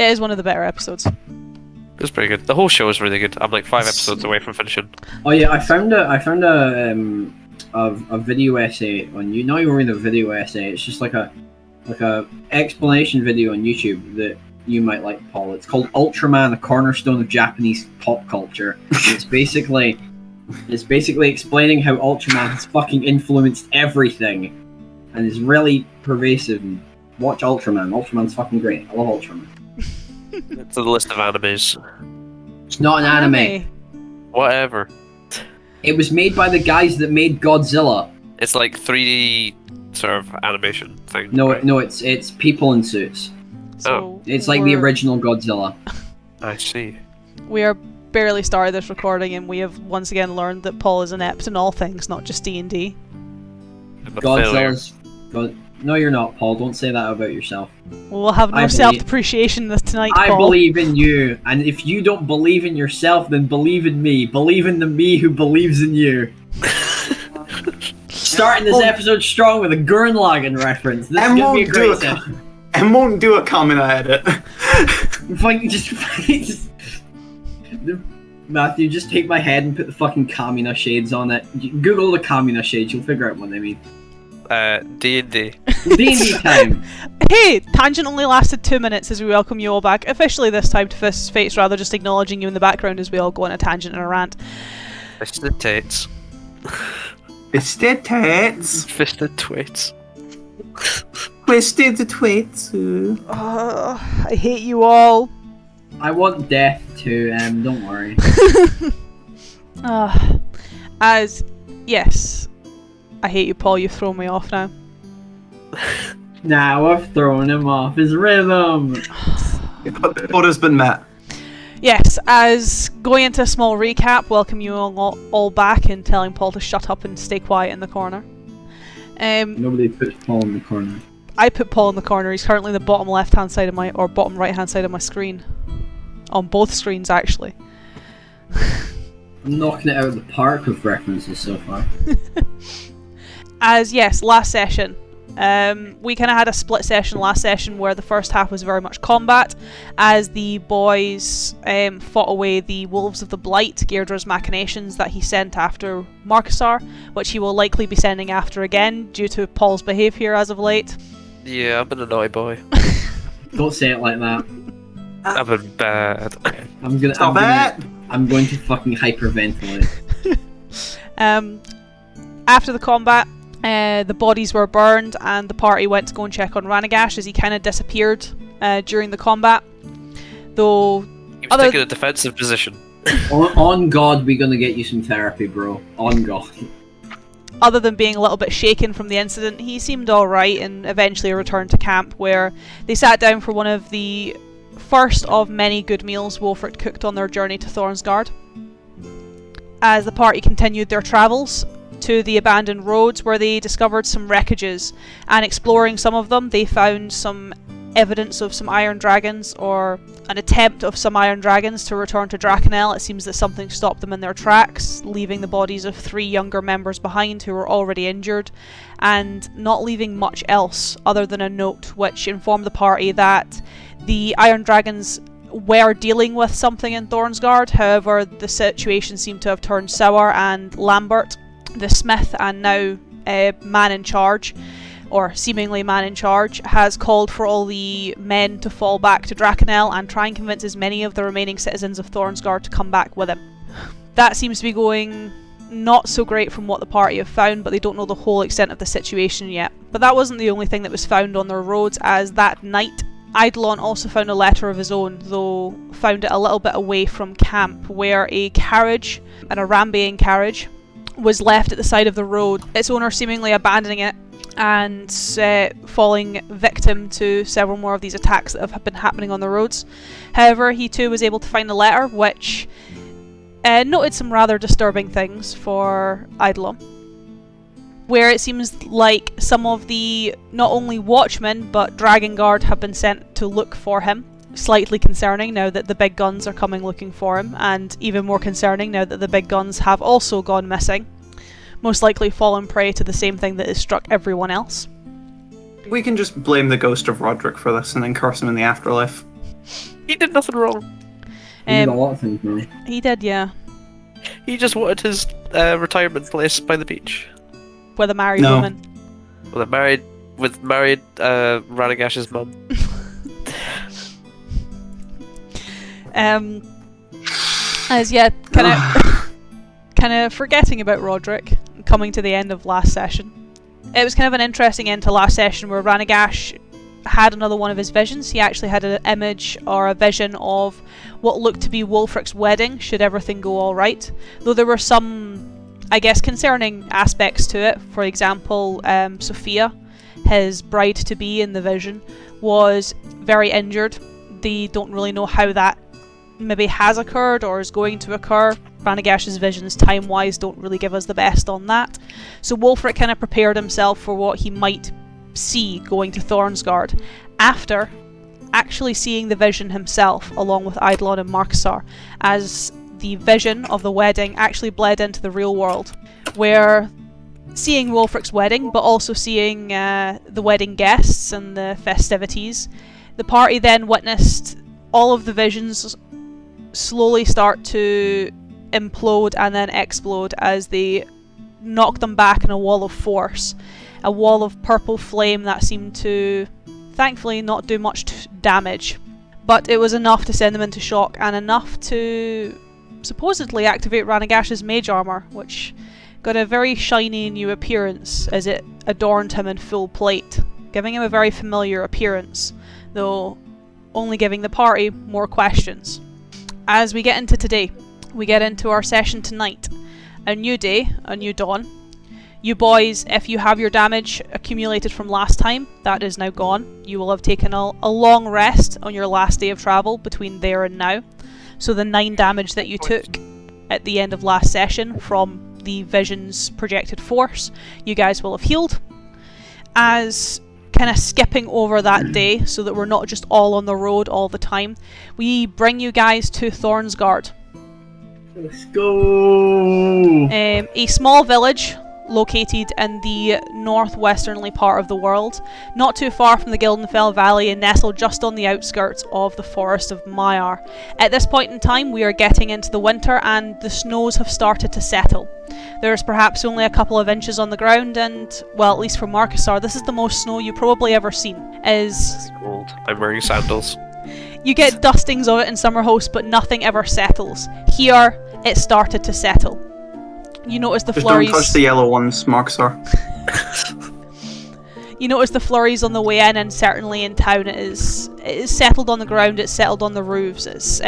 It is one of the better episodes. It's pretty good. The whole show is really good. I'm like 5 episodes away from finishing. Oh yeah, I found a video essay on you. Not even really a video essay. It's just like a explanation video on YouTube that you might like, Paul. It's called Ultraman: A Cornerstone of Japanese Pop Culture. It's basically explaining how Ultraman has fucking influenced everything, and is really pervasive. Watch Ultraman. Ultraman's fucking great. I love Ultraman. It's a list of animes. It's not an anime. Whatever. It was made by the guys that made Godzilla. It's like 3D sort of animation thing. No, right? no, it's people in suits. So It's like the original Godzilla. I see. We are barely started this recording, and we have once again learned that Paul is inept in all things, not just D&D. Godzilla's. No, you're not, Paul. Don't say that about yourself. We'll have no self-depreciation tonight, Paul. I believe in you, and if you don't believe in yourself, then believe in me. Believe in the me who believes in you. Starting this episode strong with a Gurren Lagann reference. This is gonna be a great session. And won't do a comment edit. Matthew, just take my head and put the fucking Kamina shades on it. Google the Kamina shades, you'll figure out what they mean. D&D. D&D time. Hey, tangent only lasted 2 minutes as we welcome you all back. Officially this time to Fists of Fates, rather just acknowledging you in the background as we all go on a tangent and a rant. Fisted tits. Fisted tits. Fisted twits. Twisted tweets. I hate you all. I want death too, don't worry. Yes. I hate you, Paul, you've thrown me off now. Now I've thrown him off his rhythm. But the order's been met. Yes, as going into a small recap, welcome you all back and telling Paul to shut up and stay quiet in the corner. Nobody puts Paul in the corner. I put Paul in the corner. He's currently the bottom left-hand side of my, or bottom right-hand side of my screen. On both screens, actually. I'm knocking it out of the park with references so far. Yes, last session. We kind of had a split session last session where the first half was very much combat, as the boys fought away the Wolves of the Blight, Geirdra's machinations that he sent after Marcusar, which he will likely be sending after again due to Paul's behaviour as of late. Yeah, I've been a naughty boy. Don't say it like that. I've been bad. I'm going to fucking hyperventilate. After the combat, the bodies were burned and the party went to go and check on Ranagash as he kind of disappeared during the combat. Though He was taking a defensive position. On God, we're gonna get you some therapy, bro. On God. Other than being a little bit shaken from the incident, he seemed alright and eventually returned to camp, where they sat down for one of the first of many good meals Wulfric cooked on their journey to Thornsgard. As the party continued their travels to the abandoned roads, where they discovered some wreckages, and exploring some of them they found some evidence of some iron dragons, or an attempt of some iron dragons to return to Drakenel. It seems that something stopped them in their tracks, leaving the bodies of 3 younger members behind who were already injured, and not leaving much else other than a note which informed the party that the iron dragons were dealing with something in Thornsgard. However, the situation seemed to have turned sour, and Lambert, the smith and now man in charge, or seemingly man in charge, has called for all the men to fall back to Drakenel and try and convince as many of the remaining citizens of Thornsgard to come back with him. That seems to be going not so great from what the party have found, but they don't know the whole extent of the situation yet. But that wasn't the only thing that was found on their roads, as that night Eidolon also found a letter of his own, though found it a little bit away from camp, where a carriage, an Arambian carriage, was left at the side of the road, its owner seemingly abandoning it and falling victim to several more of these attacks that have been happening on the roads. However, he too was able to find a letter which noted some rather disturbing things for Eidolon, where it seems like some of the not only watchmen but Dragon Guard have been sent to look for him. Slightly concerning now that the big guns are coming looking for him, and even more concerning now that the big guns have also gone missing, most likely fallen prey to the same thing that has struck everyone else. We can just blame the ghost of Roderick for this and then curse him in the afterlife. He did nothing wrong. He did a lot of things wrong. He did, yeah. He just wanted his retirement place by the beach. With a married No. woman. With married Radagash's mum. As yeah, kind of forgetting about Roderick, coming to the end of last session. It was kind of an interesting end to last session where Ranagash had another one of his visions. He actually had an image or a vision of what looked to be Wulfric's wedding, should everything go all right. Though there were some, I guess, concerning aspects to it. For example, Sophia, his bride-to-be in the vision, was very injured. They don't really know how that maybe has occurred or is going to occur. Ranagash's visions, time-wise, don't really give us the best on that. So Wulfric kind of prepared himself for what he might see going to Thornsgard, after actually seeing the vision himself, along with Eidolon and Markasar, as the vision of the wedding actually bled into the real world, where seeing Wulfric's wedding, but also seeing the wedding guests and the festivities, the party then witnessed all of the visions slowly start to implode and then explode as they knock them back in a wall of force. A wall of purple flame that seemed to, thankfully, not do much damage. But it was enough to send them into shock, and enough to supposedly activate Ranagash's mage armour, which got a very shiny new appearance as it adorned him in full plate, giving him a very familiar appearance, though only giving the party more questions. As we get into today, we get into our session tonight. A new day, a new dawn. You boys, if you have your damage accumulated from last time, that is now gone. You will have taken a long rest on your last day of travel between there and now. So the 9 damage that you took at the end of last session from the vision's projected force, you guys will have healed. As kind of skipping over that day so that we're not just all on the road all the time, we bring you guys to Thornsgard. Let's go! A small village located in the northwesternly part of the world, not too far from the Gildenfell Valley and nestled just on the outskirts of the Forest of Maiar. At this point in time, we are getting into the winter and the snows have started to settle. There's perhaps only a couple of inches on the ground and, well, at least for Markasar, this is the most snow you've probably ever seen. It's cold. I'm wearing sandals. You get dustings of it in Summerhost, but nothing ever settles. Here, it started to settle. You notice the Just flurries. don't touch the yellow ones, Markasar. You notice the flurries on the way in, and certainly in town it is settled on the ground, it's settled on the roofs. It's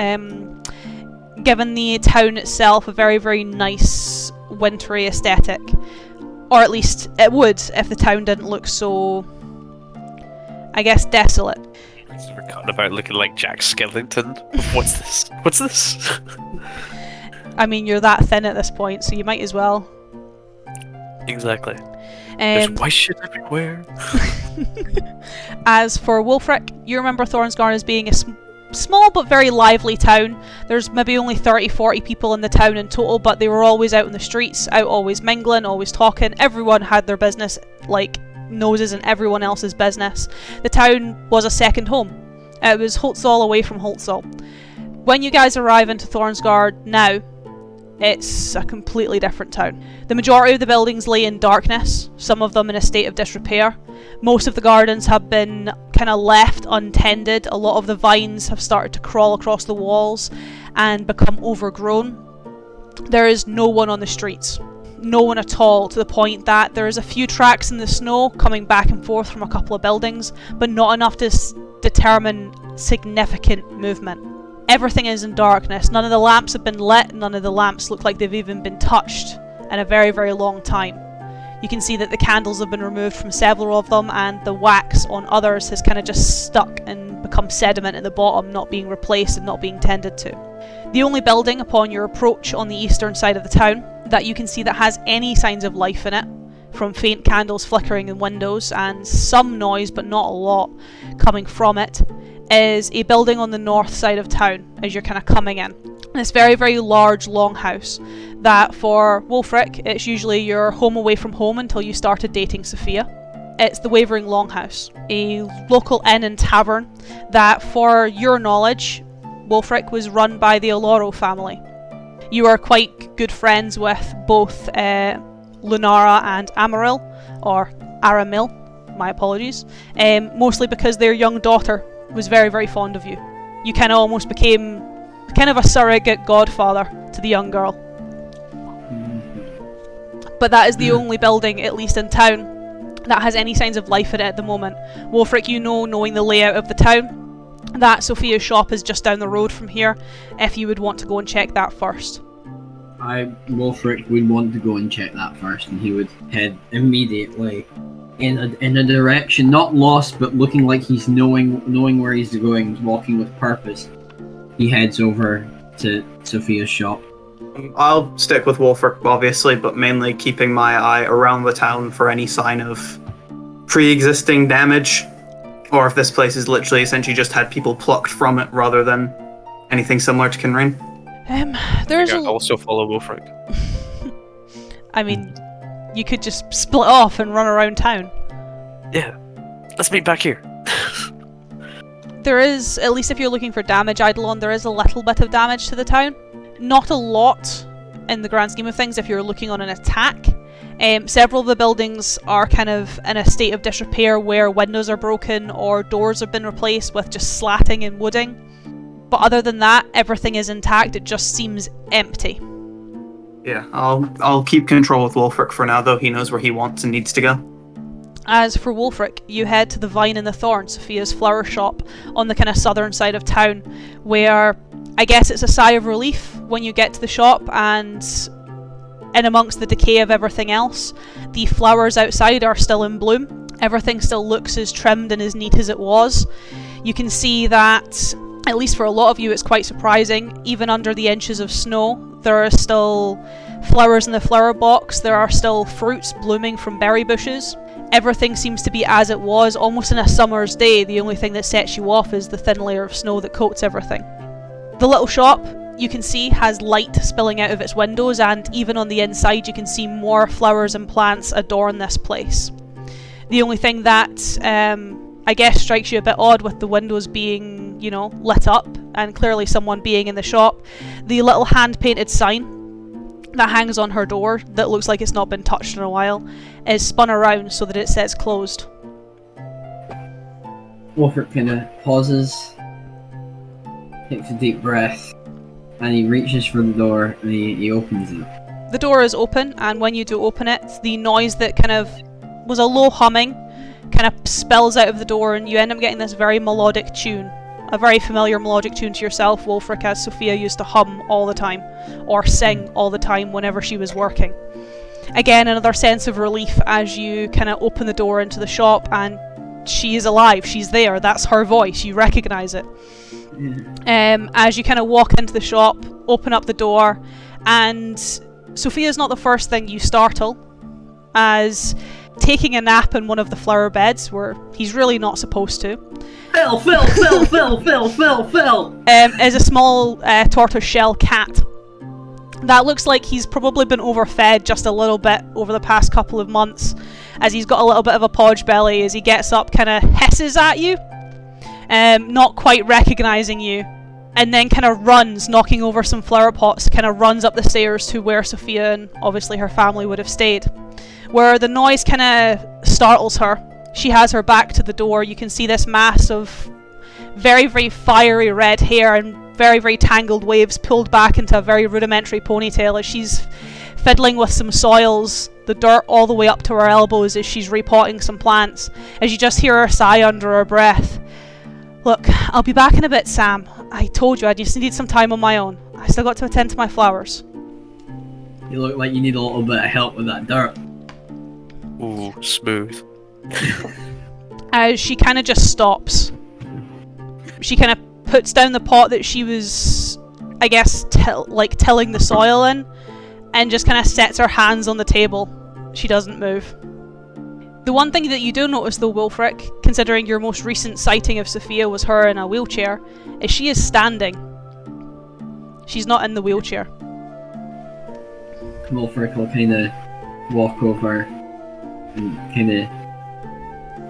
given the town itself a very, very nice wintry aesthetic. Or at least it would if the town didn't look so, I guess, desolate. I've forgotten about looking like Jack Skellington. What's this? What's this? I mean, you're that thin at this point, so you might as well. Exactly. There's white shit everywhere. As for Wulfric, you remember Thornsgard as being a small but very lively town. There's maybe only 30-40 people in the town in total, but they were always out in the streets, out always mingling, always talking. Everyone had their business like noses in everyone else's business. The town was a second home. It was Holtzall away from Holtzall. When you guys arrive into Thornsgard now, it's a completely different town. The majority of the buildings lay in darkness, some of them in a state of disrepair. Most of the gardens have been kind of left untended. A lot of the vines have started to crawl across the walls and become overgrown. There is no one on the streets. No one at all, to the point that there is a few tracks in the snow coming back and forth from a couple of buildings, but not enough to determine significant movement. Everything is in darkness. None of the lamps have been lit. None of the lamps look like they've even been touched in a very, very long time. You can see that the candles have been removed from several of them, and the wax on others has kind of just stuck and become sediment at the bottom, not being replaced and not being tended to. The only building upon your approach on the eastern side of the town that you can see that has any signs of life in it, from faint candles flickering in windows and some noise but not a lot coming from it, is a building on the north side of town as you're kind of coming in. This very, very large longhouse that for Wulfric, it's usually your home away from home until you started dating Sophia. It's the Wavering Longhouse, a local inn and tavern that, for your knowledge, Wulfric was run by the Oloro family. You are quite good friends with both Lunara and Amaril, or Aramil, my apologies, mostly because their young daughter was very, very fond of you. You kind of almost became kind of a surrogate godfather to the young girl. But that is the only building, at least in town, that has any signs of life in it at the moment. Wulfric, you know, knowing the layout of the town, that Sophia's shop is just down the road from here, if you would want to go and check that first. Wulfric would want to go and check that first, and he would head immediately in a direction, not lost, but looking like he's knowing where he's going, walking with purpose. He heads over to Sophia's shop. I'll stick with Wulfric, obviously, but mainly keeping my eye around the town for any sign of pre-existing damage, or if this place is literally essentially just had people plucked from it rather than anything similar to Kinrain. There's also follow Wulfric. I mean, you could just split off and run around town. Yeah, let's meet back here. There is, at least if you're looking for damage, Eidolon, there is a little bit of damage to the town. Not a lot in the grand scheme of things if you're looking on an attack. Several of the buildings are kind of in a state of disrepair where windows are broken or doors have been replaced with just slatting and wooding. But other than that, everything is intact. It just seems empty. Yeah, I'll keep control with Wulfric for now, though he knows where he wants and needs to go. As for Wulfric, you head to the Vine and the Thorn, Sophia's flower shop, on the kind of southern side of town, where I guess it's a sigh of relief when you get to the shop and in amongst the decay of everything else, the flowers outside are still in bloom. Everything still looks as trimmed and as neat as it was. You can see that, at least for a lot of you, it's quite surprising. Even under the inches of snow, there are still flowers in the flower box. There are still fruits blooming from berry bushes. Everything seems to be as it was, almost in a summer's day. The only thing that sets you off is the thin layer of snow that coats everything. The little shop, you can see, has light spilling out of its windows, and even on the inside you can see more flowers and plants adorn this place. The only thing that I guess strikes you a bit odd with the windows being, you know, lit up and clearly someone being in the shop, the little hand-painted sign that hangs on her door that looks like it's not been touched in a while is spun around so that it says closed. Wulfric kind of pauses, takes a deep breath, and he reaches for the door and he opens it. The door is open, and when you do open it, the noise that kind of was a low humming kind of spills out of the door, and you end up getting this very melodic tune. A very familiar melodic tune to yourself, Wulfric, as Sophia used to hum all the time, or sing all the time whenever she was working. Again, another sense of relief as you kind of open the door into the shop, and she is alive, she's there, that's her voice, you recognise it. As you kind of walk into the shop, open up the door, and Sophia's not the first thing you startle, as taking a nap in one of the flower beds, where he's really not supposed to, Phil! is a small tortoiseshell cat. That looks like he's probably been overfed just a little bit over the past couple of months, as he's got a little bit of a podge belly. As he gets up, kind of hisses at you, not quite recognising you, and then kind of runs, knocking over some flower pots, kind of runs up the stairs to where Sophia and obviously her family would have stayed. Where the noise kind of startles her. She has her back to the door. You can see this mass of very, very fiery red hair and very, very tangled waves pulled back into a very rudimentary ponytail as she's fiddling with some soils, the dirt all the way up to her elbows as she's repotting some plants, as you just hear her sigh under her breath. Look, I'll be back in a bit, Sam. I told you I just needed some time on my own. I still got to attend to my flowers. You look like you need a little bit of help with that dirt. Ooh, smooth. As she kind of just stops. She kind of puts down the pot that she was, I guess, tilling the soil in, and just kind of sets her hands on the table. She doesn't move. The one thing that you do notice though, Wulfric, considering your most recent sighting of Sophia was her in a wheelchair, is she is standing. She's not in the wheelchair. Wulfric will kind of walk over and kind of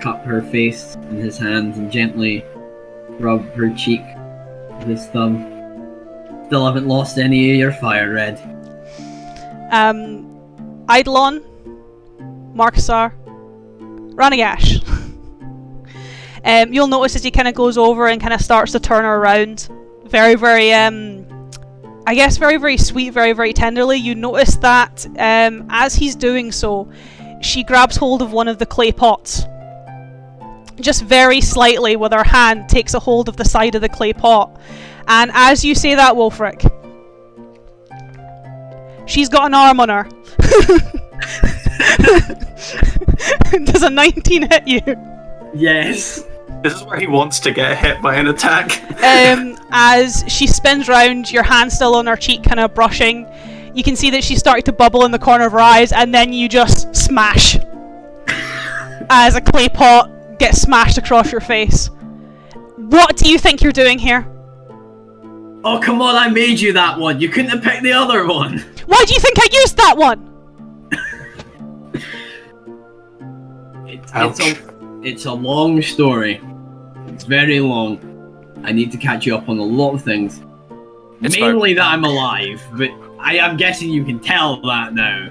cup her face in his hands and gently rub her cheek with his thumb. Still haven't lost any of your fire, Red. Eidolon, Markasar, Ranagash. You'll notice as he kind of goes over and kind of starts to turn her around. Very, very, I guess very, very sweet, very, very tenderly. You notice that as he's doing so, she grabs hold of one of the clay pots. Just very slightly with her hand takes a hold of the side of the clay pot. And as you say that, Wulfric, she's got an arm on her. Does a 19 hit you? Yes. This is where he wants to get hit by an attack. As she spins round, your hand still on her cheek, kind of brushing, you can see that she's starting to bubble in the corner of her eyes, and then you just smash. As a clay pot gets smashed across your face. What do you think you're doing here? Oh, come on, I made you that one. You couldn't have picked the other one. Why do you think I used that one? It's a long story. It's very long. I need to catch you up on a lot of things. Mainly that I'm alive, but I'm guessing you can tell that now.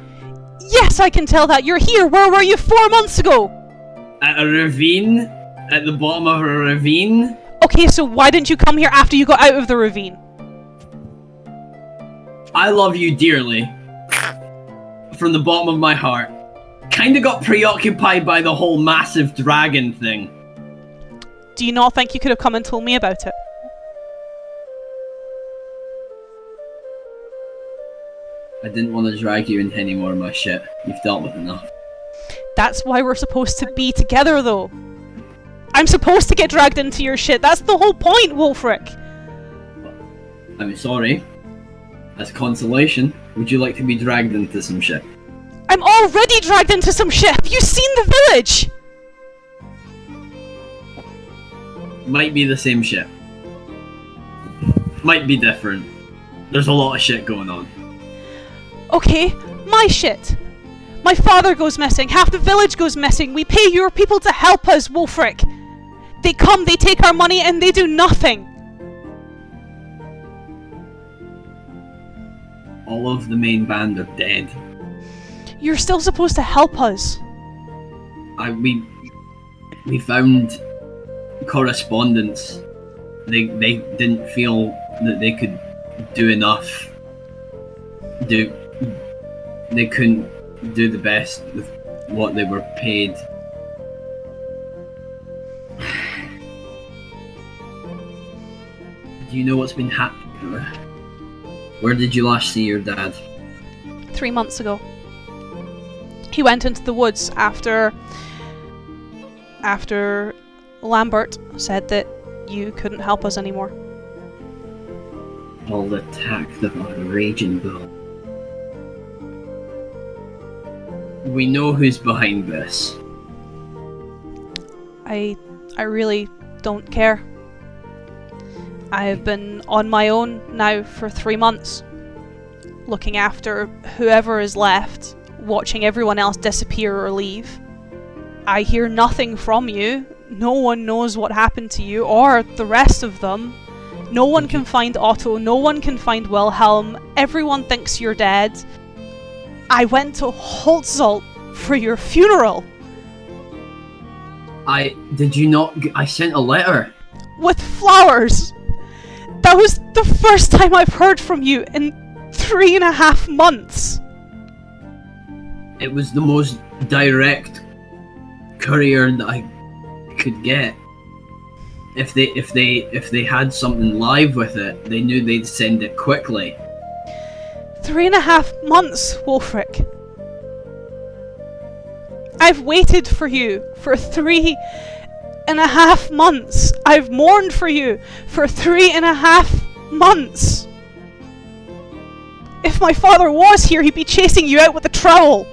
Yes, I can tell that. You're here. Where were you 4 months ago? At a ravine? At the bottom of a ravine? Okay, so why didn't you come here after you got out of the ravine? I love you dearly. From the bottom of my heart. Kinda got preoccupied by the whole massive dragon thing. Do you not think you could have come and told me about it? I didn't want to drag you into any more of my shit. You've dealt with enough. That's why we're supposed to be together, though. I'm supposed to get dragged into your shit. That's the whole point, Wulfric. I'm sorry. As consolation, would you like to be dragged into some shit? I'm already dragged into some shit. Have you seen the village? Might be the same shit. Might be different. There's a lot of shit going on. Okay, my shit. My father goes missing. Half the village goes missing. We pay your people to help us, Wulfric. They come, they take our money, and they do nothing. All of the main band are dead. You're still supposed to help us. We found correspondence. They didn't feel that they could do enough. They couldn't do the best with what they were paid. Do you know what's been happening? Where did you last see your dad? 3 months ago. He went into the woods after Lambert said that you couldn't help us anymore. All attacked of a raging bull. We know who's behind this. I really don't care. I have been on my own now for 3 months, looking after whoever is left, watching everyone else disappear or leave. I hear nothing from you. No one knows what happened to you, or the rest of them. No one can find Otto, no one can find Wilhelm, everyone thinks you're dead. I went to Holtzalt for your funeral. Did you not? I sent a letter. With flowers. That was the first time I've heard from you in 3.5 months. It was the most direct courier that I could get. If they had something live with it, they knew they'd send it quickly. 3.5 months, Wulfric. I've waited for you for 3.5 months. I've mourned for you for 3.5 months. If my father was here, he'd be chasing you out with a trowel.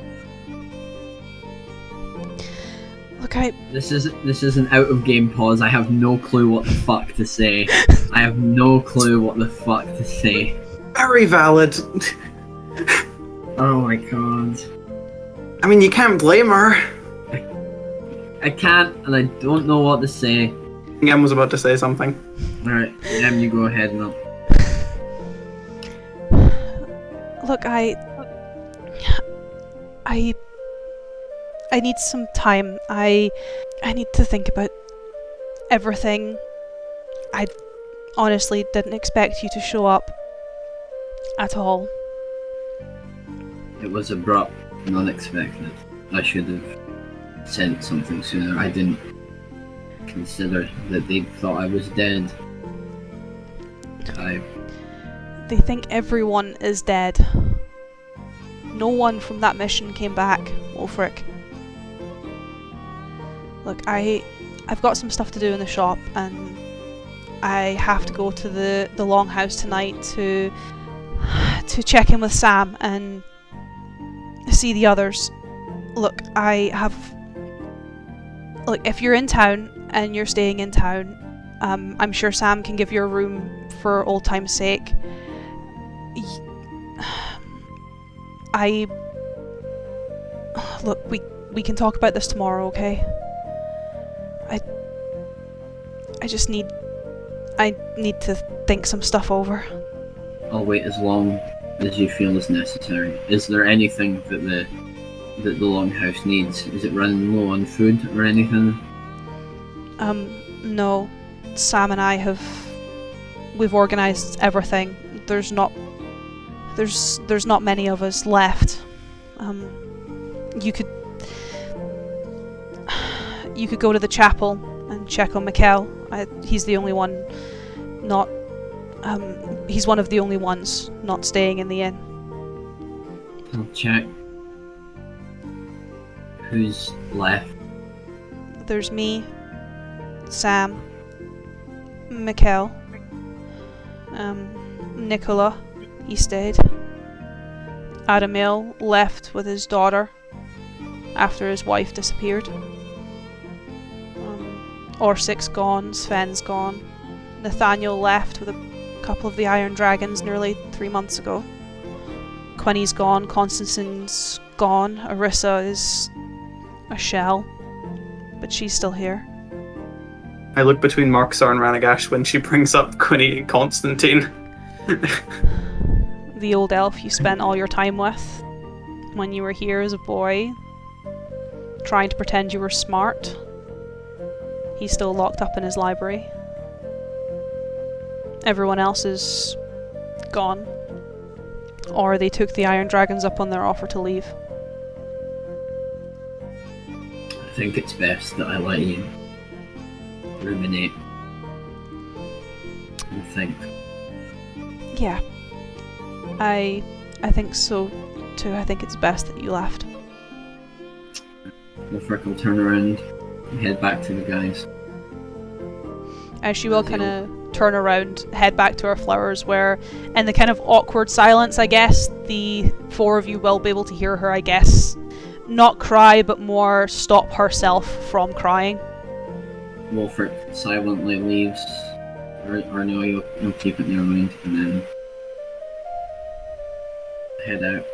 Look, This isn't out of game pause. I have no clue what the fuck to say. I have no clue what the fuck to say. Very valid. Oh my god. I mean, you can't blame her. I can't, and I don't know what to say. Gem was about to say something. Alright, you go ahead now. Look, I need some time. I need to think about everything. I honestly didn't expect you to show up at all. It was abrupt and unexpected. I should have sent something sooner. I didn't consider that they thought I was dead. They think everyone is dead. No one from that mission came back, Wulfric. Look, I've got some stuff to do in the shop, and I have to go to the longhouse tonight to check in with Sam and see the others. Look, if you're in town and you're staying in town, I'm sure Sam can give you a room for old time's sake. Look, we can talk about this tomorrow, okay? I need to think some stuff over. I'll wait as long as you feel is necessary. Is there anything that the longhouse needs? Is it running low on food or anything? No. Sam and I we've organised everything. There's not many of us left. You could go to the chapel and check on Mikkel. He's the only one not. He's one of the only ones not staying in the inn. I'll check. Who's left? There's me, Sam, Mikkel, Nicola. He stayed. Adamil left with his daughter after his wife disappeared. Orsik's gone, Sven's gone. Nathaniel left with a couple of the Iron Dragons nearly 3 months ago. Quinny's gone, Constantine's gone, Arissa is a shell, but she's still here. I look between Marksar and Ranagash when she brings up Quinny and Constantine. The old elf you spent all your time with when you were here as a boy, trying to pretend you were smart. He's still locked up in his library. Everyone else is gone. Or they took the Iron Dragons up on their offer to leave. I think it's best that I let you ruminate and think. Yeah. I think so too. I think it's best that you left. Wulfric will turn around and head back to the guys. As she will kind of turn around, head back to her flowers, where in the kind of awkward silence, I guess, the four of you will be able to hear her, I guess, not cry, but more stop herself from crying. Wulfric silently leaves, or no, you'll keep it in your mind, and then head out.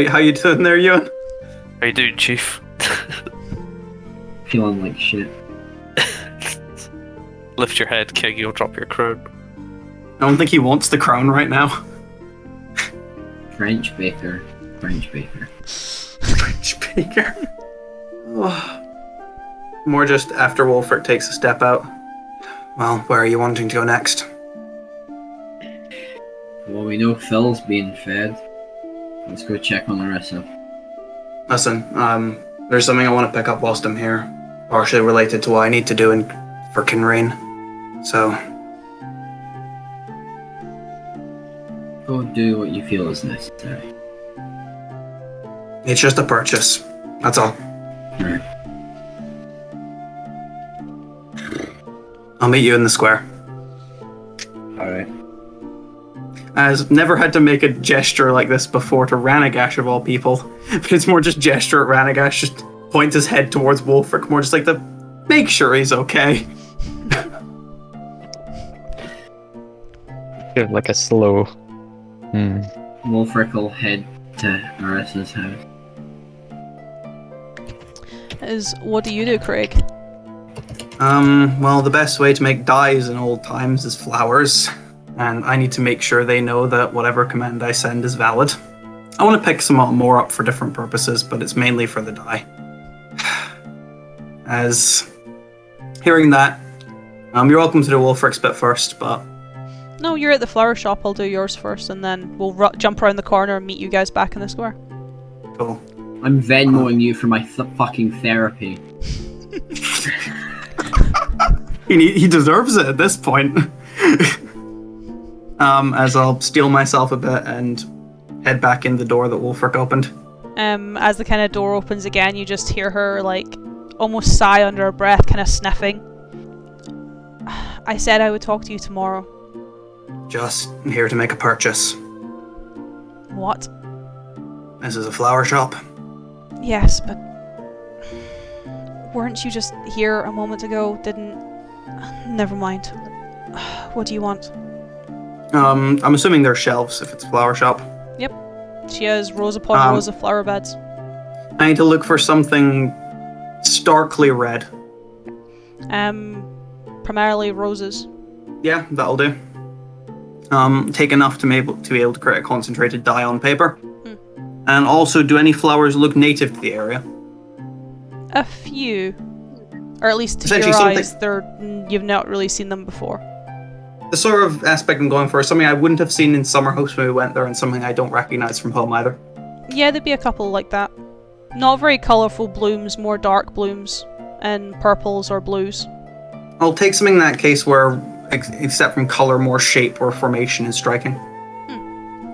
How you doing there, Ewan? How you doing, Chief? Feeling like shit. Lift your head, King, you'll drop your crown. I don't think he wants the crown right now. French baker. French baker. French baker. More just after Wulfric takes a step out. Well, where are you wanting to go next? Well, we know Phil's being fed. Let's go check on Arissa. Listen, there's something I want to pick up whilst I'm here. Partially related to what I need to do for Kinrain. So, go do what you feel is necessary. it's just a purchase. That's all. Right. I'll meet you in the square. Alright. I've never had to make a gesture like this before to Ranagash of all people, but it's more just gesture at Ranagash, just points his head towards Wulfric, more just like the make sure he's okay. Give like a slow. Wulfric will head to Aris's house. What do you do, Craig? Well, the best way to make dyes in old times is flowers, and I need to make sure they know that whatever command I send is valid. I want to pick some more up for different purposes, but it's mainly for the dye. As hearing that, you're welcome to do Wulfric's bit first, but No, you're at the flower shop. I'll do yours first, and then we'll jump around the corner and meet you guys back in the square. cool. I'm Venmoing you for my fucking therapy. He deserves it at this point. As I'll steel myself a bit and head back in the door that Wulfric opened. As the kind of door opens again, you just hear her, like, almost sigh under her breath, kind of sniffing. I said I would talk to you tomorrow. Just here to make a purchase. What? This is a flower shop. Yes, but... Weren't you just here a moment ago? Never mind. What do you want? I'm assuming they're shelves if it's a flower shop. She has rows upon rows of flower beds. I need to look for something starkly red. Primarily roses. Yeah, that'll do. Take enough to be able to create a concentrated dye on paper. And also, do any flowers look native to the area? A few. Or at least to your Essentially eyes, you've not really seen them before. The sort of aspect I'm going for is something I wouldn't have seen in Summerhouse when we went there, and something I don't recognize from home either. Yeah, there'd be a couple like that. Not very colourful blooms, more dark blooms, and purples or blues. I'll take something in that case where, except from color, more shape or formation is striking.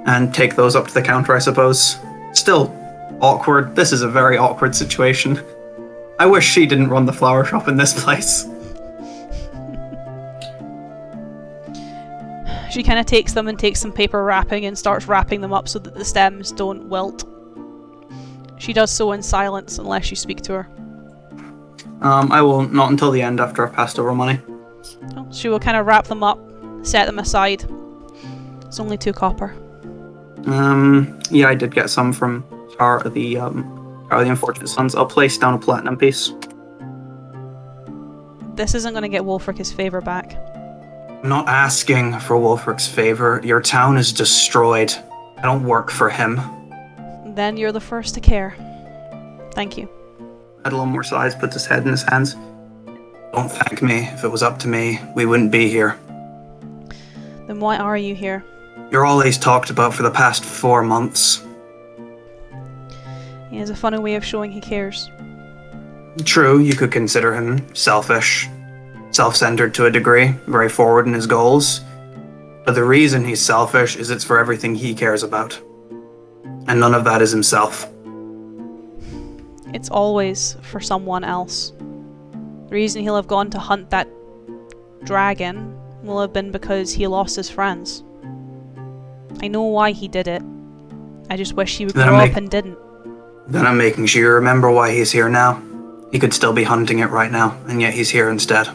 And take those up to the counter, I suppose. Still awkward. This is a very awkward situation. I wish she didn't run the flower shop in this place. She kind of takes them and takes some paper wrapping and starts wrapping them up so that the stems don't wilt. She does so in silence unless you speak to her. I will not until the end after I've passed over money. She will kind of wrap them up, set them aside. It's only 2 copper. Yeah, I did get some from Tar of the Unfortunate Sons. I'll place down a platinum piece. This isn't going to get Wulfric his favour back. I'm not asking for Wulfric's favor. Your town is destroyed. I don't work for him. Then you're the first to care. Thank you. Add a little more size, puts his head in his hands. Don't thank me. If it was up to me, we wouldn't be here. Then why are you here? You're all he's talked about for the past 4 months. He has a funny way of showing he cares. True, you could consider him selfish, self-centered to a degree, very forward in his goals. But the reason he's selfish is it's for everything he cares about. And none of that is himself. It's always for someone else. The reason he'll have gone to hunt that dragon will have been because he lost his friends. I know why he did it. I just wish he would grow up and didn't. Then I'm making sure you remember why he's here now. He could still be hunting it right now, and yet he's here instead.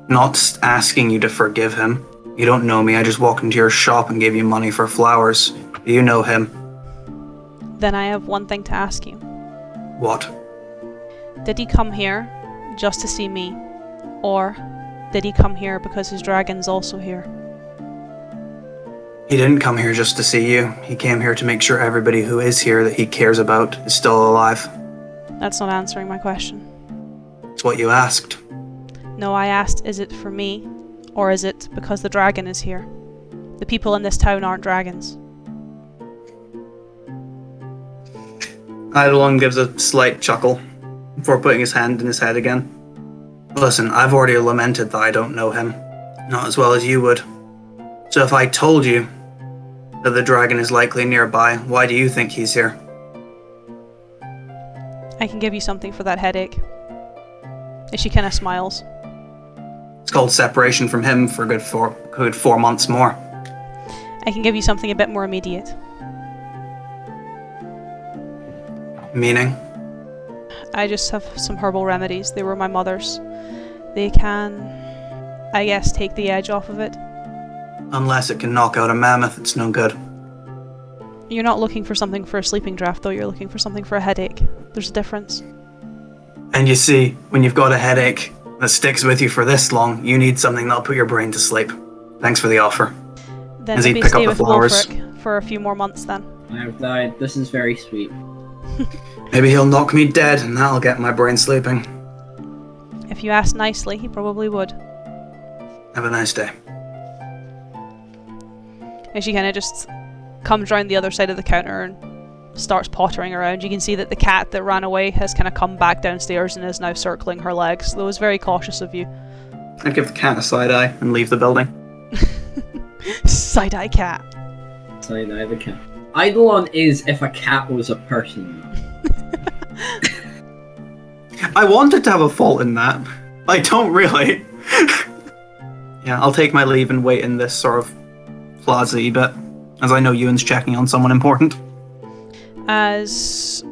Not asking you to forgive him. You don't know me, I just walked into your shop and gave you money for flowers. You know him. Then I have one thing to ask you. What? Did he come here just to see me? Or did he come here because his dragon's also here? He didn't come here just to see you. He came here to make sure everybody who is here that he cares about is still alive. That's not answering my question. It's what you asked. No, I asked, is it for me? Or is it because the dragon is here? The people in this town aren't dragons. Eidolon gives a slight chuckle before putting his hand in his head again. Listen, I've already lamented that I don't know him. Not as well as you would. So if I told you that the dragon is likely nearby, why do you think he's here? I can give you something for that headache. And she kind of smiles. It's called separation from him for a good 4 months more. I can give you something a bit more immediate. Meaning? I just have some herbal remedies. They were my mother's. They can, I guess, take the edge off of it. Unless it can knock out a mammoth, it's no good. You're not looking for something for a sleeping draft, though. You're looking for something for a headache. There's a difference. And you see, when you've got a headache that sticks with you for this long, you need something that'll put your brain to sleep. Thanks for the offer. Then As he maybe pick stay up with the flowers. Wulfric for a few more months then. I've died. This is very sweet. Maybe he'll knock me dead, and that'll get my brain sleeping. If you asked nicely, he probably would. Have a nice day. And she kind of just comes round the other side of the counter and starts pottering around. You can see that the cat that ran away has kind of come back downstairs and is now circling her legs, though is very cautious of you. I'd give the cat a side eye and leave the building. Side-eye cat. Side-eye the cat. Eidolon is if a cat was a person. I wanted to have a fault in that. I don't really. Yeah, I'll take my leave and wait in this sort of plaza bit, as I know Ewan's checking on someone important. As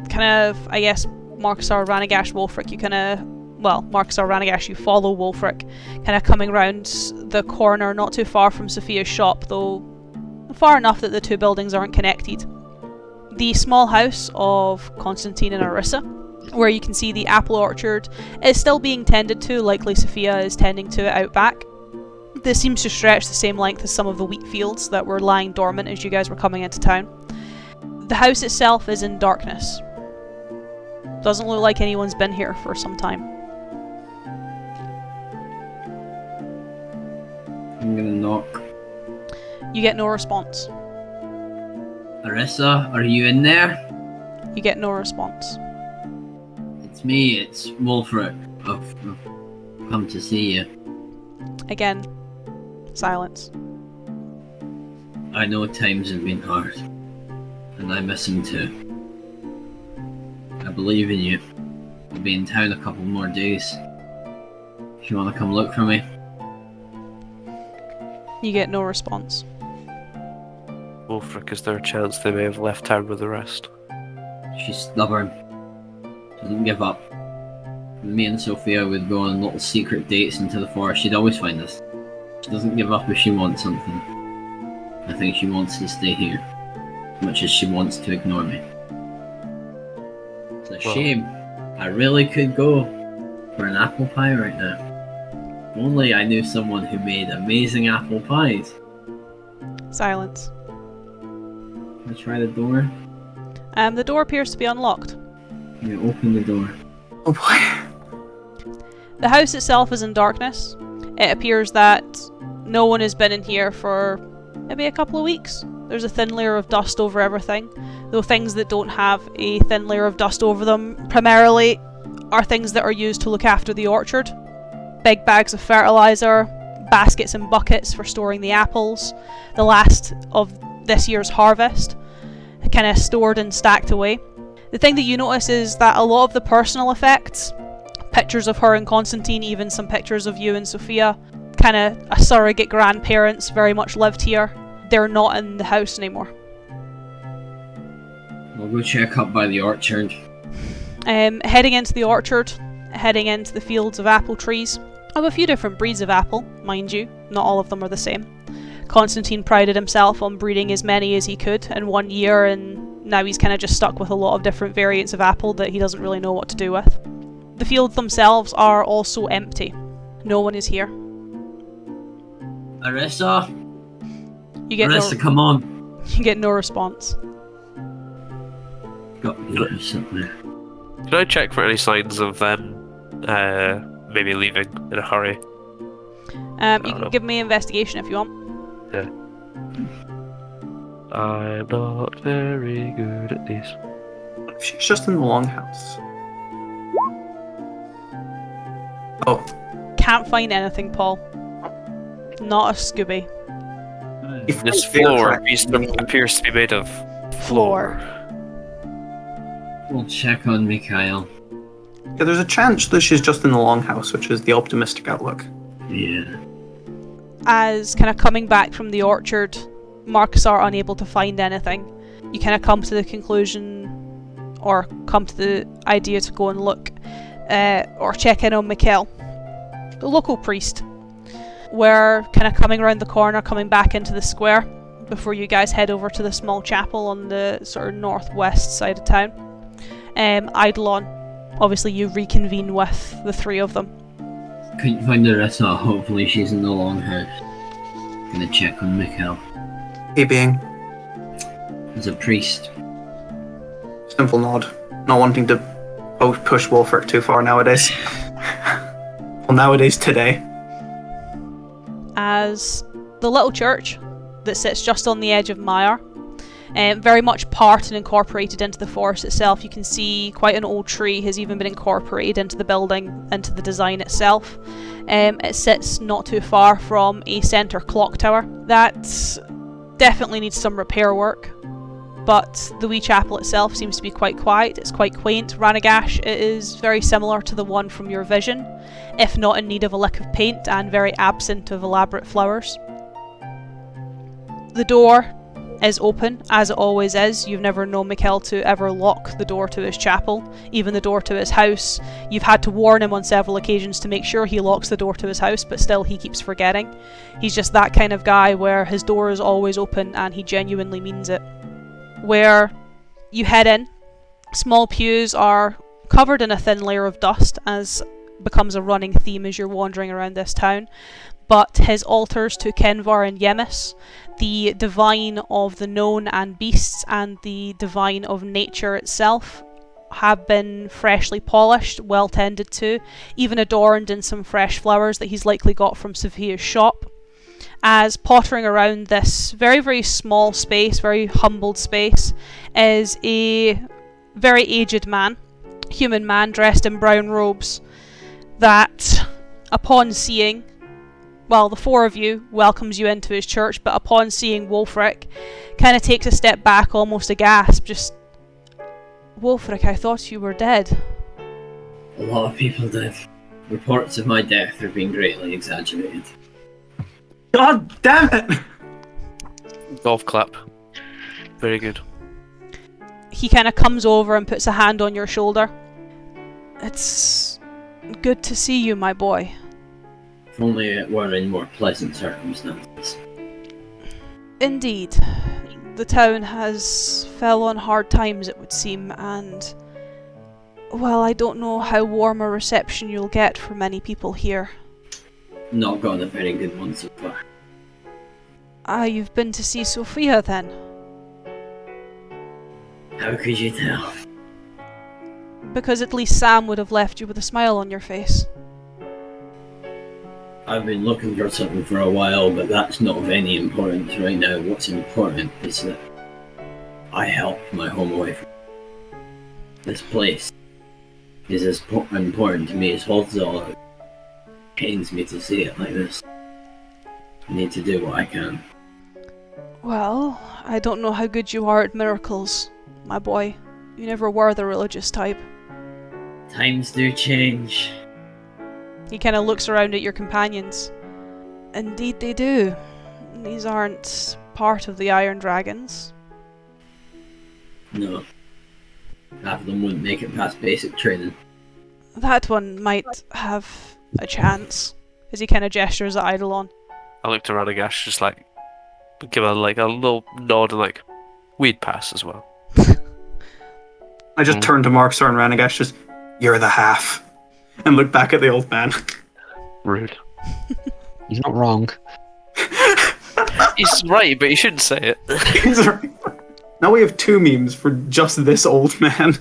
kind of, I guess, Marcusar, Ranagash, Wulfric, you kind of, well, Marcusar, Ranagash, you follow Wulfric, kind of coming round the corner, not too far from Sophia's shop, though far enough that the two buildings aren't connected. The small house of Constantine and Arissa, where you can see the apple orchard, is still being tended to, likely Sophia is tending to it out back. This seems to stretch the same length as some of the wheat fields that were lying dormant as you guys were coming into town. The house itself is in darkness. Doesn't look like anyone's been here for some time. I'm gonna knock. You get no response. Arissa, are you in there? You get no response. It's me, it's Wulfric. I've come to see you. Again, silence. I know times have been hard, and I miss him too. I believe in you. I'll be in town a couple more days. If you want to come look for me. You get no response. Wulfric, is there a chance they may have left town with the rest? She's stubborn. Doesn't give up. When me and Sophia would go on little secret dates into the forest, she'd always find us. She doesn't give up if she wants something. I think she wants to stay here, as much as she wants to ignore me. It's a shame. I really could go for an apple pie right now. If only I knew someone who made amazing apple pies. Silence. Can I try the door? The door appears to be unlocked. Yeah, open the door. Oh boy. The house itself is in darkness. It appears that no one has been in here for maybe a couple of weeks. There's a thin layer of dust over everything, though things that don't have a thin layer of dust over them primarily are things that are used to look after the orchard. Big bags of fertilizer, baskets and buckets for storing the apples, the last of this year's harvest, kind of stored and stacked away. The thing that you notice is that a lot of the personal effects, pictures of her and Constantine, even some pictures of you and Sophia, kind of a surrogate grandparents very much lived here, they're not in the house anymore. I'll go check up by the orchard. Heading into the orchard, heading into the fields of apple trees, of a few different breeds of apple, mind you, not all of them are the same. Constantine prided himself on breeding as many as he could in 1 year, and now he's kind of just stuck with a lot of different variants of apple that he doesn't really know what to do with. The fields themselves are also empty. No one is here. Arissa? You get Arissa, come on. You get no response. Got something. Can I check for any signs of them maybe leaving in a hurry? You can give me investigation if you want. Yeah. I'm not very good at these. She's just in the longhouse. Oh. Can't find anything, Paul. Not a Scooby. This floor appears to be made of floor. We'll check on Mikhail. Yeah, there's a chance that she's just in the longhouse, which is the optimistic outlook. Yeah. As kind of coming back from the orchard, Marcus are unable to find anything. You kind of come to the conclusion, or come to the idea to go and look, or check in on Mikhail, the local priest. We're kind of coming around the corner, coming back into the square. before you guys head over to the small chapel on the sort of northwest side of town. Eidolon, obviously you reconvene with the three of them. Couldn't find Arissa. Hopefully she's in the longhouse. Gonna check on Mikhail. He being As a priest. simple nod, not wanting to push Wulfric too far nowadays. Well, nowadays today. As the little church that sits just on the edge of Mire, very much part and incorporated into the forest itself. You can see quite an old tree has even been incorporated into the building, into the design itself. It sits not too far from a centre clock tower that definitely needs some repair work, but the wee chapel itself seems to be quite quiet. It's quite quaint. Ranagash, it is very similar to the one from your vision, if not in need of a lick of paint and very absent of elaborate flowers. The door is open, as it always is. You've never known Mikhail to ever lock the door to his chapel, even the door to his house. You've had to warn him on several occasions to make sure he locks the door to his house, but still he keeps forgetting. He's just that kind of guy where his door is always open and he genuinely means it. Where you head in, small pews are covered in a thin layer of dust, as becomes a running theme as you're wandering around this town, but his altars to Kenvar and Yemis, the divine of the known and beasts and the divine of nature itself, have been freshly polished, well tended to, even adorned in some fresh flowers that he's likely got from Sophia's shop. As pottering around this very, very small space, very humbled space, is a very aged man, human man dressed in brown robes, that upon seeing, well, the four of you welcomes you into his church, but upon seeing Wulfric, kind of takes a step back, almost a gasp, just, Wulfric, I thought you were dead. A lot of people did. Reports of my death have been greatly exaggerated. God damn it! Golf clap. Very good. He kind of comes over and puts a hand on your shoulder. It's good to see you, my boy. If only it were in more pleasant circumstances. Indeed. The town has fell on hard times, it would seem, and, well, I don't know how warm a reception you'll get from many people here. Not got a very good one so far. Ah, you've been to see Sophia then? How could you tell? Because at least Sam would have left you with a smile on your face. I've been looking for something for a while, but that's not of any importance right now. What's important is that I helped my home away from this place. Is as important to me as Holzall. It pains me to see it like this. I need to do what I can. Well, I don't know how good you are at miracles, my boy. You never were the religious type. Times do change. He kind of looks around at your companions. Indeed they do. These aren't part of the Iron Dragons. No. Half of them wouldn't make it past basic training. That one might have a chance, as he kind of gestures at Eidolon. I looked around at Gash, just like, give her like a little nod and like, we'd pass as well. I just turned to Marksor and Ranagash, just, you're the half. And looked back at the old man. Rude. He's not wrong. He's right, but you shouldn't say it. He's right. Now we have two memes for just this old man.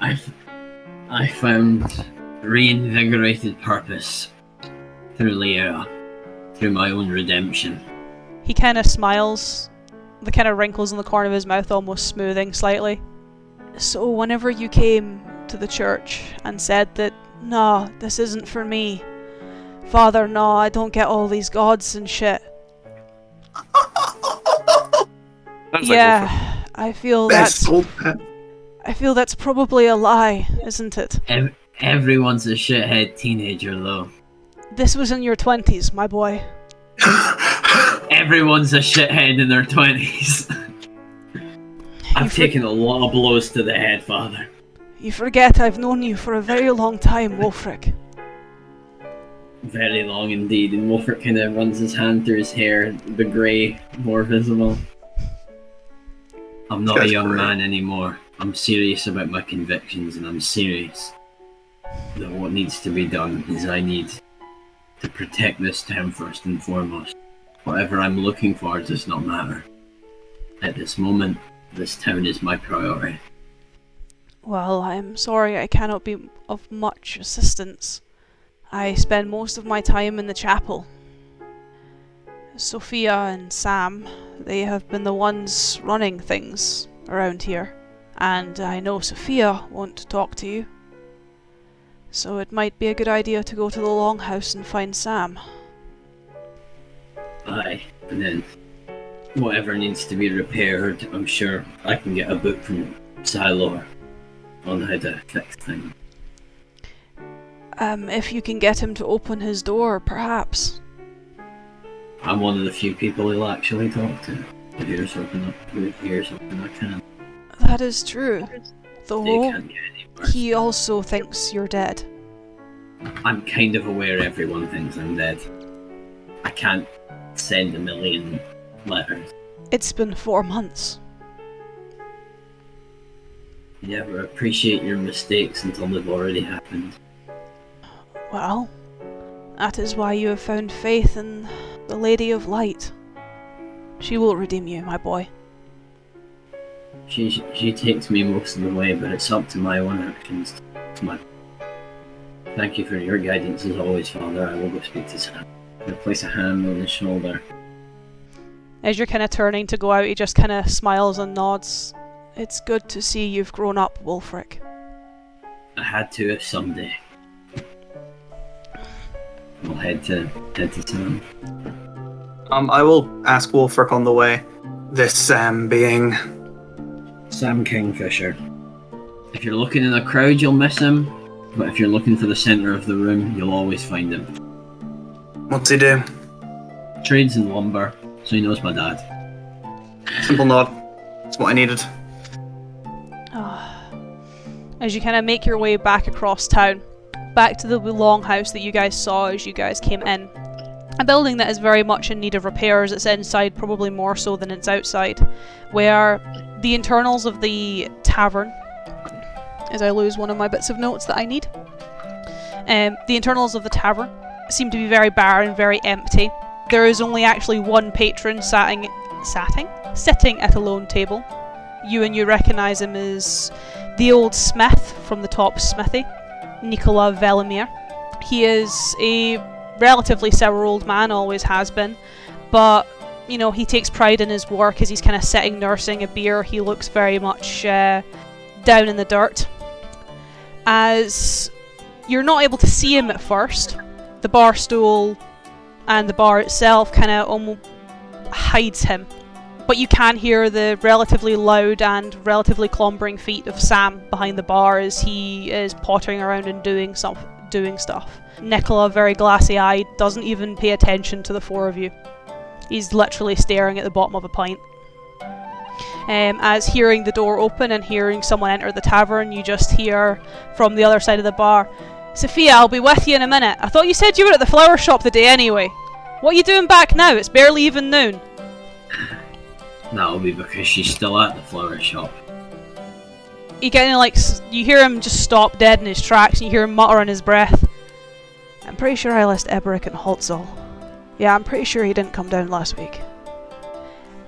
I found reinvigorated purpose through Liera, through my own redemption. He kind of smiles, the kind of wrinkles in the corner of his mouth almost smoothing slightly. So whenever you came to the church and said that, no, this isn't for me, Father, no, I don't get all these gods and shit. Yeah, I feel Best that's old man. I feel that's probably a lie, isn't it? Everyone's a shithead teenager, though. This was in your 20s, my boy. Everyone's a shithead in their 20s. I've taken a lot of blows to the head, Father. You forget I've known you for a very long time, Wulfric. Very long indeed, and Wulfric kind of runs his hand through his hair, the grey more visible. I'm not a young man anymore. I'm serious about my convictions, and I'm serious that what needs to be done is I need to protect this town first and foremost. Whatever I'm looking for does not matter. At this moment, this town is my priority. Well, I'm sorry I cannot be of much assistance. I spend most of my time in the chapel. Sophia and Sam, they have been the ones running things around here. And I know Sophia won't talk to you. So it might be a good idea to go to the Longhouse and find Sam. Aye, and then whatever needs to be repaired, I'm sure I can get a book from Silor on how to fix things. If you can get him to open his door, perhaps. I'm one of the few people he'll actually talk to. Here's something I can. That is true. They Though, can't get any worse. he also thinks you're dead. I'm kind of aware everyone thinks I'm dead. I can't send a million letters. It's been 4 months. You never appreciate your mistakes until they've already happened. Well, that is why you have found faith in the Lady of Light. She will redeem you, my boy. She takes me most of the way, but it's up to my own actions. Thank you for your guidance as always, Father. I will go speak to Sam. I'll place a hand on his shoulder. As you're kind of turning to go out, he just kind of smiles and nods. It's good to see you've grown up, Wulfric. I had to someday. I'll head to Sam. I will ask Wulfric on the way. This being Sam Kingfisher. If you're looking in a crowd, you'll miss him. But if you're looking for the centre of the room, you'll always find him. what's he do? Trades in lumber, so he knows my dad. Simple nod. That's what I needed. As you kind of make your way back across town, back to the longhouse that you guys saw as you guys came in. A building that is very much in need of repairs. It's inside probably more so than it's outside, where the internals of the tavern, as I lose one of my bits of notes that I need, the internals of the tavern seem to be very barren, very empty. There is only actually one patron sitting at a lone table. You recognise him as the old smith from the top smithy, Nicola Velimir. He is a relatively sour old man, always has been, but you know, he takes pride in his work as he's kind of sitting nursing a beer. He looks very much down in the dirt. As you're not able to see him at first, the bar stool and the bar itself kind of almost hides him, but you can hear the relatively loud and relatively clambering feet of Sam behind the bar as he is pottering around and doing stuff. Nicola, very glassy-eyed, doesn't even pay attention to the four of you. He's literally staring at the bottom of a pint. As hearing the door open and hearing someone enter the tavern, you just hear from the other side of the bar, "Sophia, I'll be with you in a minute. I thought you said you were at the flower shop today anyway. What are you doing back now? It's barely even noon." That'll be because she's still at the flower shop. He kind of like, you hear him just stop dead in his tracks, and you hear him mutter under his breath, "I'm pretty sure I left Eberic and Holtzal. Yeah, I'm pretty sure he didn't come down last week."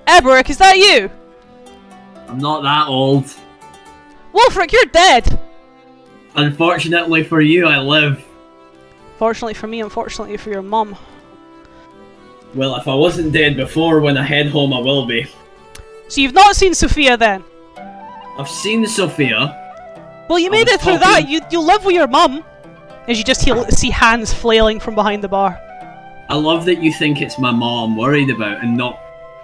"Eberic, is that you?" I'm not that old. "Wulfric, you're dead!" Unfortunately for you, I live. "Fortunately for me, unfortunately for your mum." Well, if I wasn't dead before, when I head home, I will be. "So you've not seen Sophia then?" I've seen Sophia. "Well, you made it through that. You live with your mum." As you just see hands flailing from behind the bar. I love that you think it's my mom I'm worried about and not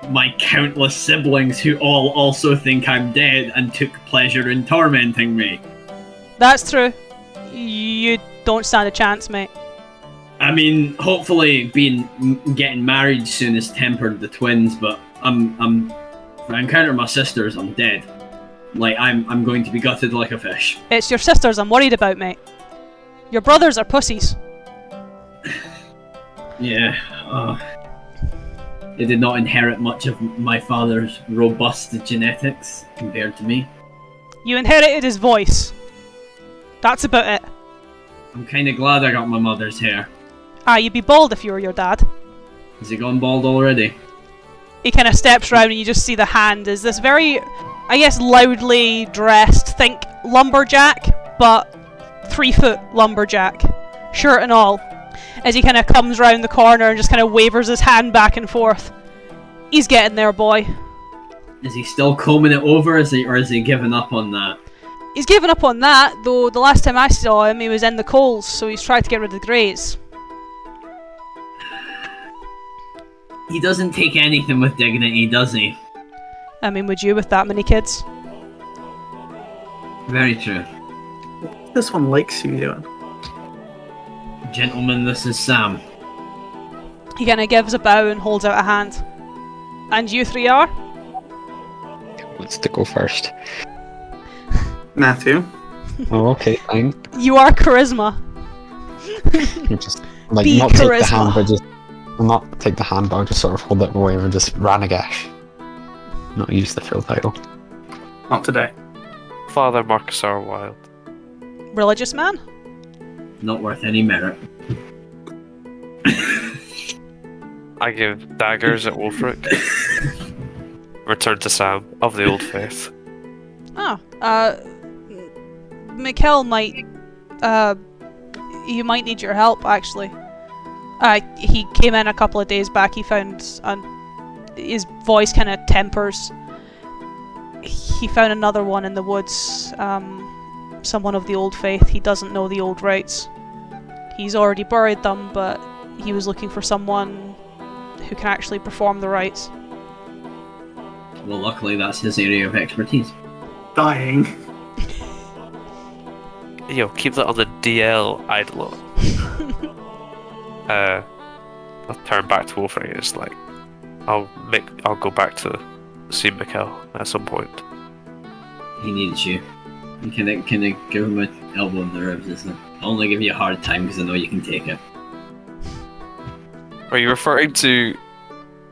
my countless siblings who all also think I'm dead and took pleasure in tormenting me. That's true. You don't stand a chance, mate. I mean, hopefully getting married soon has tempered the twins, but if I encounter my sisters, I'm dead. Like, I'm going to be gutted like a fish. It's your sisters I'm worried about, mate. Your brothers are pussies. Yeah. They did not inherit much of my father's robust genetics compared to me. You inherited his voice. That's about it. I'm kind of glad I got my mother's hair. You'd be bald if you were your dad. Has he gone bald already? He kind of steps round and you just see the hand is this very, I guess, loudly dressed, think lumberjack, but 3-foot lumberjack, shirt and all, as he kind of comes round the corner and just kind of wavers his hand back and forth. He's getting there, boy. Is he still combing it over, or is he given up on that? He's given up on that, though the last time I saw him he was in the coals, so he's tried to get rid of the greys. He doesn't take anything with dignity, does he? I mean, would you with that many kids? Very true. This one likes you, Ewan. Gentlemen, this is Sam. He kind of gives a bow and holds out a hand. And you three are? Wants to go first. Matthew. Oh, okay, fine. You are charisma. Just like Be not take the charisma. hand, but just not take the hand, but I'll just sort of hold it away and just Ranagash. Not use the full title. Not today. Father Marcus R. Wild. Religious man? Not worth any merit. I give daggers at Wulfric. Return to Sam of the Old Faith. Oh, Mikkel might, you might need your help, actually. He came in a couple of days back, he found, his voice kind of tempers. He found another one in the woods, someone of the Old Faith. He doesn't know the old rites. He's already buried them, but he was looking for someone who can actually perform the rites. Well, luckily that's his area of expertise. Dying. Yo, keep that on the DL idle. I'll turn back to Wulfric. It's like I'll go back to see Mikkel at some point. He needs you. You can give him an elbow in the ribs, isn't it? I'll only give you a hard time because I know you can take it. Are you referring to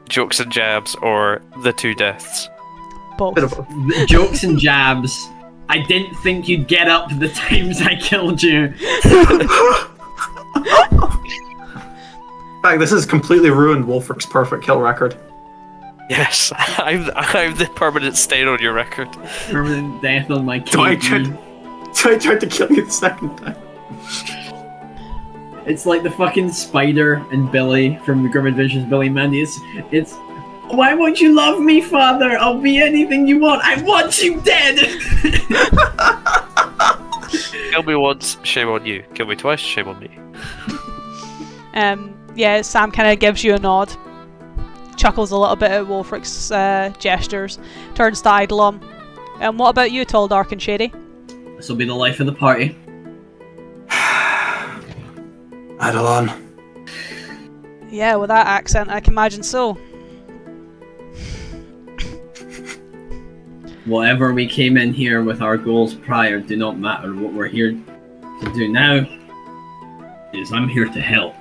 jokes and jabs or the two deaths? Both. The jokes and jabs. I didn't think you'd get up the times I killed you. In fact, this has completely ruined Wulfric's perfect kill record. Yes, I'm the permanent stain on your record. Permanent death on my So I KD. tried to kill you the second time. It's like the fucking spider and Billy from the Grim Adventures of Billy and Mandy. It's why won't you love me, Father? I'll be anything you want. I want you dead! Kill me once, shame on you. Kill me twice, shame on me. Yeah, Sam kind of gives you a nod. Chuckles a little bit at Wulfric's gestures. Turns to Eidolon. What about you, Tall, Dark and Shady? This will be the life of the party. Eidolon. Yeah, with that accent, I can imagine so. Whatever we came in here with our goals prior do not matter. What we're here to do now is I'm here to help.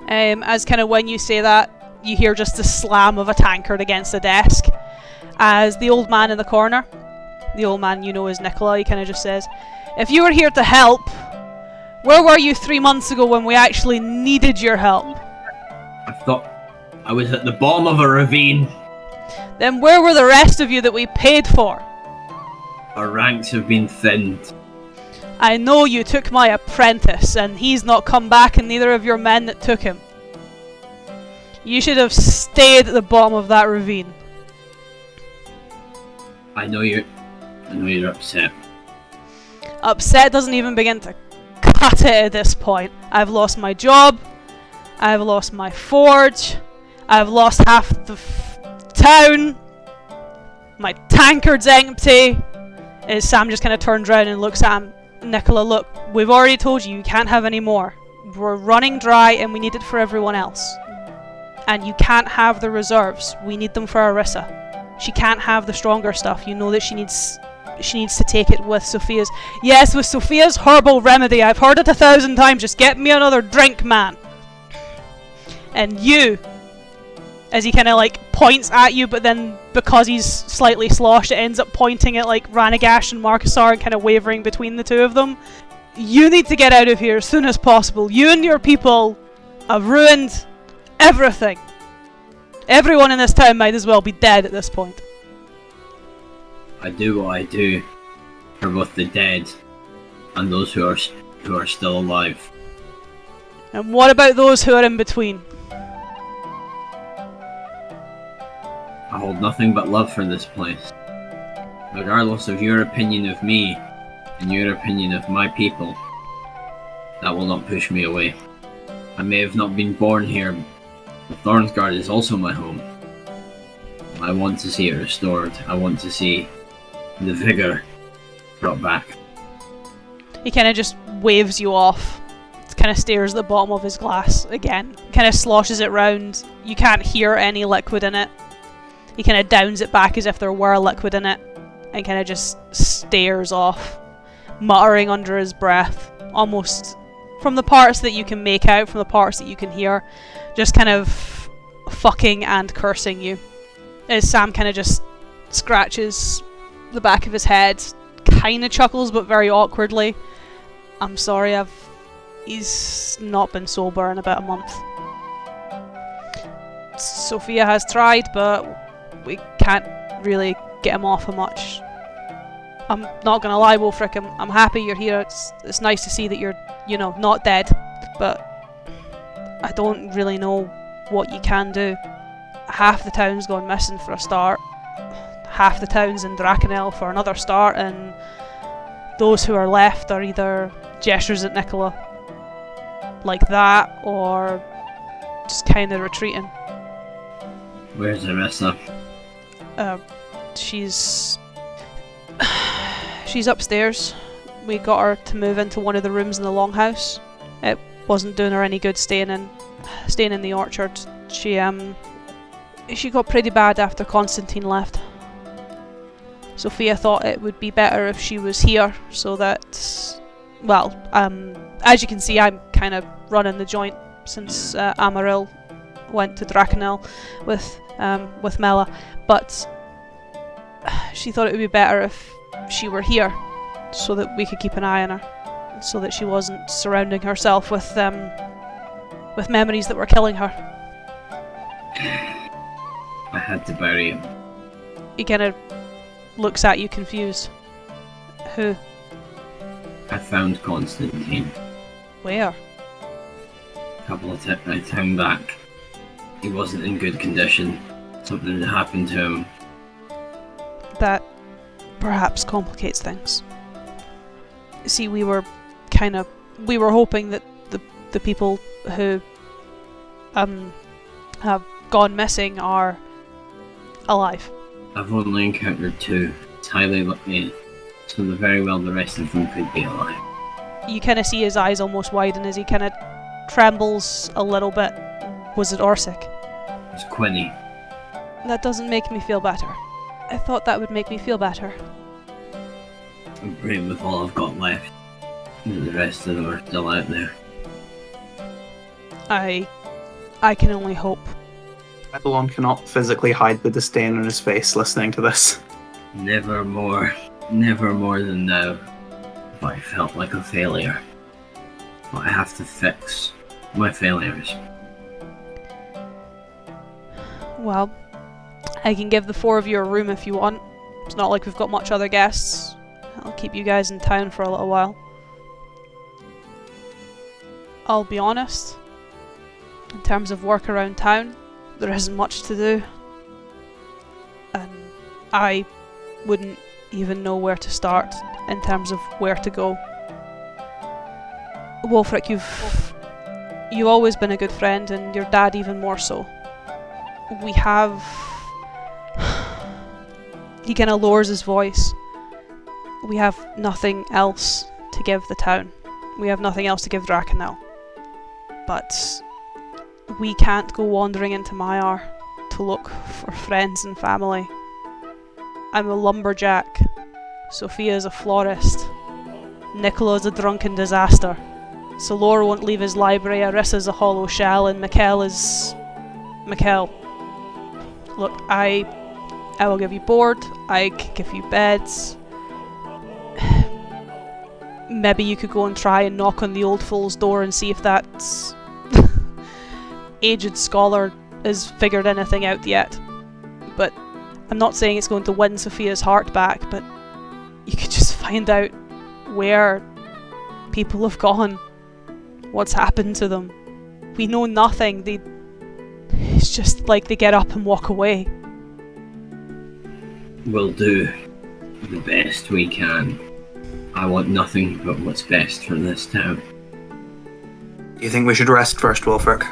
As kind of when you say that, you hear just the slam of a tankard against the desk. As the old man in the corner, the old man you know is Nicola, he kind of just says, "If you were here to help, where were you 3 months ago when we actually needed your help?" I thought I was at the bottom of a ravine. Then where were the rest of you that we paid for? Our ranks have been thinned. I know you took my apprentice, and he's not come back, and neither of your men that took him. You should have stayed at the bottom of that ravine. I know you're upset. Upset doesn't even begin to cut it at this point. I've lost my job. I've lost my forge. I've lost half the town. My tankard's empty. As Sam just kind of turns around and looks at him. Nicola, look, we've already told you can't have any more. We're running dry and we need it for everyone else. And you can't have the reserves. We need them for Arissa. She can't have the stronger stuff. You know that she needs to take it with Sophia's. Yes, with Sophia's herbal remedy. I've heard it 1,000 times. Just get me another drink, man. And you, as he kind of like points at you, but then because he's slightly sloshed, it ends up pointing at like Ranagash and Marcusar and kind of wavering between the two of them. You need to get out of here as soon as possible. You and your people have ruined everything. Everyone in this town might as well be dead at this point. I do what I do for both the dead and those who are still alive. And what about those who are in between? I hold nothing but love for this place. Regardless of your opinion of me and your opinion of my people, that will not push me away. I may have not been born here, but Thornsgard is also my home. I want to see it restored. I want to see the vigour brought back. He kind of just waves you off. Kind of stares at the bottom of his glass again. Kind of sloshes it round. You can't hear any liquid in it. He kind of downs it back as if there were liquid in it, and kind of just stares off, muttering under his breath, almost from the parts that you can make out, from the parts that you can hear, just kind of fucking and cursing you. As Sam kind of just scratches the back of his head, kind of chuckles but very awkwardly. I'm sorry, he's not been sober in about a month. Sophia has tried, but we can't really get him off of much. I'm not gonna lie, Wulfric, I'm happy you're here. It's nice to see that you're, not dead. But I don't really know what you can do. Half the town's gone missing for a start. Half the town's in Drakenel for another start, and those who are left are either gestures at Nicola like that, or just kind of retreating. Where's Arissa? She's upstairs. We got her to move into one of the rooms in the longhouse. It wasn't doing her any good staying in the orchard. She got pretty bad after Constantine left. Sophia thought it would be better if she was here, so that, as you can see, I'm kind of running the joint since Amaril went to Drakenel with Mela, but she thought it would be better if she were here, so that we could keep an eye on her, so that she wasn't surrounding herself with memories that were killing her. I had to bury him. He kind of looks at you confused. Who? I found Constantine. Where? A couple of time back. He wasn't in good condition. Something had happened to him. That perhaps complicates things. See, we were hoping that the people who have gone missing are alive. I've only encountered two. It's highly lucky, so very well the rest of them could be alive. You kind of see his eyes almost widen as he kind of trembles a little bit. Was it Orsic? It was Quinny. That doesn't make me feel better. I thought that would make me feel better. I'm brave with all I've got left. The rest of them are still out there. I can only hope. Edelon cannot physically hide the disdain on his face listening to this. Never more than now have I felt like a failure. But I have to fix my failures. Well, I can give the four of you a room if you want. It's not like we've got much other guests. I'll keep you guys in town for a little while. I'll be honest, in terms of work around town, there isn't much to do. And I wouldn't even know where to start in terms of where to go. Wulfric, you've always been a good friend, and your dad even more so. We have... He kind of lowers his voice. We have nothing else to give the town. We have nothing else to give Drakenel. But we can't go wandering into Maiar to look for friends and family. I'm a lumberjack. Sophia's a florist. Nicola's a drunken disaster. Solor won't leave his library, Arissa's a hollow shell, and Mikkel is... Mikkel. Look, I will give you board, I can give you beds. Maybe you could go and try and knock on the old fool's door and see if that aged scholar has figured anything out yet. But I'm not saying it's going to win Sophia's heart back, but you could just find out where people have gone, what's happened to them. We know nothing. It's just like they get up and walk away. We'll do the best we can. I want nothing but what's best for this town. Do you think we should rest first, Wulfric?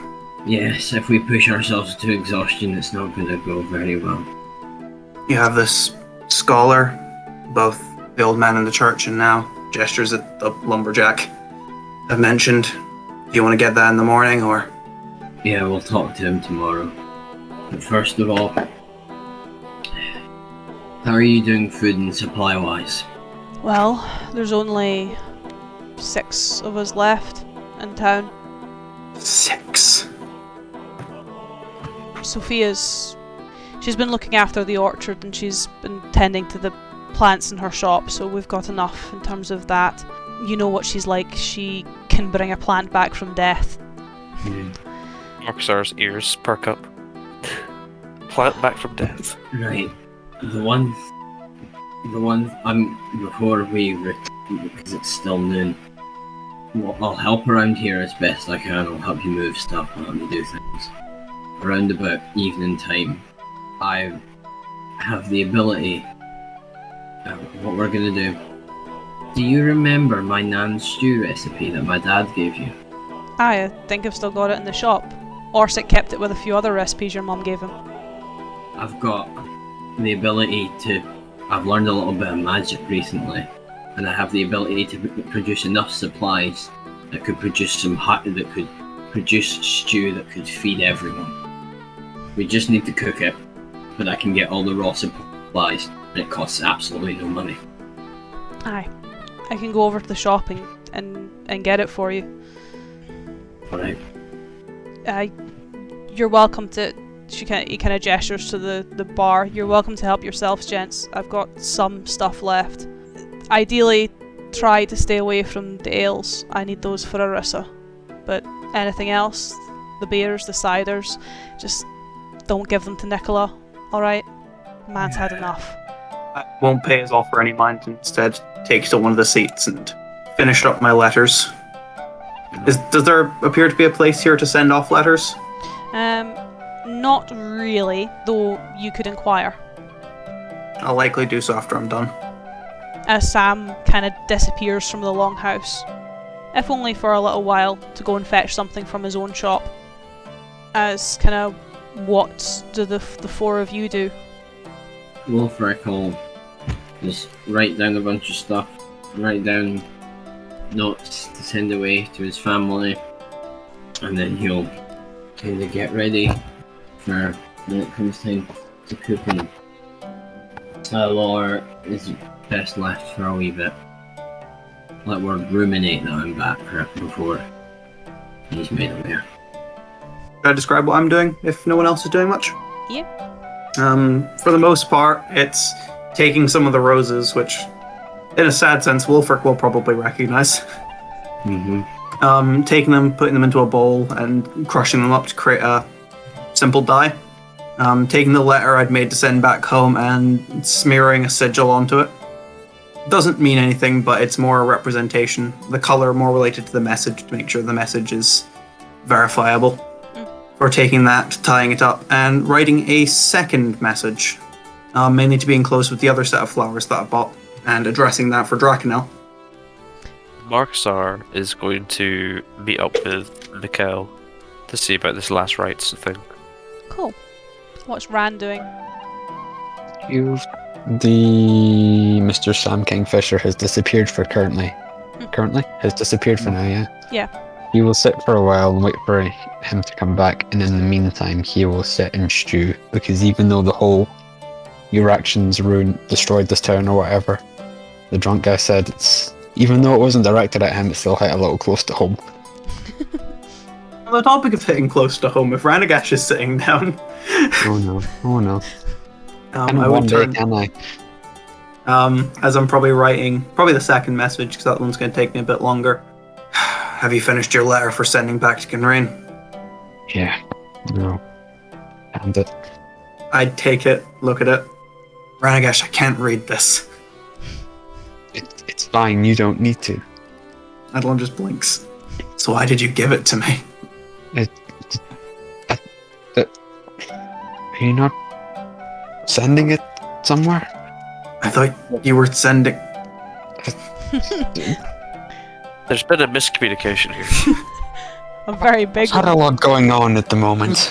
Yes, if we push ourselves to exhaustion, it's not going to go very well. You have this scholar, both the old man in the church and now gestures at the lumberjack I've mentioned. Do you want to get that in the morning, or? Yeah, we'll talk to him tomorrow. But first of all, how are you doing food and supply-wise? Well, there's only 6 of us left in town. 6. She's been looking after the orchard and she's been tending to the plants in her shop, so we've got enough in terms of that. You know what she's like, she can bring a plant back from death. Marcusar's ears perk up. Plant back from death. Right. The one before because it's still noon. Well, I'll help around here as best I can. I'll help you move stuff, I'll help you do things. Around about evening time, I have the ability. What we're gonna do. Do you remember my Nan stew recipe that my dad gave you? I think I've still got it in the shop. Orsik kept it with a few other recipes your mum gave him. I've got the ability to... I've learned a little bit of magic recently, and I have the ability to produce enough supplies that could produce stew that could feed everyone. We just need to cook it, but I can get all the raw supplies, and it costs absolutely no money. Aye. I can go over to the shop and get it for you. Alright. You're welcome to... he kind of gestures to the bar. You're welcome to help yourselves, gents. I've got some stuff left. Ideally, try to stay away from the ales. I need those for Arissa. But anything else, the beers, the ciders, just don't give them to Nicola, alright? Man's had enough. I won't pay his offer any mind, instead take to one of the seats and finish up my letters. Does there appear to be a place here to send off letters? Not really, though you could inquire. I'll likely do so after I'm done. As Sam kind of disappears from the longhouse, if only for a little while, to go and fetch something from his own shop. As kind of, what do the 4 of you do? Wulfric will just write down a bunch of stuff, write down notes to send away to his family, and then he'll kind of get ready for when it comes time to cooking. Lore is best left for a wee bit. Let word ruminate that I'm back before he's made aware. Should I describe what I'm doing if no one else is doing much? Yeah. For the most part, it's taking some of the roses, which, in a sad sense, Wulfric will probably recognize. Taking them, putting them into a bowl, and crushing them up to create a simple dye. Taking the letter I'd made to send back home and smearing a sigil onto it. Doesn't mean anything, but it's more a representation. The colour more related to the message to make sure the message is verifiable. Or taking that, tying it up, and writing a second message, mainly to be enclosed with the other set of flowers that I bought, and addressing that for Drakenel. Marcusar is going to meet up with Mikkel to see about this last rites thing. Cool. What's Rand doing? The Mr. Sam Kingfisher has disappeared for currently. Currently? Has disappeared for now, yeah? Yeah. He will sit for a while and wait for him to come back, and in the meantime he will sit and stew, because even though your actions destroyed this town or whatever, the drunk guy said even though it wasn't directed at him, it still hit a little close to home. On the topic of hitting close to home, if Ranagash is sitting down, Oh no, oh no. I And would one day, turn. can I? As I'm probably writing, probably the second message, because that one's going to take me a bit longer. Have you finished your letter for sending back to Kinrain? Yeah. No. And it. I'd take it, look at it. Ranagash, I can't read this. It's fine, you don't need to. Madeline just blinks. So why did you give it to me? Are you not sending it somewhere? I thought you were sending... There's been a miscommunication here. A very big There's had a one. lot going on at the moment.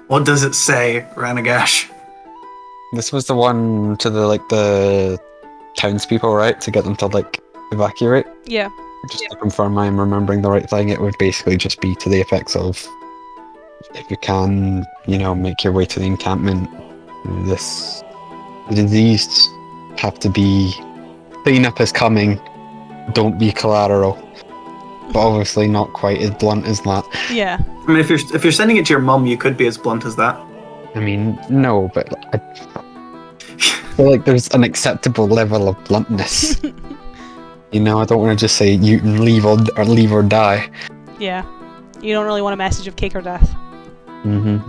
What does it say, Ranagash? This was the one to the townspeople, right? To get them to evacuate. Yeah. Just to confirm I'm remembering the right thing, it would basically just be to the effects of, if you can, make your way to the encampment, the diseased have to be, cleanup is coming, don't be collateral. But obviously not quite as blunt as that. Yeah. I mean, if you're sending it to your mum, you could be as blunt as that. I mean, no, but I feel like there's an acceptable level of bluntness. I don't want to just say you can leave or die. Yeah. You don't really want a message of cake or death. Mm-hmm.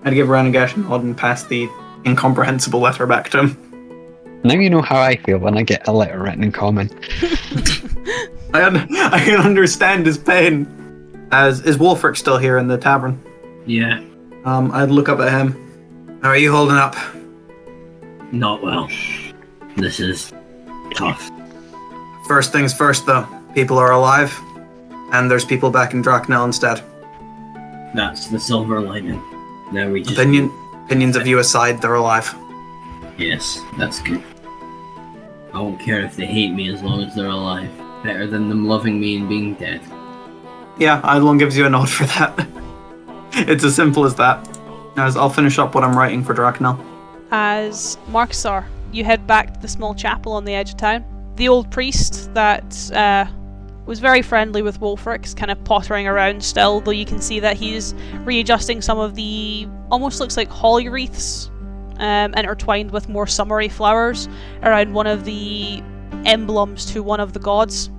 I'd give Ranagash a nod and pass the incomprehensible letter back to him. Now you know how I feel when I get a letter written in common. I can understand his pain. Is Wulfric still here in the tavern? Yeah, I'd look up at him. How are you holding up? not well. This is tough. First things first, though. People are alive, and there's people back in Draknell instead. That's the silver lining. Now we just... Opinions of you aside, they're alive. Yes, that's good. I won't care if they hate me as long as they're alive. Better than them loving me and being dead. Yeah, Eidolon gives you a nod for that. It's as simple as that. As I'll finish up what I'm writing for Draknell. As Marksar, you head back to the small chapel on the edge of town. The old priest that was very friendly with Wulfric is kind of pottering around still, though you can see that he's readjusting some of the almost looks like holly wreaths intertwined with more summery flowers around one of the emblems to one of the gods.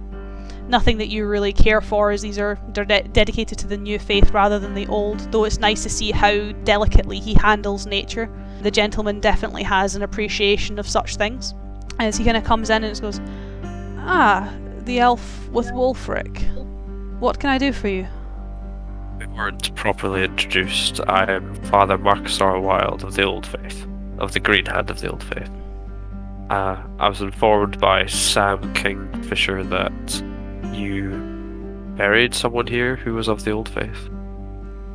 Nothing that you really care for, as they're dedicated to the new faith rather than the old, though it's nice to see how delicately he handles nature. The gentleman definitely has an appreciation of such things. As he kind of comes in and just goes, "Ah, the elf with Wulfric. What can I do for you?" We weren't properly introduced. I am Father Marksar Wild of the Old Faith, of the Green Hand of the Old Faith. I was informed by Sam Kingfisher that you buried someone here who was of the Old Faith.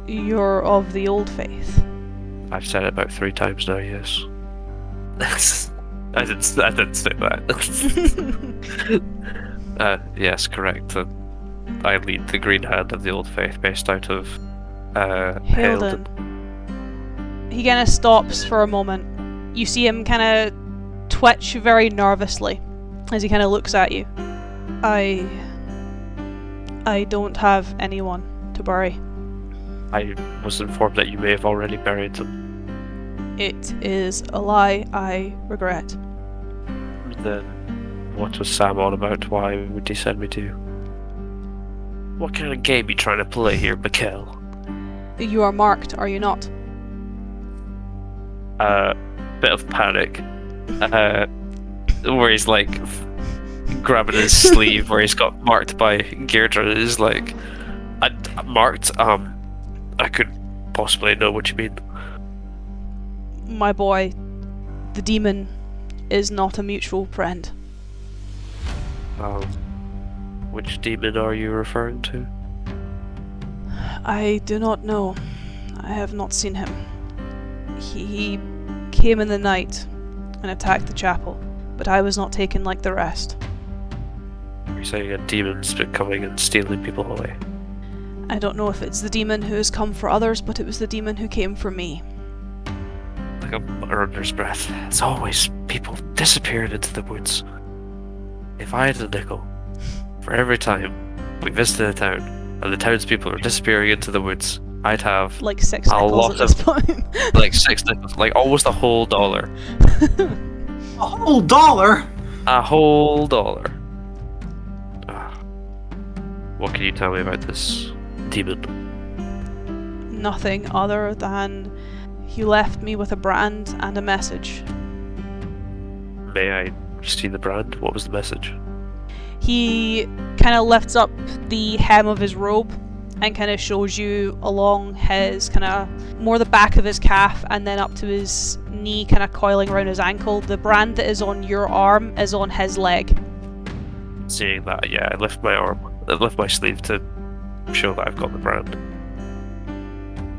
You're of the Old Faith. I've said it about 3 times now, yes. I didn't say that. Yes, correct. I lead the Green Hand of the Old Faith based out of Hilden. He kind of stops for a moment. You see him kind of twitch very nervously as he kind of looks at you. I don't have anyone to bury. I was informed that you may have already buried them. It is a lie I regret. Then what was Sam on about? Why would he send me to you? What kind of game are you trying to play here, Mikkel? You are marked, are you not? Bit of panic. Where he's grabbing his sleeve where he's got marked by Geirdre. Is marked. I could possibly know what you mean. My boy, the demon is not a mutual friend. Which demon are you referring to? I do not know. I have not seen him. He came in the night and attacked the chapel, but I was not taken like the rest. You're saying a demon's been coming and stealing people away? I don't know if it's the demon who has come for others, but it was the demon who came for me. Like a mutter under his breath. It's always people disappearing into the woods. If I had a nickel for every time we visited a town and the townspeople are disappearing into the woods, I'd have Like 6 a nickels lot at this point. like 6 nickels, like almost a whole dollar. A whole dollar? A whole dollar. Ah. What can you tell me about this demon? Nothing other than he left me with a brand and a message. May I see the brand? What was the message? He kind of lifts up the hem of his robe and kind of shows you along his kind of more the back of his calf and then up to his knee, kind of coiling around his ankle. The brand that is on your arm is on his leg. Seeing that, yeah, I lift my arm, I lift my sleeve to show that I've got the brand.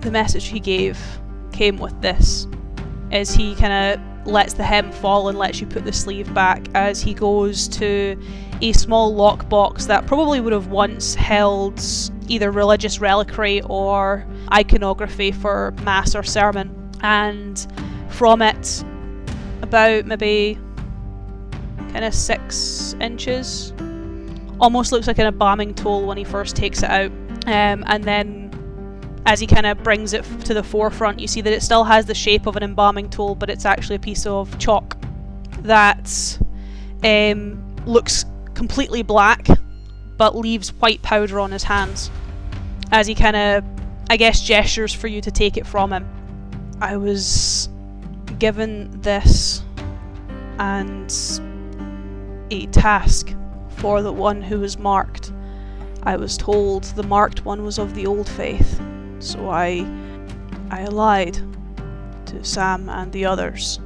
The message he gave came with this, as he kind of lets the hem fall and lets you put the sleeve back as he goes to a small lockbox that probably would have once held either religious reliquary or iconography for mass or sermon, and from it about maybe kind of 6 inches, almost looks like an embalming tool when he first takes it out, and then as he kind of brings it to the forefront, you see that it still has the shape of an embalming tool, but it's actually a piece of chalk that looks completely black, but leaves white powder on his hands. As he kind of, I guess, gestures for you to take it from him. I was given this and a task for the one who was marked. I was told the marked one was of the old faith. So I lied to Sam and the others.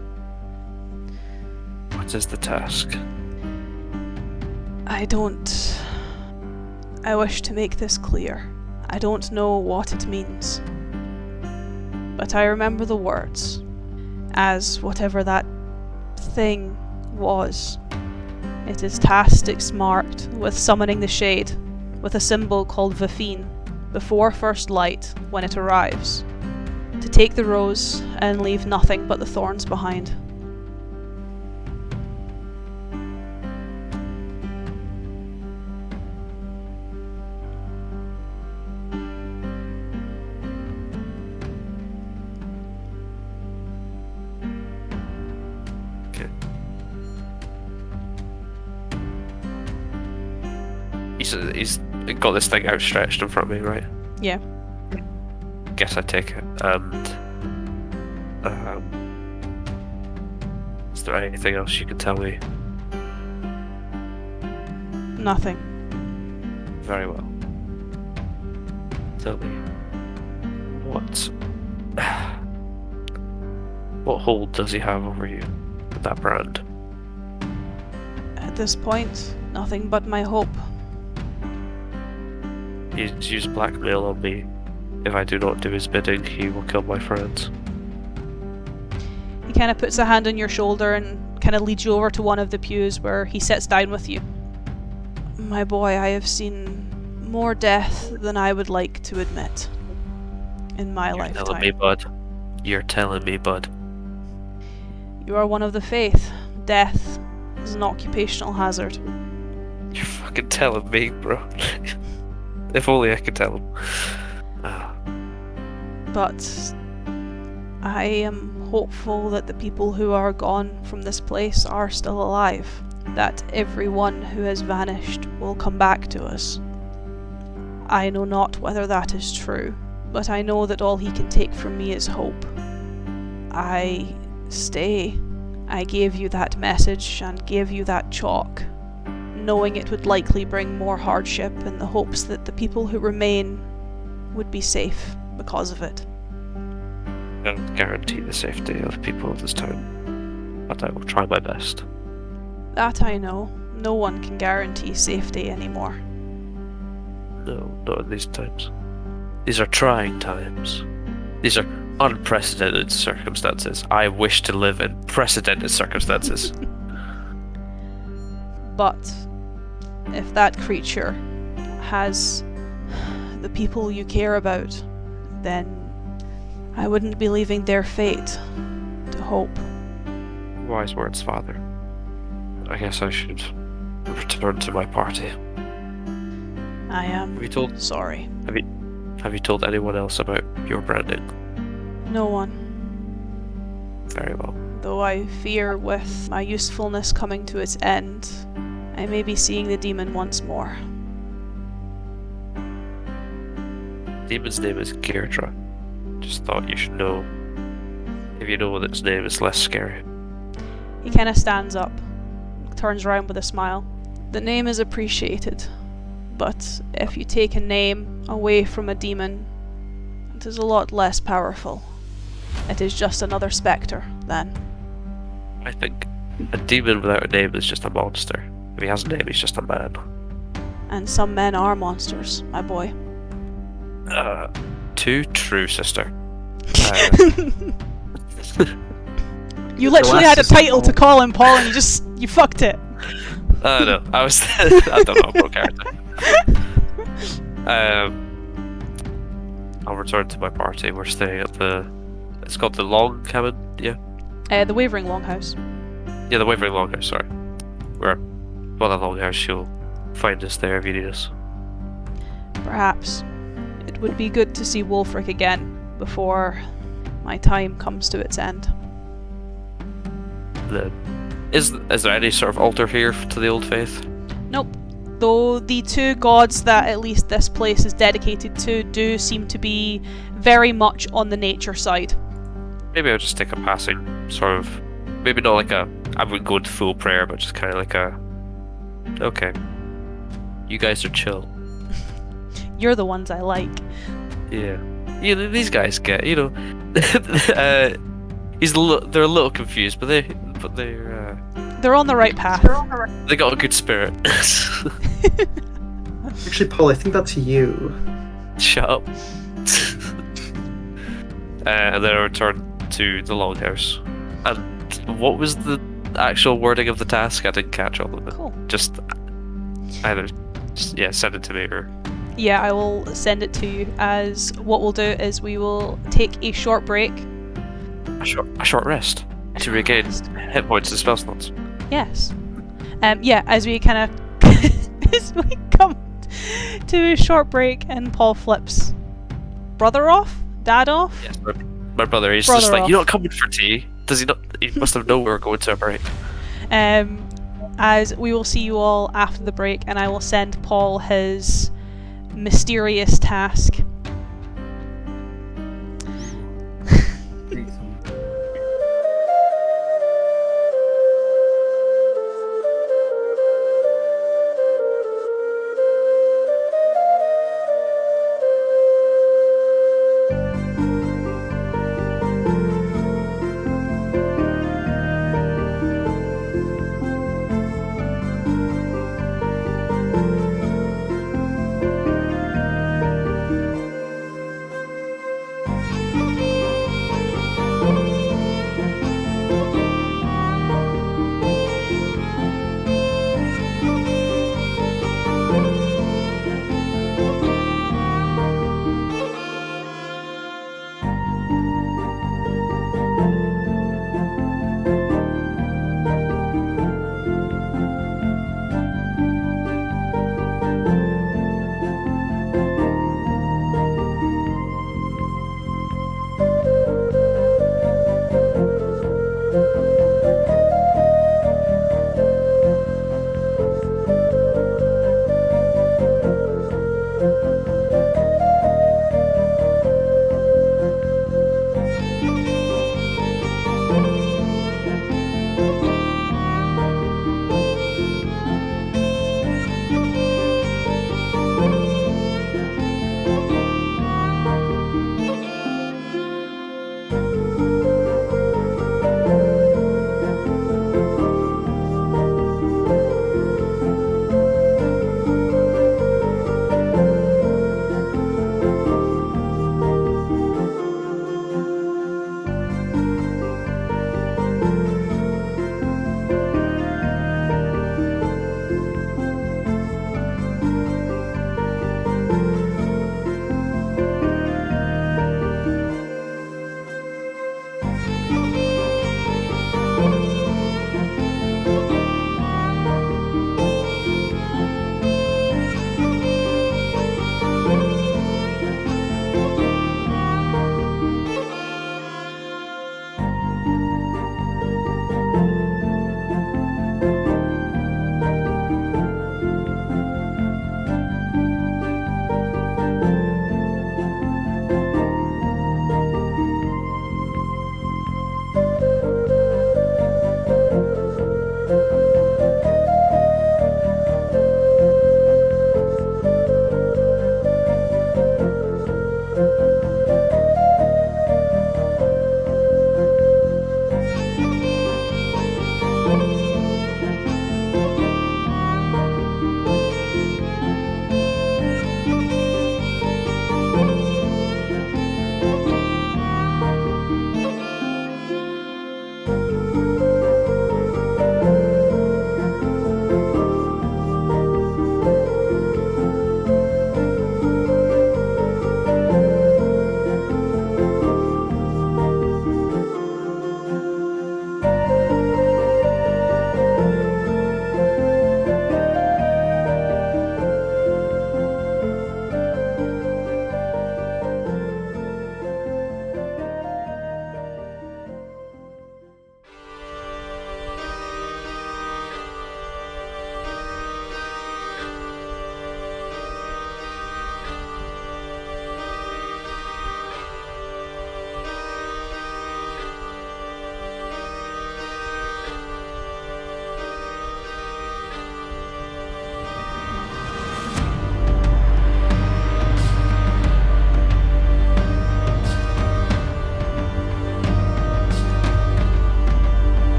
What is the task? I wish to make this clear. I don't know what it means. But I remember the words, as whatever that thing was. It is tasked, it's marked, with summoning the shade, with a symbol called Vafine, before first light, when it arrives, to take the rose and leave nothing but the thorns behind. Okay. He's got this thing outstretched in front of me, right? Yeah. Guess I take it. And is there anything else you can tell me? Nothing. Very well. Tell me what hold does he have over you with that brand? At this point, nothing but my hope. He's used blackmail on me. If I do not do his bidding, he will kill my friends. He kind of puts a hand on your shoulder and kind of leads you over to one of the pews where he sits down with you. My boy, I have seen more death than I would like to admit in my lifetime. Telling me, bud. You're telling me, bud. You are one of the faith. Death is an occupational hazard. You're fucking telling me, bro. If only I could tell him. But I am hopeful that the people who are gone from this place are still alive. That everyone who has vanished will come back to us. I know not whether that is true, but I know that all he can take from me is hope. I stay. I gave you that message and gave you that chalk, knowing it would likely bring more hardship in the hopes that the people who remain would be safe because of it. I don't guarantee the safety of the people of this town, but I will try my best. That I know. No one can guarantee safety anymore. No, not in these times. These are trying times. These are unprecedented circumstances. I wish to live in precedented circumstances. But if that creature has the people you care about, then I wouldn't be leaving their fate to hope. Wise words, father. I guess I should return to my party. I am Have you told sorry. Have you told anyone else about your branding? No one. Very well. Though I fear with my usefulness coming to its end, I may be seeing the demon once more. Demon's name is Gairdra. Just thought you should know. If you know what its name, it's less scary. He kind of stands up, turns around with a smile. The name is appreciated, but if you take a name away from a demon, it is a lot less powerful. It is just another spectre, then. I think a demon without a name is just a monster. If he has a name, he's just a man. And some men are monsters, my boy. Too true, sister. You literally had a title to call him Paul and you fucked it. No, I don't know, bro character. I'll return to my party. We're staying at it's called the Long Cabin, yeah? The Wavering Longhouse. Yeah, the Wavering Longhouse, sorry. We're well, the Longhouse, you'll find us there if you need us. Perhaps. It would be good to see Wulfric again before my time comes to its end. Is there any sort of altar here to the Old Faith? Nope. Though the two gods that at least this place is dedicated to do seem to be very much on the nature side. Maybe I'll just take a passing sort of, maybe not like I wouldn't go into full prayer, but just kind of like okay, you guys are chill. You're the ones I like. Yeah, these guys get, they're a little confused, but they're on the right path. they got a good spirit. Actually, Paul, I think that's you. Shut up. And then I returned to the Longhouse. And what was the actual wording of the task? I didn't catch all of it. Cool. Just send it to me or. Yeah, I will send it to you. As what we'll do is we will take a short break. A short rest to regain hit points and spell slots. Yes. As we kind of as we come to a short break and Paul flips brother off, dad off. Yes, my brother. He's Brother just like, off. you're not coming for tea. Does he not? He must have known we were going to a break. As we will see you all after the break, and I will send Paul his mysterious task.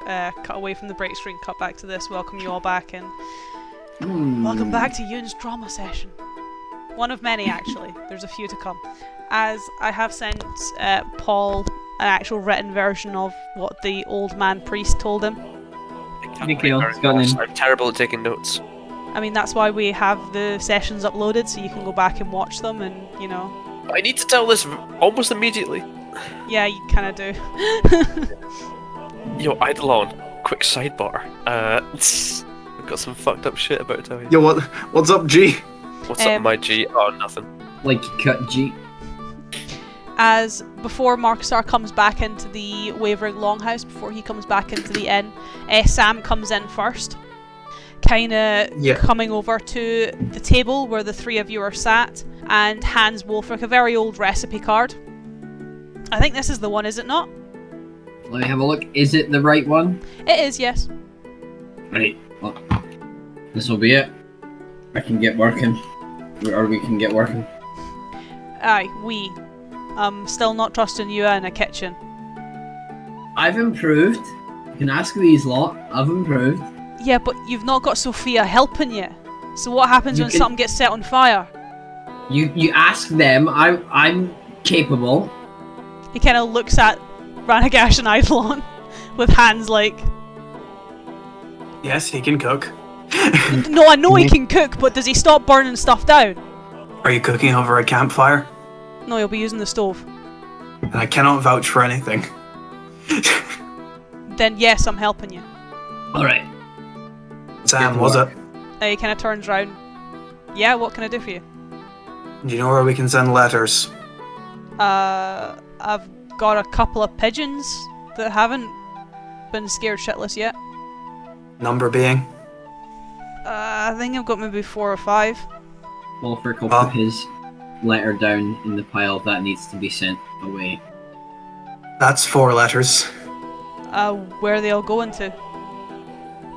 cut away from the break screen, cut back to this. Welcome you all back, and Hmm. welcome back to Yoon's drama session. One of many, actually. There's a few to come. As I have sent Paul an actual written version of what the old man priest told him. Nikhil, it's got an- I'm terrible at taking notes. I mean, that's why we have the sessions uploaded, so you can go back and watch them, and, you know... I need to tell this almost immediately. Yeah, you kind of do. Yo, Eidolon, quick sidebar. I've got some fucked up shit about to tell you. Yo, what's up, G? What's up, my G? Oh, nothing. Like you cut G. As before Markasar comes back into the Wavering Longhouse, before he comes back into the inn, Sam comes in first. Kinda coming over to the table where the three of you are sat, and hands Wulfric a very old recipe card. I think this is the one, is it not? Let me have a look. Is it the right one? It is, yes. Right. Well, this will be it. I can get working. Or we can get working. Aye, I'm still not trusting you in a kitchen. I've improved. You can ask these lot. I've improved. Yeah, but you've not got Sophia helping you. So what happens when something gets set on fire? You ask them. I'm capable. He kind of looks at Ranagash and Eidolon with hands like, Yes, he can cook. no, I know he can cook, but does he stop burning stuff down? Are you cooking over a campfire? No, he'll be using the stove. And I cannot vouch for anything. Then yes, I'm helping you. Alright. Sam, was it? He kind of turns round. Yeah, what can I do for you? Do you know where we can send letters? I've got a couple of pigeons that haven't been scared shitless yet. Number being? I think I've got maybe 4 or 5. Wulfric will put his letter down in the pile that needs to be sent away. That's 4 letters. Where are they all going to?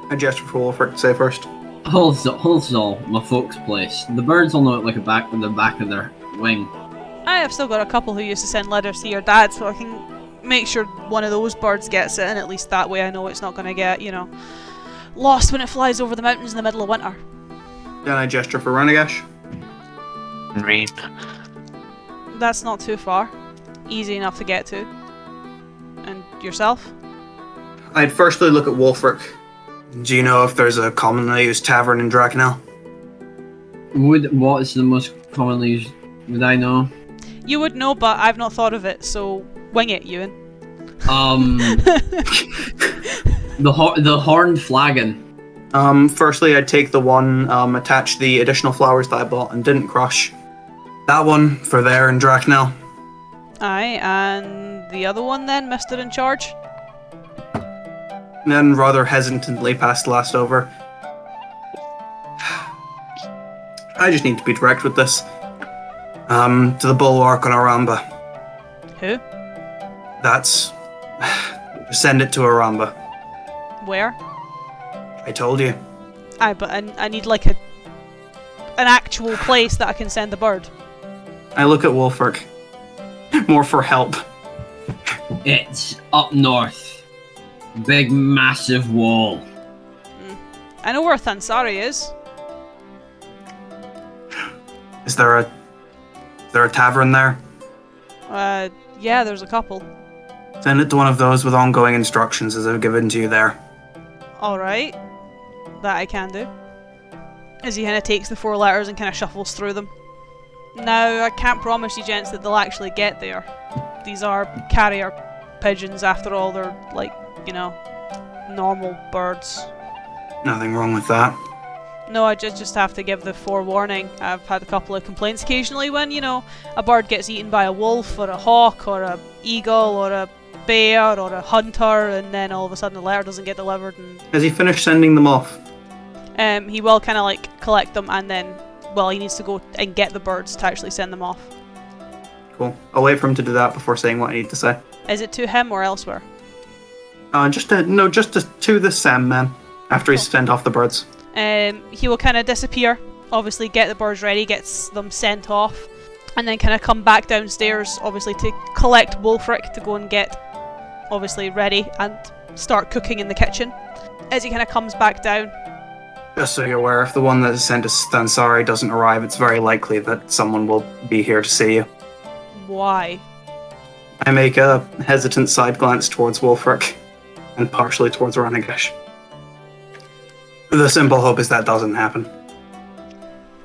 I gesture for Wulfric to say first. Hulsall, my folks' place. The birds will know it like the back of their wing. I have still got a couple who used to send letters to your dad, so I can make sure one of those birds gets it, and at least that way I know it's not going to get, lost when it flies over the mountains in the middle of winter. Then I gesture for Ranagash. Rain. That's not too far. Easy enough to get to. And yourself? I'd firstly look at Wulfric. Do you know if there's a commonly used tavern in Drakenel? What is the most commonly used? Would I know? You would know, but I've not thought of it, so wing it, Ewan. The horned flagon. Firstly, I'd take the one, attach the additional flowers that I bought and didn't crush. That one for there in Drakenel. Aye, and the other one then, Mr. In Charge? Then rather hesitantly passed the last over. I just need to be direct with this. To the bulwark on Aramba. Who? That's... Send it to Aramba. Where? I told you. Aye, but I need like an actual place that I can send the bird. I look at Wulfric. More for help. It's up north. Big massive wall. I know where Thansari is. Is there a tavern there? Yeah, there's a couple. Send it to one of those with ongoing instructions as I've given to you there. Alright. That I can do. As he kind of takes the 4 letters and kind of shuffles through them. Now, I can't promise you gents that they'll actually get there. These are carrier pigeons after all, they're like, normal birds. Nothing wrong with that. No, I just have to give the forewarning. I've had a couple of complaints occasionally when, a bird gets eaten by a wolf or a hawk or a eagle or a bear or a hunter, and then all of a sudden the letter doesn't get delivered. And Has he finished sending them off? he will kind of collect them, and then he needs to go and get the birds to actually send them off. Cool. I'll wait for him to do that before saying what I need to say. Is it to him or elsewhere? Just to the Sam man. After he's sent off the birds. He will kind of disappear, obviously get the birds ready, gets them sent off, and then kind of come back downstairs, obviously to collect Wulfric to go and get, obviously, ready, and start cooking in the kitchen. As he kind of comes back down. Just so you're aware, if the one that is sent to Stansari doesn't arrive, it's very likely that someone will be here to see you. Why? I make a hesitant side glance towards Wulfric, and partially towards Ranagesh. The simple hope is that doesn't happen.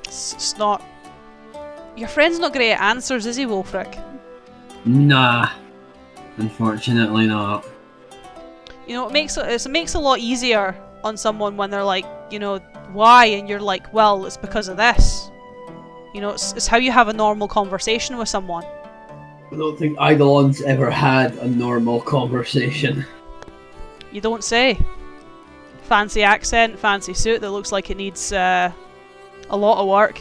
It's not... Your friend's not great at answers, is he, Wulfric? Nah. Unfortunately not. You know, it makes a lot easier on someone when they're like, you know, why? And you're like, well, it's because of this. You know, it's how you have a normal conversation with someone. I don't think Eidolon's ever had a normal conversation. You don't say. Fancy accent, fancy suit that looks like it needs a lot of work.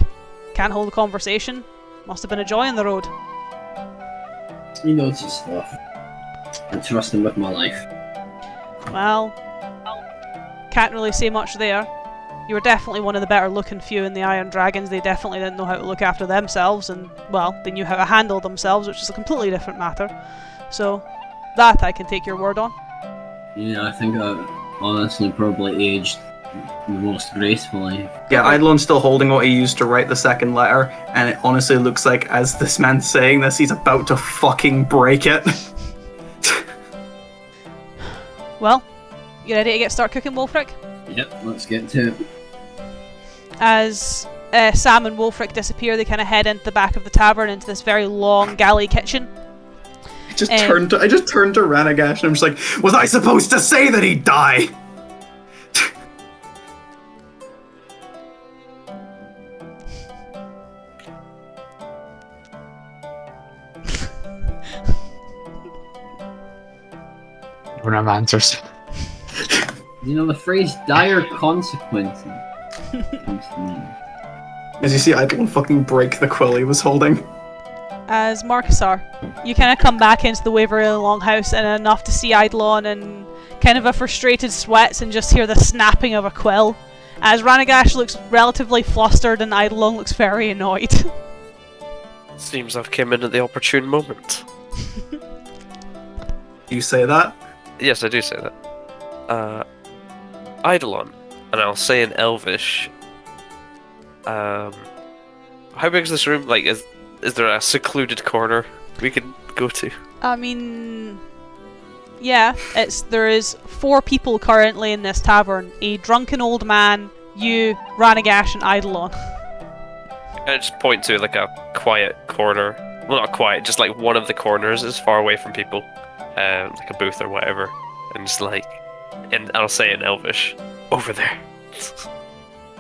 Can't hold a conversation. Must have been a joy on the road. He knows his stuff. I trust him with my life. Well, can't really say much there. You were definitely one of the better looking few in the Iron Dragons. They definitely didn't know how to look after themselves, and, well, they knew how to handle themselves, which is a completely different matter. So, that I can take your word on. Yeah, I think I honestly probably aged the most gracefully. Yeah, Eidolon's still holding what he used to write the second letter, and it honestly looks like as this man's saying this, he's about to fucking break it. Well, you ready to start cooking, Wulfric? Yep, let's get to it. As Sam and Wulfric disappear, they kind of head into the back of the tavern into this very long galley kitchen. I just turned to Ranagesh and I'm just like, was I supposed to say that he'd die? I don't have answers. You know, the phrase dire consequences comes to me. As you see Eidolon fucking break the quill he was holding. As Marcusar, you kind of come back into the Waverly Longhouse and enough to see Eidolon and kind of a frustrated sweats and just hear the snapping of a quill. As Ranagesh looks relatively flustered and Eidolon looks very annoyed. Seems I've come in at the opportune moment. You say that? Yes, I do say that. Eidolon, and I'll say in Elvish. How big is this room? Like, is there a secluded corner we can go to? I mean, yeah, there is 4 people currently in this tavern: a drunken old man, you, Ranagesh, and Eidolon. I just point to like a quiet corner. Well, not quiet, just like one of the corners is far away from people, like a booth or whatever, and just like, and I'll say in Elvish, over there.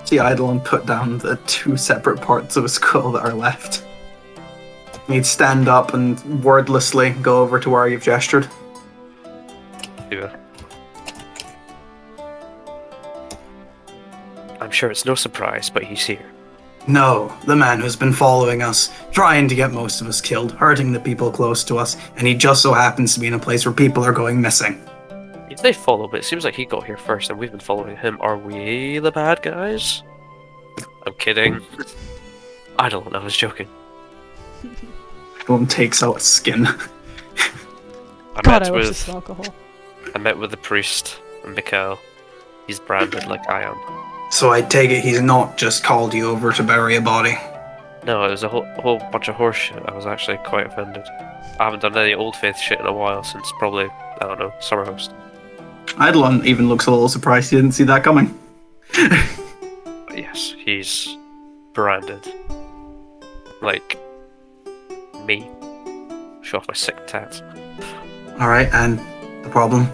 See Eidolon put down the 2 separate parts of his quill that are left. He'd stand up and wordlessly go over to where you've gestured. Yeah. I'm sure it's no surprise, but he's here. No, the man who's been following us, trying to get most of us killed, hurting the people close to us, and he just so happens to be in a place where people are going missing. If they follow, but it seems like he got here first and we've been following him. Are we the bad guys? I'm kidding. I don't know, I was joking. Eidolon takes out skin. God, I wish this was alcohol. I met with the priest and Mikhail. He's branded like I am. So I take it he's not just called you over to bury a body. No, it was a whole bunch of horseshit. I was actually quite offended. I haven't done any Old Faith shit in a while since probably, I don't know, Summerhost. Eidolon even looks a little surprised he didn't see that coming. Yes, he's branded. Like me. Show off my sick tats. Alright, and the problem?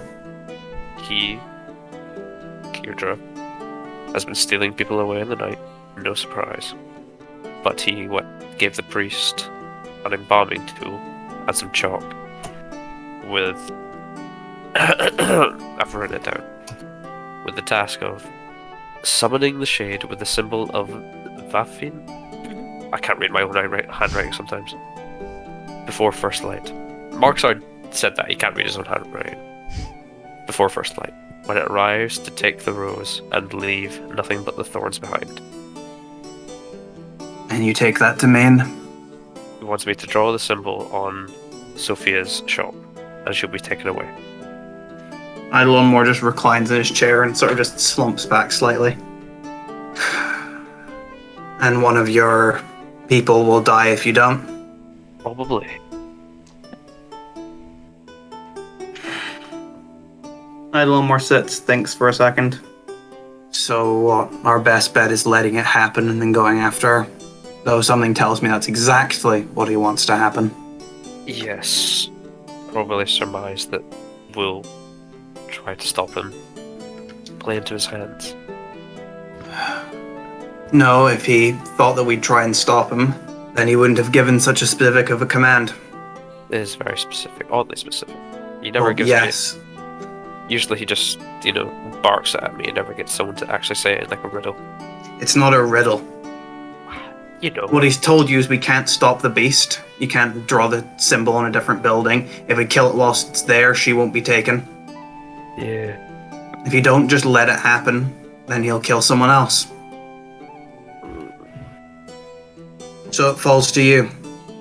He, Kirdra, has been stealing people away in the night. No surprise. But he gave the priest an embalming tool and some chalk with I've written it down. With the task of summoning the shade with the symbol of Vafin. I can't read my own handwriting sometimes. Before first light. Marksard said that he can't read his own handwriting. Before first light. When it arrives, to take the rose and leave nothing but the thorns behind. And you take that to mean? He wants me to draw the symbol on Sophia's shop, and she'll be taken away. Eidolon more just reclines in his chair and sort of just slumps back slightly. And one of your people will die if you don't. Probably. Eidolon more sits, thinks for a second. So our best bet is letting it happen and then going after her. Though something tells me that's exactly what he wants to happen. Yes. Probably surmise that we'll try to stop him. Play into his hands. No, if he thought that we'd try and stop him, then he wouldn't have given such a specific of a command. It is very specific, oddly specific. He never gives yes. me... Usually he just, barks at me and never gets someone to actually say it like a riddle. It's not a riddle. What he's told you is we can't stop the beast. You can't draw the symbol on a different building. If we kill it whilst it's there, she won't be taken. Yeah. If you don't just let it happen, then he'll kill someone else. So it falls to you.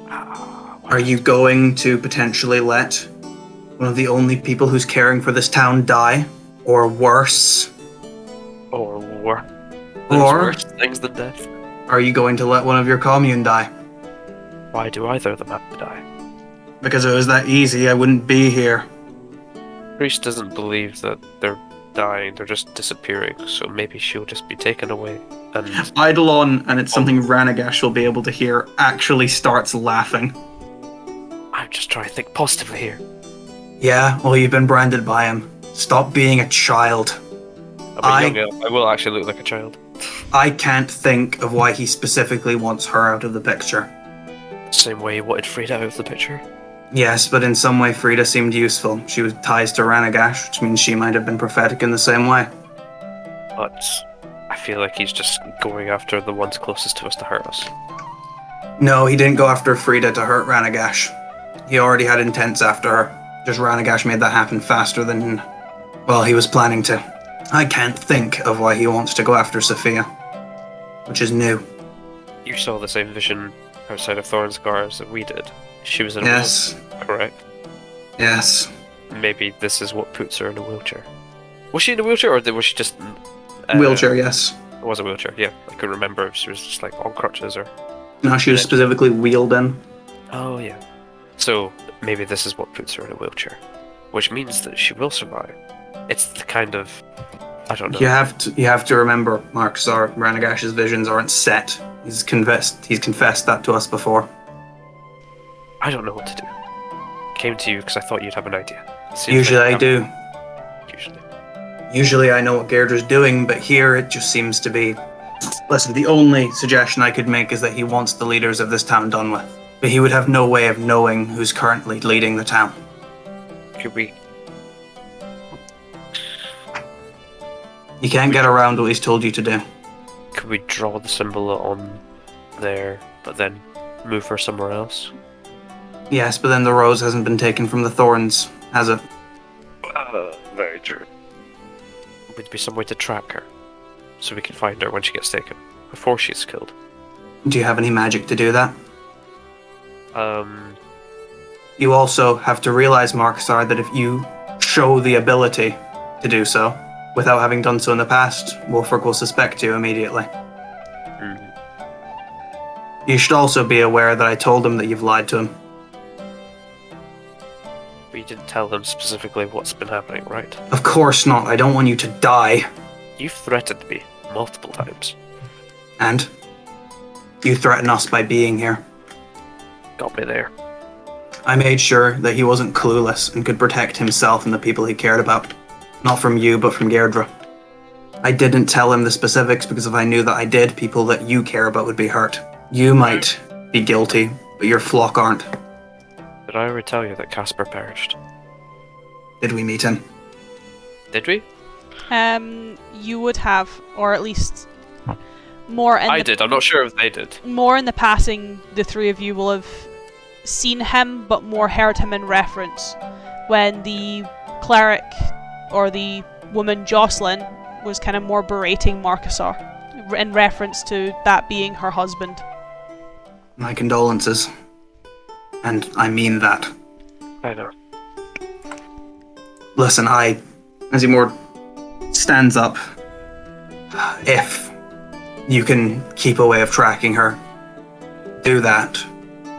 Are you going to potentially let one of the only people who's caring for this town die? Or worse? Or worse. Or Worse things than death. are you going to let one of your commune die? Why do either of them have to die? Because if it was that easy, I wouldn't be here. Priest doesn't believe that they're dying, they're just disappearing, so maybe she'll just be taken away. And Eidolon, and it's something Ranagash will be able to hear, actually starts laughing. I'm just trying to think positively here. Yeah, well, you've been branded by him. Stop being a child. I'm a young elf. I will actually look like a child. I can't think of why he specifically wants her out of the picture. Same way you wanted Frida out of the picture. Yes, but in some way Frida seemed useful. She was ties to Ranagash, which means she might have been prophetic in the same way. But I feel like he's just going after the ones closest to us to hurt us. No, he didn't go after Frida to hurt Ranagash. He already had intents after her. Just Ranagash made that happen faster than, well, he was planning to. I can't think of why he wants to go after Sophia, which is new. You saw the same vision outside of Thornsgard as we did. She was in a Yes. wheelchair, correct? Yes. Maybe this is what puts her in a wheelchair. Was she in a wheelchair, or was she just... Wheelchair, yes. It was a wheelchair, yeah. I could remember if she was just like on crutches or... No, she was specifically wheeled in. Oh, yeah. So, maybe this is what puts her in a wheelchair. Which means that she will survive. It's the kind of... I don't know. You have to remember, Marcus, Ranagash's visions aren't set. He's confessed that to us before. I don't know what to do. Came to you because I thought you'd have an idea. Usually I do. Usually. Usually I know what Gairdre's doing, but here it just seems to be... Listen, the only suggestion I could make is that he wants the leaders of this town done with. But he would have no way of knowing who's currently leading the town. Could we... You can't get around what he's told you to do. Could we draw the symbol on there, but then move her somewhere else? Yes, but then the rose hasn't been taken from the thorns, has it? Very true. Would be some way to track her, so we can find her when she gets taken, before she's killed. Do you have any magic to do that? Um... You also have to realize, Marksar, that if you show the ability to do so, without having done so in the past, Wulfric will suspect you immediately. Mm. You should also be aware that I told him that you've lied to him. But you didn't tell them specifically what's been happening, right? Of course not. I don't want you to die. You've threatened me multiple times. And? You threaten us by being here. Got me there. I made sure that he wasn't clueless and could protect himself and the people he cared about. Not from you, but from Gairdre. I didn't tell him the specifics because if I knew that I did, people that you care about would be hurt. You might be guilty, but your flock aren't. Did I ever tell you that Casper perished? Did we meet him? Did we? You would have, or at least more in I did, I'm not sure if they did. More in the passing, the three of you will have seen him, but more heard him in reference when the cleric or the woman Jocelyn was kind of more berating Marcusar in reference to that being her husband. My condolences. And I mean that. I know. Listen, I Azimord stands up. If you can keep a way of tracking her, do that.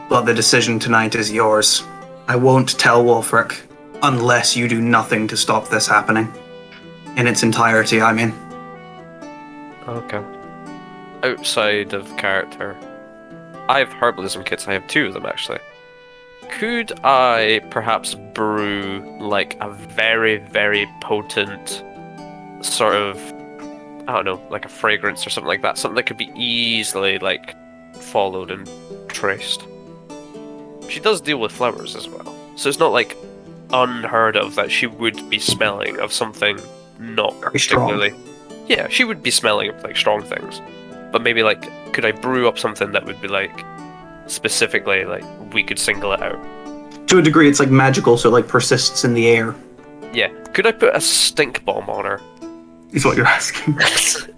But the decision tonight is yours. I won't tell Wulfric unless you do nothing to stop this happening. In its entirety, I mean. Okay. Outside of character, I have herbalism kits. I have 2 of them actually. Could I perhaps brew like a very, very potent sort of, I don't know, like a fragrance or something like that? Something that could be easily like followed and traced. She does deal with flowers as well, so it's not like unheard of that she would be smelling of something not Very strong. particularly. Yeah, she would be smelling of like strong things, but maybe like, could I brew up something that would be like specifically like we could single it out? To a degree, it's like magical, so it like persists in the air. Yeah, could I put a stink bomb on her? Is what you're asking.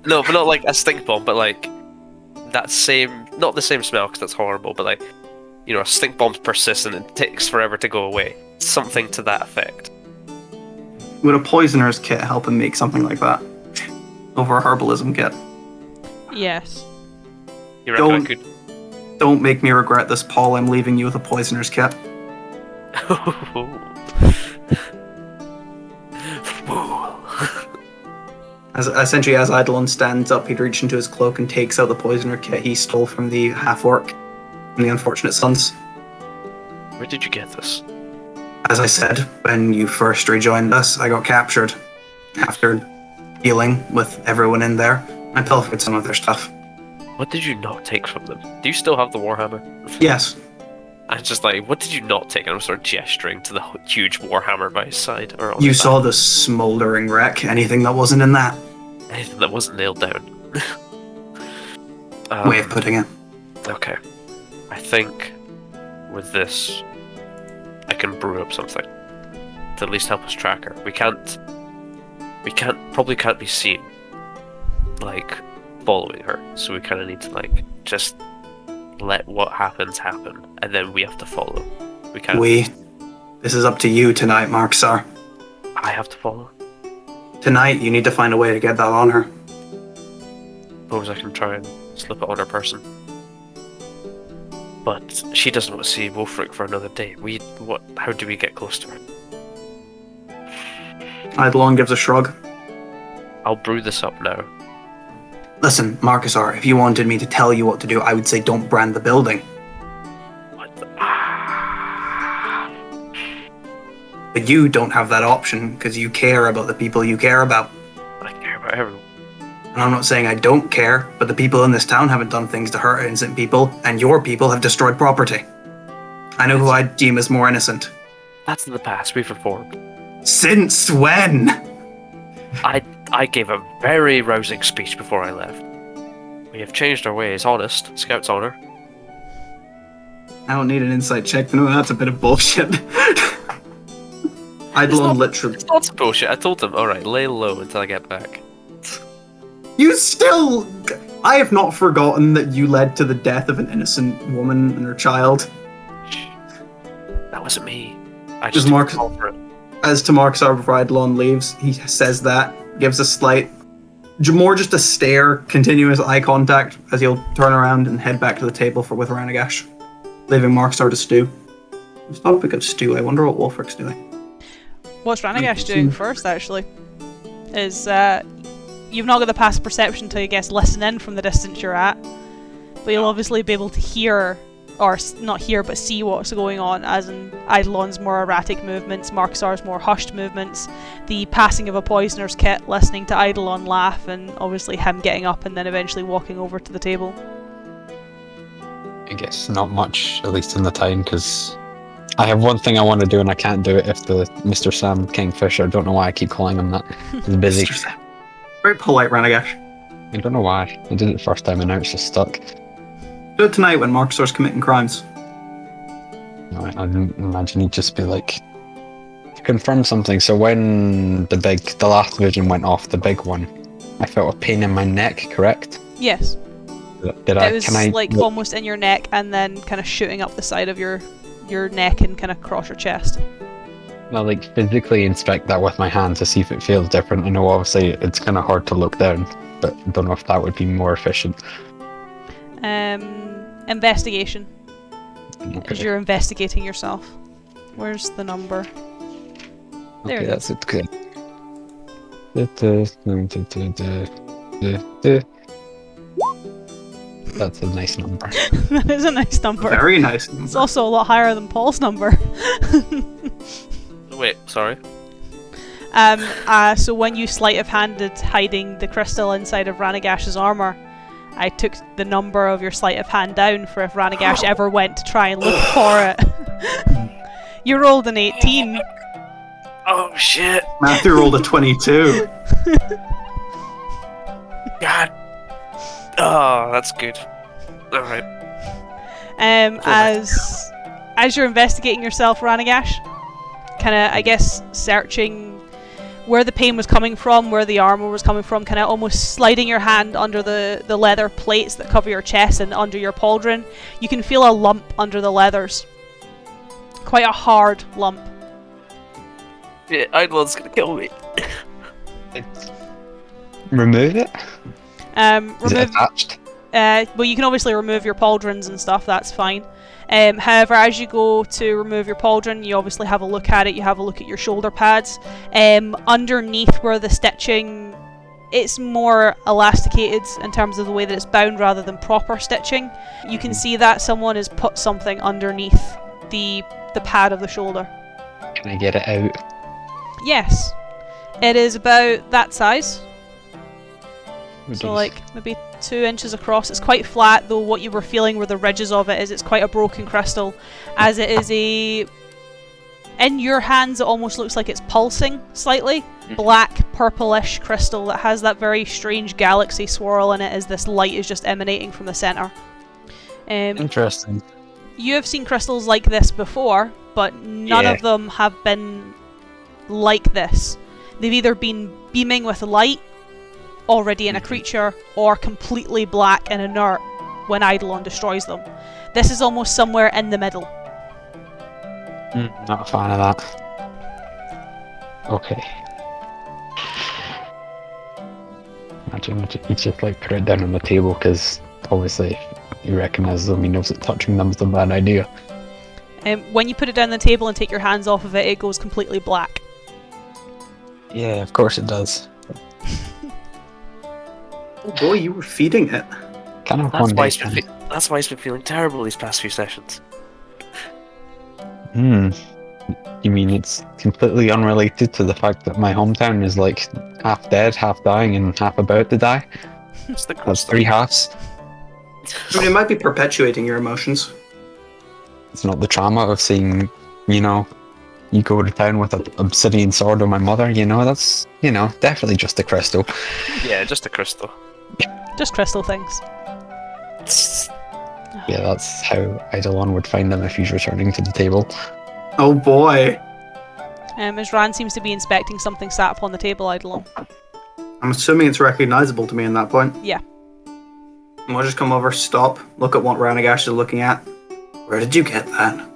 No, but not like a stink bomb, but like that same, not the same smell because that's horrible, but like, you know, a stink bomb's persistent and it takes forever to go away. Something to that effect. Would a poisoner's kit help him make something like that? Over a herbalism kit? Yes. You reckon Don't- I could? Don't make me regret this, Paul. I'm leaving you with a poisoner's kit. Essentially, as Eidolon stands up, he'd reach into his cloak and takes out the poisoner kit he stole from the half-orc and the Unfortunate Sons. Where did you get this? As I said, when you first rejoined us, I got captured. After dealing with everyone in there, I pilfered some of their stuff. What did you not take from them? Do you still have the warhammer? Yes, I'm just like, what did you not take? And I'm sort of gesturing to the huge warhammer by his side. Or on you his saw back. the smoldering wreck. Anything that wasn't in that? Anything that wasn't nailed down. Way of putting it. Okay. I think with this, I can brew up something to at least help us track her. Probably can't be seen, like, following her. So we kind of need to, like, just let what happens happen, and then we have to follow. We can't. This is up to you tonight, Marksar. I have to follow. Tonight, you need to find a way to get that on her. Suppose I can try and slip it on her person. But she doesn't want to see Wulfric for another day. How do we get close to her? Eidolon gives a shrug. I'll brew this up now. Listen, Marcusar, if you wanted me to tell you what to do, I would say don't brand the building. What the... But you don't have that option because you care about the people you care about. I care about everyone. And I'm not saying I don't care, but the people in this town haven't done things to hurt innocent people, and your people have destroyed property. I know who I deem as more innocent. That's in the past. We've reformed. Since when? I gave a very rousing speech before I left. We have changed our ways. Honest. Scout's honor. I don't need an insight check to know that's a bit of bullshit. Eidolon literally... It's not some bullshit. I told them, alright, lay low until I get back. You still... I have not forgotten that you led to the death of an innocent woman and her child. That wasn't me. I Does just Marcus- took the fall for it. As to Marcusar before Eidolon leaves, he says that, gives a slight... more just a stare, continuous eye contact, as he'll turn around and head back to the table with Ranagash, leaving Marcusar to stew. This topic of stew, I wonder what Wulfric's doing. What's Ranagash doing first, actually, is you've not got the passive perception to, I guess, listen in from the distance you're at, but you'll obviously be able to hear, or not hear, but see what's going on, as in Eidolon's more erratic movements, Marcusar's more hushed movements, the passing of a poisoner's kit, listening to Eidolon laugh, and obviously him getting up and then eventually walking over to the table. I guess not much, at least in the time, because I have one thing I want to do and I can't do it if the Mr. Sam Kingfisher, I don't know why I keep calling him that, is busy. Mr. Sam. Very polite, Ranagash. I don't know why. I did it the first time and now it's just stuck. Do it tonight when Marcusar's committing crimes. I didn't imagine he'd just be like, to confirm something, so when the last vision went off, the big one, I felt a pain in my neck, correct? Yes. Can It was I like almost in your neck and then kind of shooting up the side of your neck and kind of across your chest. Well, like physically inspect that with my hand to see if it feels different. I know obviously it's kind of hard to look down, but I don't know if that would be more efficient. Investigation. Okay, As you're investigating yourself. Where's the number? There okay, it that's is. it. Good. That's a nice number. That is a nice number. Very nice. It's also a lot higher than Paul's number. Wait, sorry. So when you sleight of handed hiding the crystal inside of Ranagash's armor, I took the number of your sleight of hand down for if Ranagash ever went to try and look for it. You rolled an 18. Oh shit! Matthew rolled a 22. God. Oh, that's good. All right. As you're investigating yourself, Ranagash, kind of, I guess, searching where the pain was coming from, where the armor was coming from, kind of almost sliding your hand under the leather plates that cover your chest and under your pauldron, you can feel a lump under the leathers. Quite a hard lump. Yeah, Eidolon's gonna kill me. Remove it? Is it attached? Well, you can obviously remove your pauldrons and stuff, that's fine. However, as you go to remove your pauldron, you obviously have a look at it, you have a look at your shoulder pads. Underneath where the stitching, it's more elasticated in terms of the way that it's bound rather than proper stitching. You can see that someone has put something underneath the pad of the shoulder. Can I get it out? Yes. It is about that size. Oh, So geez. like maybe 2 inches across. It's quite flat, though what you were feeling were the ridges of it. It's quite a broken crystal, as it is in your hands it almost looks like it's pulsing slightly. Black purplish crystal that has that very strange galaxy swirl in it as this light is just emanating from the centre. Interesting. You have seen crystals like this before, but none Yeah. of them have been like this. They've either been beaming with light already in a creature, or completely black and inert when Eidolon destroys them. This is almost somewhere in the middle. Not a fan of that. Okay. Imagine he just like put it down on the table because obviously he recognises them, he knows that touching them is a bad idea. When you put it down on the table and take your hands off of it, it goes completely black. Yeah, of course it does. Oh boy, you were feeding it. Kind of That's one why, day. that's why he's been feeling terrible these past few sessions. You mean it's completely unrelated to the fact that my hometown is like half dead, half dying, and half about to die? It's the That's 3 halves. I mean, it might be perpetuating your emotions. It's not the trauma of seeing, you go to town with an obsidian sword on my mother, that's, definitely just a crystal. Yeah, just a crystal. Just crystal things. Yeah, that's how Eidolon would find them if he's returning to the table. Oh boy. As Ran seems to be inspecting something sat upon the table, Eidolon. I'm assuming it's recognizable to me in that point. Yeah. And we'll just come over, stop, look at what Ranagash is looking at. Where did you get that?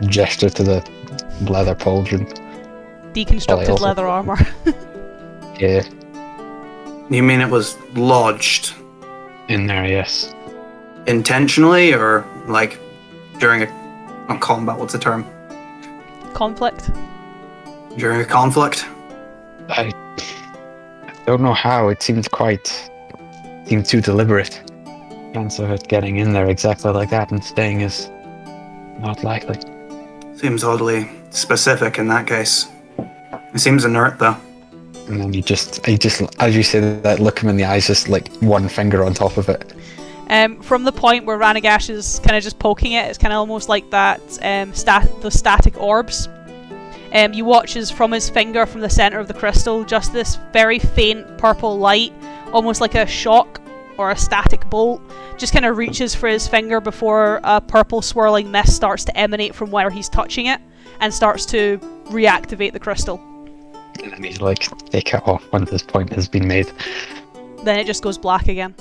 Gesture to the leather pauldron. Deconstructed also- leather armour. Yeah, You mean it was lodged in there, yes. intentionally, or like during a combat? What's the term? Conflict. During a conflict? I don't know how, it seemed too deliberate. Chance of it getting in there exactly like that and staying is not likely. Seems oddly specific in that case. It seems inert though. And then he just, as you say that, look him in the eyes, just like one finger on top of it. From the point where Ranagash is kind of just poking it, it's kind of almost like that, the static orbs. You watch as from his finger, from the centre of the crystal, just this very faint purple light, almost like a shock or a static bolt, just kind of reaches for his finger before a purple swirling mist starts to emanate from where he's touching it and starts to reactivate the crystal. And then he's like, take it off once this point has been made. Then it just goes black again.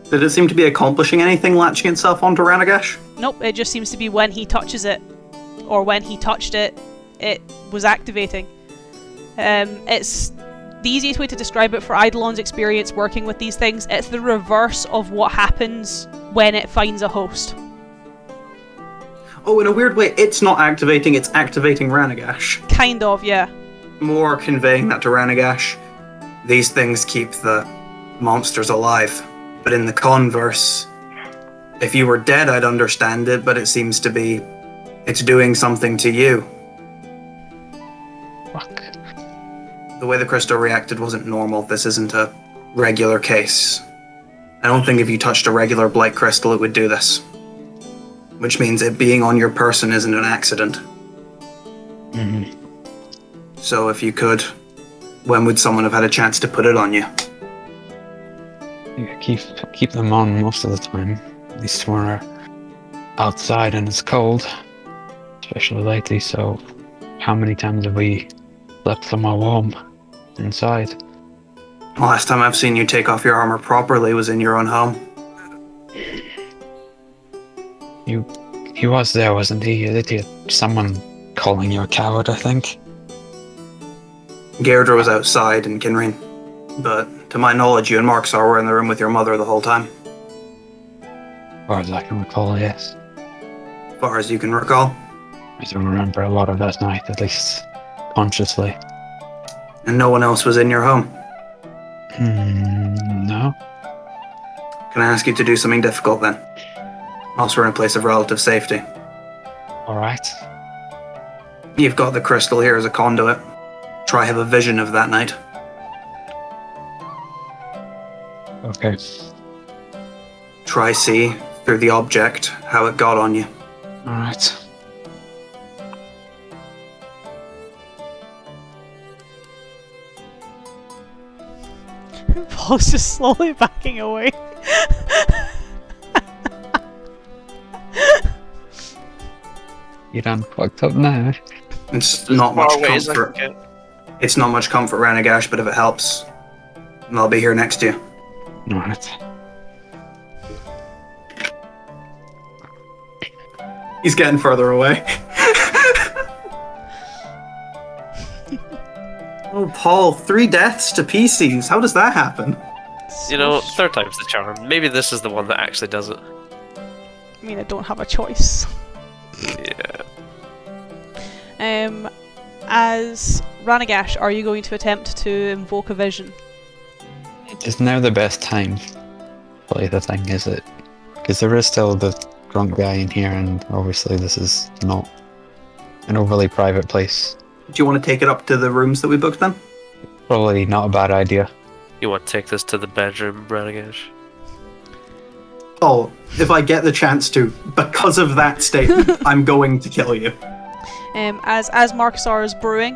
Did it seem to be accomplishing anything, latching itself onto Ranagash? Nope, it just seems to be when he touches it, or when he touched it, it was activating. It's the easiest way to describe it for Eidolon's experience working with these things. It's the reverse of what happens when it finds a host. Oh, in a weird way, it's not activating, it's activating Ranagash. Kind of, yeah. More conveying that to Ranagash. These things keep the monsters alive. But in the converse, if you were dead, I'd understand it, but it seems to be... it's doing something to you. Fuck. The way the crystal reacted wasn't normal. This isn't a regular case. I don't think if you touched a regular blight crystal it would do this. Which means it being on your person isn't an accident. Mm-hmm. So if you could, when would someone have had a chance to put it on you? Yeah, keep them on most of the time. At least when we're outside and it's cold. Especially lately, so how many times have we slept somewhere warm inside? The last time I've seen you take off your armor properly was in your own home. He was there, wasn't he? Someone calling you a coward, I think. Gairdra was outside in Kinrain, but to my knowledge, you and Marksar were in the room with your mother the whole time. As far as I can recall, yes. As far as you can recall. I don't remember a lot of that night, at least consciously. And no one else was in your home. No. Can I ask you to do something difficult then? Whilst we're in a place of relative safety. Alright. You've got the crystal here as a conduit. Try have a vision of that night. Okay. Try see, through the object, how it got on you. Alright. Paul's just slowly backing away. You done fucked up now. It's not much Far away as I comfort. can get. It's not much comfort, Ranagash, but if it helps, I'll be here next to you. Alright. He's getting further away. Oh, Paul, 3 deaths to PCs. How does that happen? You know, third time's the charm. Maybe this is the one that actually does it. I mean, I don't have a choice. Yeah. As Ranagash, are you going to attempt to invoke a vision? Is now the best time to play the thing, is it? Because there is still the drunk guy in here, and obviously this is not an overly private place. Do you want to take it up to the rooms that we booked then? Probably not a bad idea. You want to take this to the bedroom, Branagash? Oh, if I get the chance to, because of that statement, I'm going to kill you. As Marksar is brewing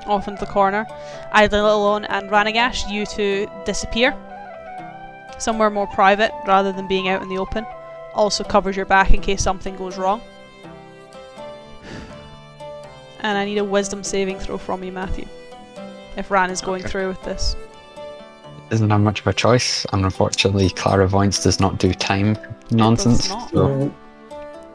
off into the corner, Eidolon and Ranagash, you two disappear somewhere more private rather than being out in the open. Also covers your back in case something goes wrong. And I need a wisdom saving throw from you, Matthew, if Ran is going through with this. Isn't have much of a choice, and unfortunately clairvoyance does not do time nonsense. not. So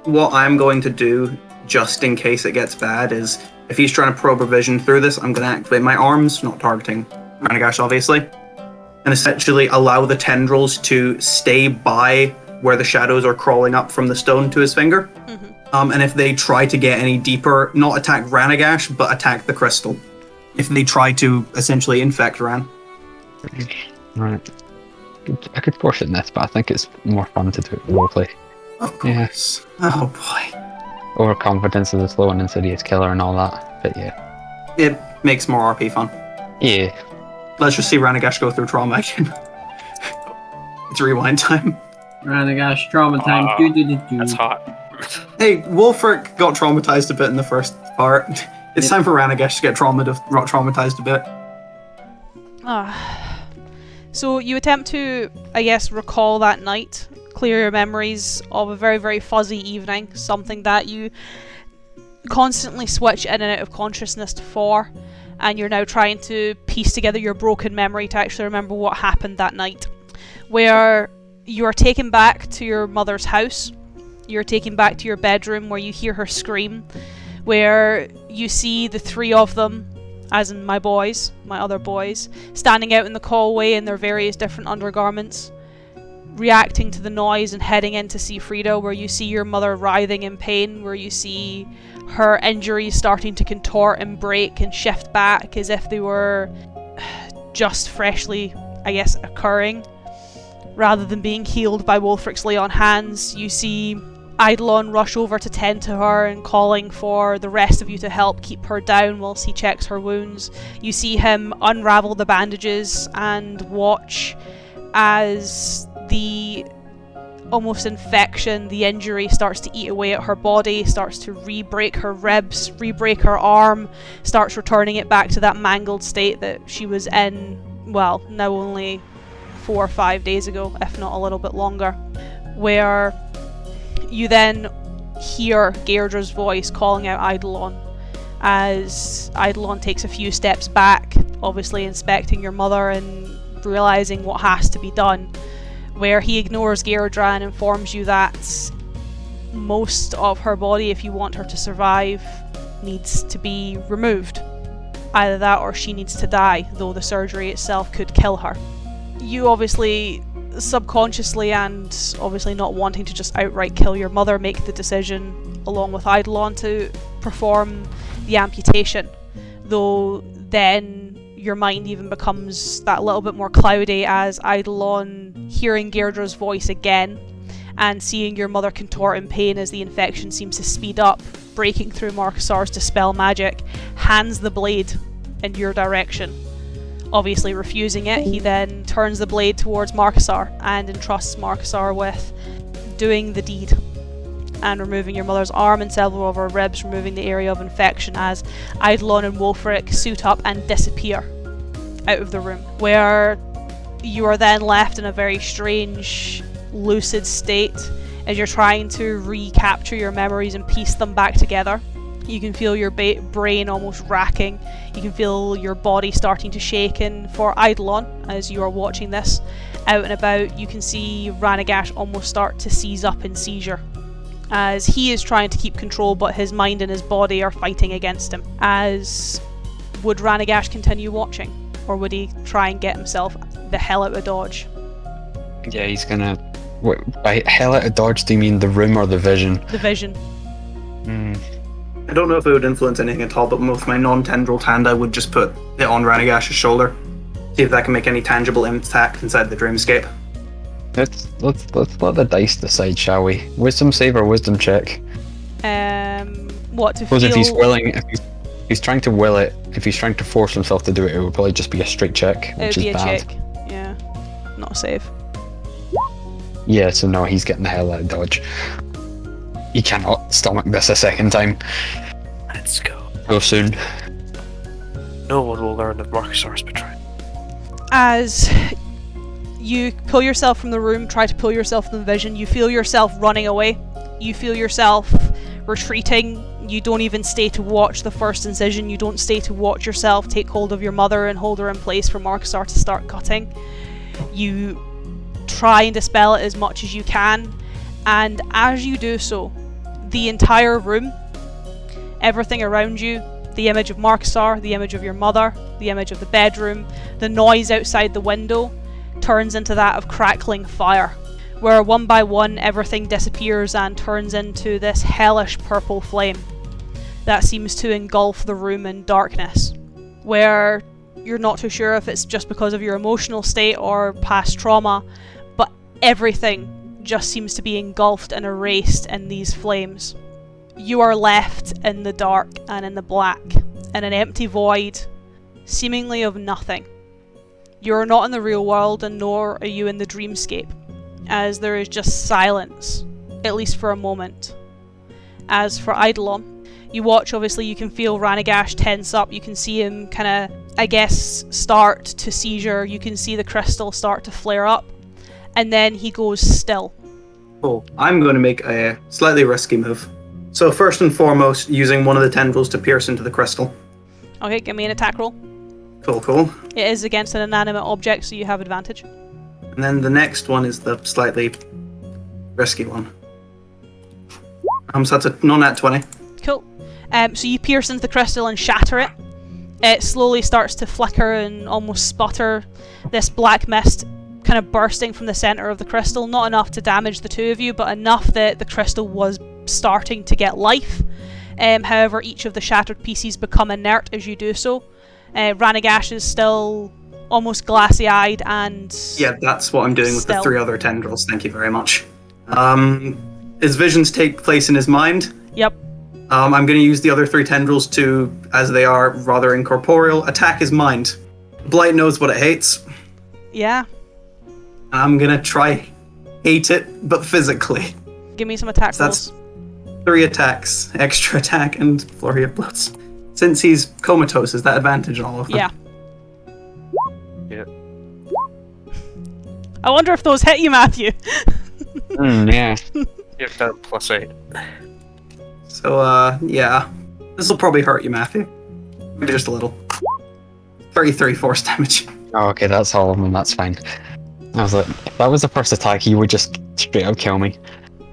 What I'm going to do, just in case it gets bad, is if he's trying to probe a vision through this, I'm going to activate my arms, not targeting Ranagash, obviously, and essentially allow the tendrils to stay by where the shadows are crawling up from the stone to his finger. Mm-hmm. And if they try to get any deeper, not attack Ranagash, but attack the crystal. If they try to essentially infect Ran. right. I could force it in this, but I think it's more fun to do it roleplay. Of course. Yeah. Oh boy. Overconfidence is a slow and insidious killer and all that, but yeah. It makes more RP fun. Yeah. Let's just see Ranagash go through trauma again. It's rewind time. Ranagash, trauma time. That's hot. Hey, Wulfric got traumatized a bit in the first part. It's time for Ranagash to get traumatized a bit. So you attempt to, I guess, recall that night, clear your memories of a very, very fuzzy evening, something that you constantly switch in and out of consciousness for, and you're now trying to piece together your broken memory to actually remember what happened that night, where you are taken back to your mother's house. You're taken back to your bedroom where you hear her scream, where you see the three of them, as in my boys, my other boys, standing out in the hallway in their various different undergarments, reacting to the noise and heading in to see Frida, where you see your mother writhing in pain, where you see her injuries starting to contort and break and shift back as if they were just freshly, I guess, occurring, rather than being healed by Wulfric's lay on hands. You see Eidolon rush over to tend to her and calling for the rest of you to help keep her down whilst he checks her wounds. You see him unravel the bandages and watch as the almost infection, the injury, starts to eat away at her body, starts to re-break her ribs, re-break her arm, starts returning it back to that mangled state that she was in, well, now only 4 or 5 days ago, if not a little bit longer, where you then hear Deirdre's voice calling out Eidolon as Eidolon takes a few steps back, obviously inspecting your mother and realising what has to be done, where he ignores Deirdre and informs you that most of her body, if you want her to survive, needs to be removed. Either that or she needs to die, though the surgery itself could kill her. You obviously, subconsciously and obviously not wanting to just outright kill your mother, make the decision along with Eidolon to perform the amputation, though then your mind even becomes that little bit more cloudy as Eidolon, hearing Deirdre's voice again and seeing your mother contort in pain as the infection seems to speed up, breaking through Marcasar's dispel magic, hands the blade in your direction. Obviously refusing it, he then turns the blade towards Marcasar and entrusts Marcasar with doing the deed and removing your mother's arm and several of her ribs, removing the area of infection as Eidolon and Wulfric suit up and disappear out of the room, where you are then left in a very strange, lucid state as you're trying to recapture your memories and piece them back together. You can feel your brain almost racking. You can feel your body starting to shake. And for Eidolon, as you are watching this out and about, you can see Ranagash almost start to seize up in seizure, as he is trying to keep control, but his mind and his body are fighting against him. As would Ranagash continue watching, or would he try and get himself the hell out of Dodge? Yeah, he's gonna... By hell out of Dodge, do you mean the room or the vision? The vision. I don't know if it would influence anything at all, but with my non-tendril hand, I would just put it on Ranagash's shoulder. See if that can make any tangible impact inside the dreamscape. Let's let the dice decide, shall we? Wisdom save or wisdom check? What to Because feel? if he's willing, if he's trying to will it, if he's trying to force himself to do it, it would probably just be a straight check, It would which be is a bad. check. Yeah, not a save. Yeah, so no, he's getting the hell out of Dodge. He cannot stomach this a second time Let's go. so soon. No one will learn of Marcasar's betrayal. As you pull yourself from the room, try to pull yourself from the vision, you feel yourself running away. You feel yourself retreating. You don't even stay to watch the first incision. You don't stay to watch yourself take hold of your mother and hold her in place for Marcasar to start cutting. You try and dispel it as much as you can, and as you do so, the entire room, everything around you, the image of Marcasar, the image of your mother, the image of the bedroom, the noise outside the window, turns into that of crackling fire, where one by one everything disappears and turns into this hellish purple flame that seems to engulf the room in darkness, where you're not too sure if it's just because of your emotional state or past trauma, but everything just seems to be engulfed and erased in these flames. You are left in the dark and in the black, in an empty void, seemingly of nothing. You are not in the real world, and nor are you in the dreamscape, as there is just silence, at least for a moment. As for Eidolon, you watch, obviously you can feel Ranagash tense up, you can see him kind of, I guess, start to seizure, you can see the crystal start to flare up, and then he goes still. Cool. I'm going to make a slightly risky move. So first and foremost, using one of the tendrils to pierce into the crystal. Okay, give me an attack roll. Cool. It is against an inanimate object, so you have advantage. And then the next one is the slightly risky one. So that's a non-nat 20. Cool. So you pierce into the crystal and shatter it. It slowly starts to flicker and almost sputter. This black mist kind of bursting from the centre of the crystal, not enough to damage the two of you, but enough that the crystal was starting to get life. However, each of the shattered pieces become inert as you do so. Ranagash is still almost glassy-eyed and... Yeah, that's what I'm doing with the 3 other tendrils, thank you very much. His visions take place in his mind. Yep. I'm going to use the other 3 tendrils to, as they are rather incorporeal, attack his mind. Blight knows what it hates. Yeah. I'm going to try hate it, but physically. Give me some attack So rolls. that's 3 attacks, extra attack, and flurry of blows. Since he's comatose, is that advantage on all of them? Yeah. Yeah. I wonder if those hit you, Matthew. Yeah. You've done +8. So, yeah. This will probably hurt you, Matthew. Maybe just a little. 33 force damage. Oh, okay, that's all of them. That's fine. I was like, if that was the first attack, you would just straight up kill me.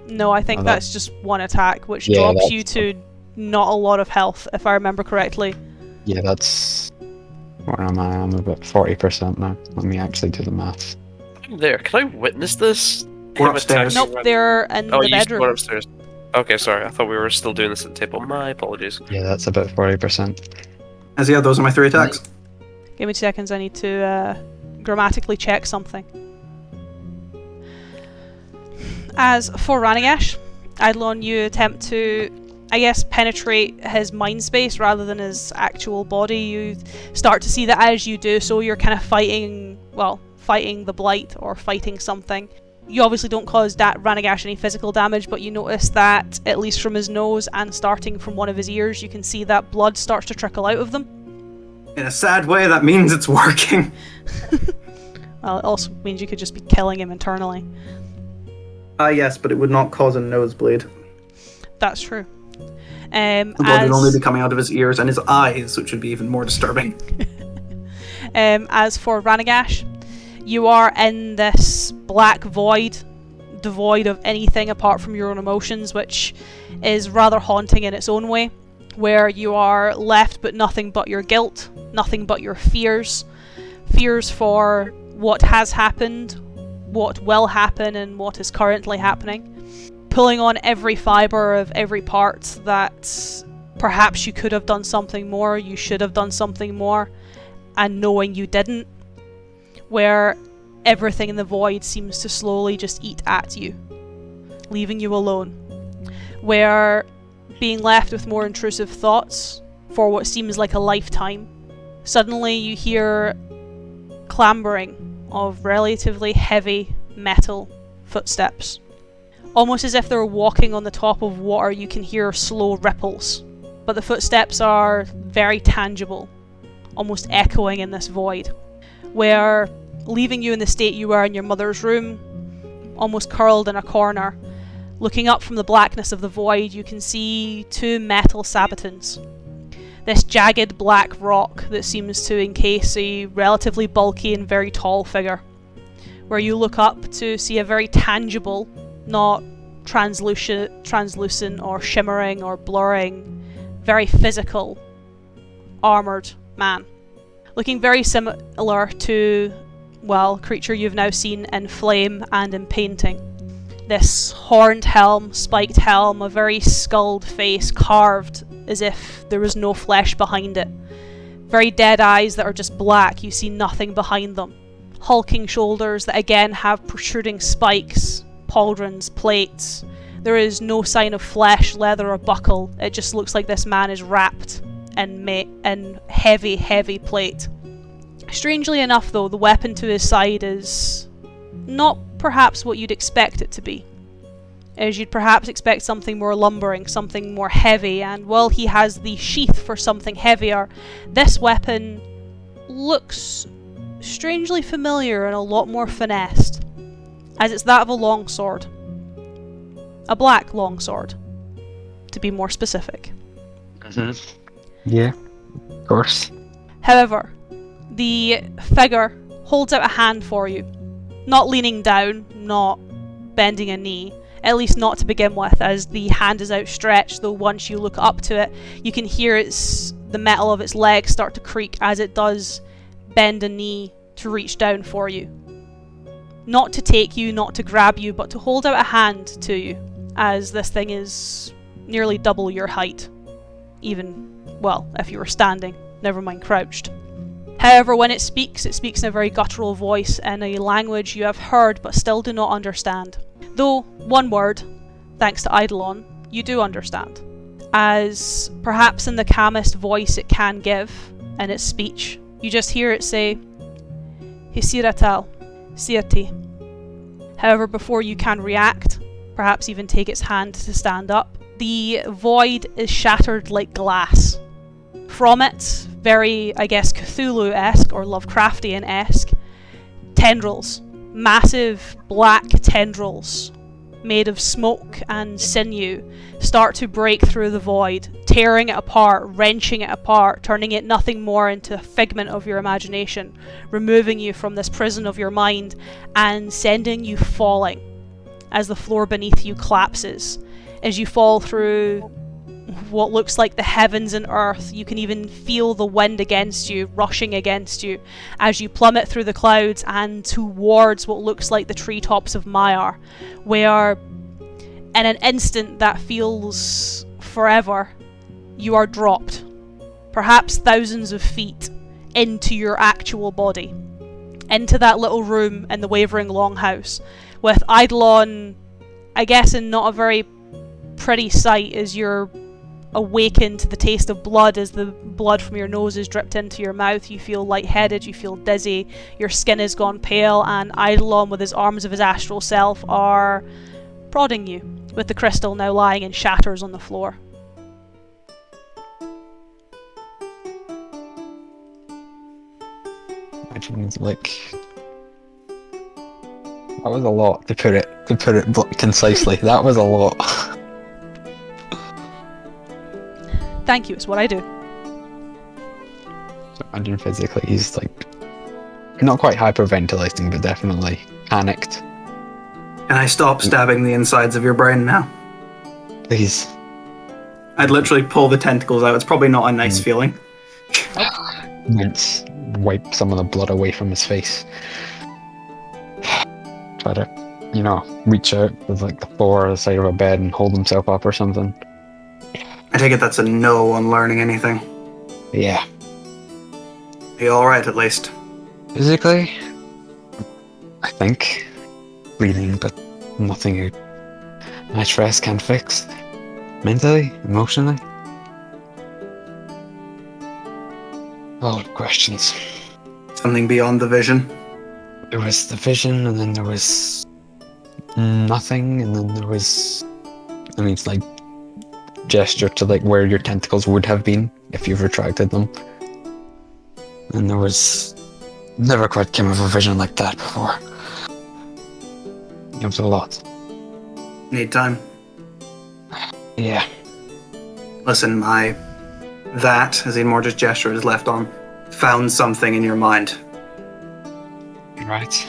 No, I think Oh, that's just one attack, which Yeah, drops that's- you to not a lot of health, if I remember correctly. Yeah, that's... Where am I? I'm about 40% now. Let me actually do the math. I'm there. Can I witness this? We're Him upstairs. attacking Nope, they're in Oh, the you went bedroom. upstairs. Okay, sorry. I thought we were still doing this at the table. My apologies. Yeah, that's about 40%. As yeah, those are my 3 attacks. Give me 2 seconds, I need to grammatically check something. As for Ranagash, Eidolon, you attempt to, I guess, penetrate his mind space rather than his actual body. You start to see that as you do so, you're kind of fighting the blight or fighting something. You obviously don't cause Ranagash any physical damage, but you notice that, at least from his nose and starting from one of his ears, you can see that blood starts to trickle out of them. In a sad way, that means it's working. Well, it also means you could just be killing him internally. Yes, but it would not cause a nosebleed. That's true. The blood would only be coming out of his ears and his eyes, which would be even more disturbing. As for Ranagash, you are in this black void, devoid of anything apart from your own emotions, which is rather haunting in its own way, where you are left but nothing but your guilt, nothing but your fears. Fears for what has happened, what will happen, and what is currently happening. Pulling on every fibre of every part that perhaps you could have done something more, you should have done something more, and knowing you didn't, where everything in the void seems to slowly just eat at you, leaving you alone, where being left with more intrusive thoughts for what seems like a lifetime, suddenly you hear clambering of relatively heavy metal footsteps. Almost as if they're walking on the top of water, you can hear slow ripples, but the footsteps are very tangible, almost echoing in this void, where, leaving you in the state you were in your mother's room, almost curled in a corner, looking up from the blackness of the void, you can see 2 metal sabatons. This jagged black rock that seems to encase a relatively bulky and very tall figure, where you look up to see a very tangible, not translucent or shimmering or blurring, very physical, armoured man. Looking very similar to, well, creature you've now seen in Flame and in Painting. This horned helm, spiked helm, a very skulled face carved as if there was no flesh behind it. Very dead eyes that are just black, you see nothing behind them. Hulking shoulders that again have protruding spikes, pauldrons, plates. There is no sign of flesh, leather or buckle. It just looks like this man is wrapped in heavy, heavy plate. Strangely enough though, the weapon to his side is not perhaps what you'd expect it to be. As you'd perhaps expect something more lumbering, something more heavy, and while he has the sheath for something heavier, this weapon looks strangely familiar and a lot more finessed, as it's that of a longsword. A black longsword, to be more specific. Yeah, of course. However, the figure holds out a hand for you, not leaning down, not bending a knee. At least not to begin with, as the hand is outstretched, though once you look up to it, you can hear the metal of its legs start to creak as it does bend a knee to reach down for you. Not to take you, not to grab you, but to hold out a hand to you, as this thing is nearly double your height. Even, well, if you were standing, never mind crouched. However, when it speaks in a very guttural voice in a language you have heard but still do not understand. Though, one word, thanks to Eidolon, you do understand. As, perhaps in the calmest voice it can give, in its speech, you just hear it say, Hisiratal, Sirti. However, before you can react, perhaps even take its hand to stand up, the void is shattered like glass. From it, very, I guess, Cthulhu-esque or Lovecraftian-esque, tendrils, massive black tendrils made of smoke and sinew start to break through the void, tearing it apart, wrenching it apart, turning it nothing more into a figment of your imagination, removing you from this prison of your mind and sending you falling as the floor beneath you collapses. As you fall through what looks like the heavens and earth, you can even feel the wind against you, rushing against you, as you plummet through the clouds and towards what looks like the treetops of Maiar, where in an instant that feels forever, you are dropped, perhaps thousands of feet, into your actual body, into that little room in the Wavering Longhouse, with Eidolon, I guess, in not a very pretty sight as you're awakened to the taste of blood as the blood from your nose is dripped into your mouth. You feel lightheaded, you feel dizzy, your skin has gone pale, and Eidolon with his arms of his astral self are prodding you, with the crystal now lying in shatters on the floor. Imagine like that was a lot to put it concisely. That was a lot. Thank you, it's what I do. Imagine physically he's like not quite hyperventilating, but definitely panicked. Can I stop stabbing the insides of your brain now? Please. I'd literally pull the tentacles out. It's probably not a nice feeling. Wince, wipe some of the blood away from his face. Try to, reach out with like the floor or the side of a bed and hold himself up or something. I take it that's a no on learning anything. Yeah. Are you alright at least? Physically, I think. Bleeding, but nothing my stress can't fix. Mentally, emotionally. A lot of questions. Something beyond the vision? There was the vision, and then there was nothing, and then there was, it's like gesture to like where your tentacles would have been if you've retracted them. And there was never quite came of a vision like that before. It was a lot. Need time? Yeah. Listen, that, as in more just gesture his left arm, found something in your mind. Right.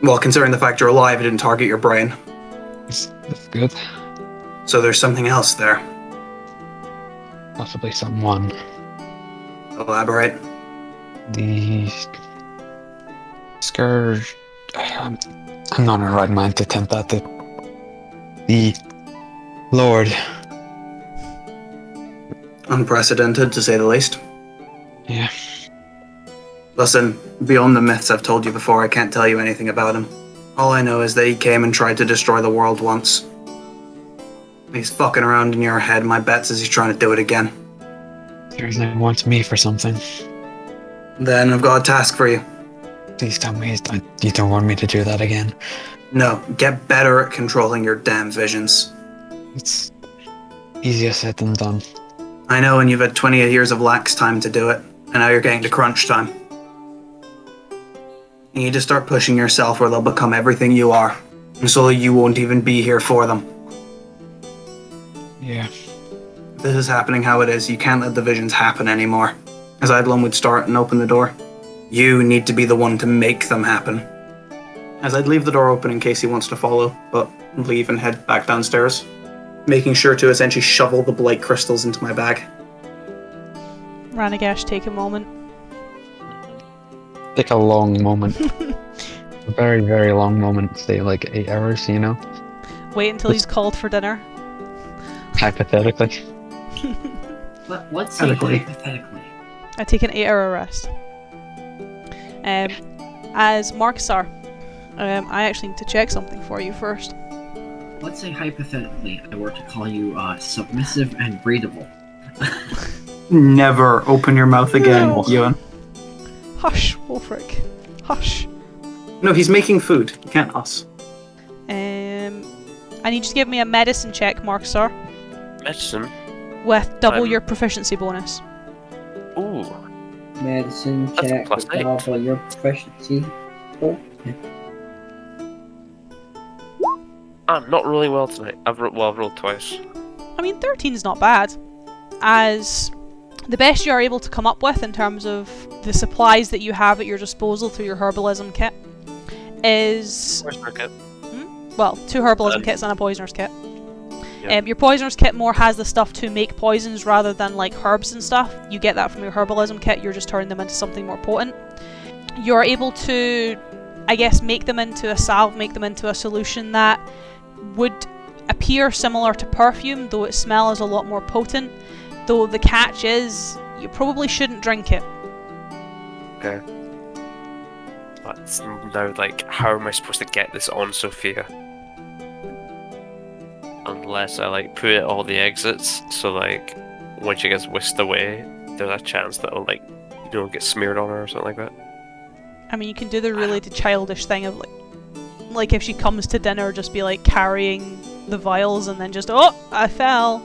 Well, considering the fact you're alive, it didn't target your brain. That's good. So there's something else there. Possibly someone. Elaborate. The Scourge. I'm not in the right mind to attempt that. The Lord. Unprecedented, to say the least. Yeah. Listen, beyond the myths I've told you before, I can't tell you anything about him. All I know is that he came and tried to destroy the world once. He's fucking around in your head. My bet says he's trying to do it again. Seriously wants me for something. Then I've got a task for you. Please tell me you don't want me to do that again. No, get better at controlling your damn visions. It's easier said than done. I know, and you've had 28 years of lax time to do it, and now you're getting to crunch time. You need to start pushing yourself or they'll become everything you are, and so you won't even be here for them. Yeah. If this is happening how it is, you can't let the visions happen anymore. As Eidolon would start and open the door, you need to be the one to make them happen. as I'd leave the door open in case he wants to follow, but leave and head back downstairs, making sure to essentially shovel the blight crystals into my bag. Ranagash, take a moment. Take a long moment. A very, very long moment. Say like 8 hours, you know? Wait until he's called for dinner. Hypothetically. Let's say Hypothetically. hypothetically. I take an 8-hour rest. As Marksar, I actually need to check something for you first. Let's say hypothetically I were to call you submissive and breedable. Never open your mouth again, No. Ewan. Hush, Wulfric. Hush. No, he's making food. He can't us. I need you to give me a medicine check, Marksar, Medicine? with double Um, your proficiency bonus. Ooh. Medicine That's check plus with 8. double your proficiency. Oh. I'm not rolling well tonight. I've rolled twice. I mean, 13 is not bad. As the best you are able to come up with in terms of the supplies that you have at your disposal through your herbalism kit is, Where's my kit? well, 2 herbalism Um, kits and a poisoner's kit. Yeah. Your poisoner's kit more has the stuff to make poisons rather than like herbs and stuff. You get that from your herbalism kit, you're just turning them into something more potent. You're able to, I guess, make them into a salve, make them into a solution that would appear similar to perfume, though its smell is a lot more potent. Though the catch is, you probably shouldn't drink it. Okay. But now, like, how am I supposed to get this on Sophia? Unless I, like, put it all the exits, so, like, when she gets whisked away, there's a chance that it'll, like, you know, get smeared on her or something like that. I mean, you can do the really childish thing of like if she comes to dinner, just be like carrying the vials and then just, oh, I fell.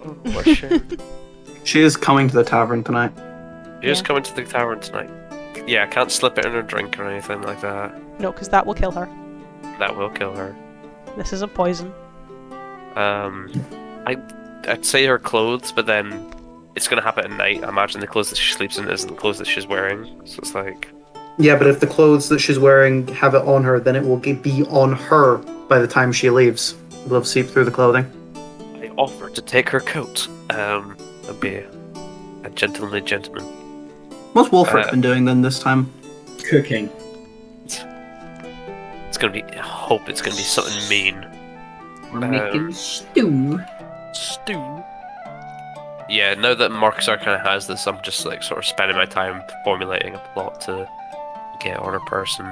Oh, what a shame. She is coming to the tavern tonight. You're just Yeah. coming to the tavern tonight. Yeah, I can't slip it in her drink or anything like that. No, because that will kill her. That will kill her. This is a poison. I'd say her clothes, but then it's gonna happen at night. I imagine the clothes that she sleeps in isn't the clothes that she's wearing. So it's like, Yeah, but if the clothes that she's wearing have it on her, then it will be on her by the time she leaves. It'll seep through the clothing. I offer to take her coat. I'd be a gentlemanly gentleman. What's Wulfric been doing then this time? Cooking. It's gonna be. I hope it's gonna be something mean. We're making stew. Stew. Yeah, now that Marksar kind of has this, I'm just like sort of spending my time formulating a plot to get on her person,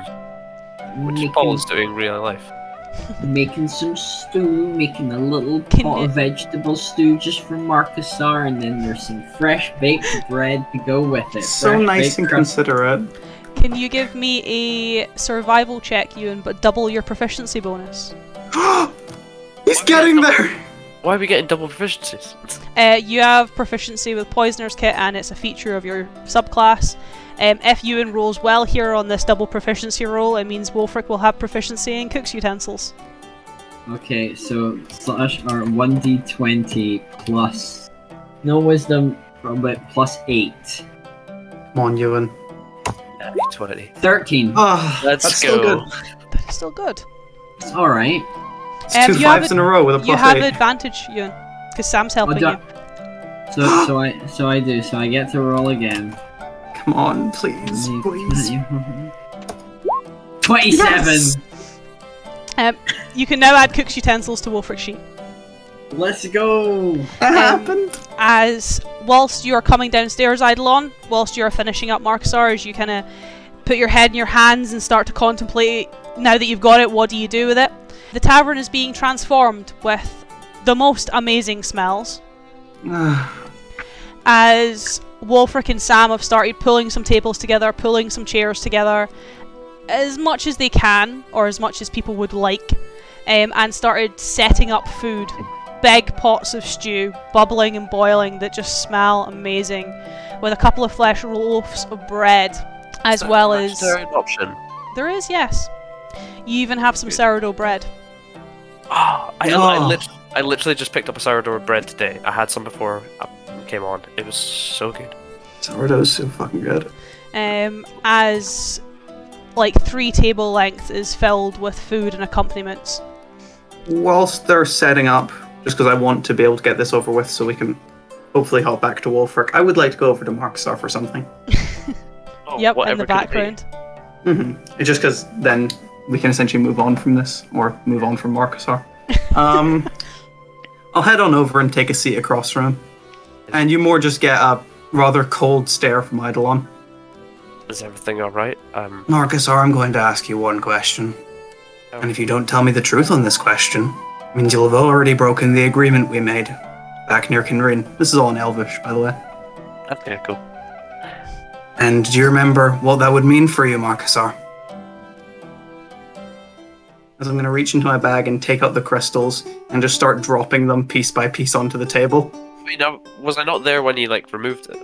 which Paul is doing in real life. Making some stew, making a little Can pot you- of vegetable stew just for Marcusar, and then there's some fresh baked bread to go with it. So Fresh nice baked and crust. considerate. Can you give me a survival check, Ewan, but double your proficiency bonus? He's getting there! Why are we getting double proficiencies? You have proficiency with Poisoner's Kit, and it's a feature of your subclass. If Ewan rolls well here on this double proficiency roll, it means Wulfric will have proficiency in cook's utensils. Okay, so slash or 1d20 plus no wisdom, but plus 8. Come on, Ewan. 20. 13. Ah, Let's that's go. still good. That is still good. It's alright. It's two you have fives in a row with a You plus have 8. advantage, Ewan, because Sam's helping Oh, you. So I do. So I get to roll again. Come on, please, please. 27. Yes! You can now add cook's utensils to Wulfric's sheet. Let's go. That happened. As whilst you are coming downstairs, Eidolon, whilst you are finishing up Marksar, as you kind of put your head in your hands and start to contemplate, now that you've got it, what do you do with it? The tavern is being transformed with the most amazing smells. As Wulfric and Sam have started pulling some tables together, pulling some chairs together, as much as they can, or as much as people would like, and started setting up food. Big pots of stew, bubbling and boiling, that just smell amazing, with a couple of fresh loaves of bread, as well as... Is there an option? There is, yes. You even have some sourdough bread. Oh, I Oh. literally just picked up a sourdough bread today. I had some before I came on. It was so good. Sourdough's so fucking good. As like 3 table lengths is filled with food and accompaniments. Whilst they're setting up, just because I want to be able to get this over with so we can hopefully hop back to Wulfric, I would like to go over to Marksar for something. Oh, Yep, in whatever the could it be? background. It's just because then we can essentially move on from this, or move on from Marksar. I'll head on over and take a seat across from him. And you more just get a rather cold stare from Eidolon. Is everything alright? Marcusar, I'm going to ask you one question. And if you don't tell me the truth on this question, it means you'll have already broken the agreement we made back near Kinreen. This is all in Elvish, by the way. Okay, cool. And do you remember what that would mean for you, Marcusar? As I'm going to reach into my bag and take out the crystals and just start dropping them piece by piece onto the table. Wait, now, was I not there when you, like, removed it?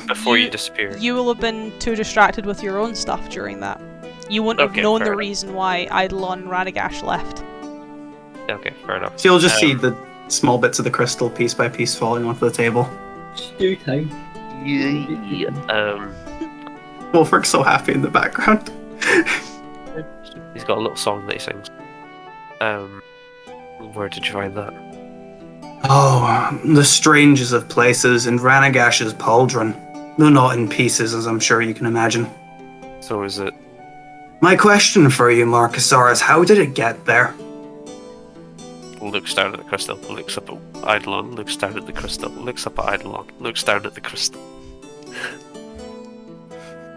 Before you disappeared? You will have been too distracted with your own stuff during that. You wouldn't have known the enough. reason why Eidolon and Radagash left. Okay, fair enough. So you'll just see the small bits of the crystal piece by piece falling onto the table. Stew time. Wulfric's so happy in the background. He's got a little song that he sings. Where did you find that? Oh, the strangest of places in Ranagash's pauldron. Though not in pieces, as I'm sure you can imagine. So is it... My question for you, Marcusar, is how did it get there? Looks down at the crystal, looks up at Eidolon, looks down at the crystal, looks up at Eidolon, looks down at the crystal.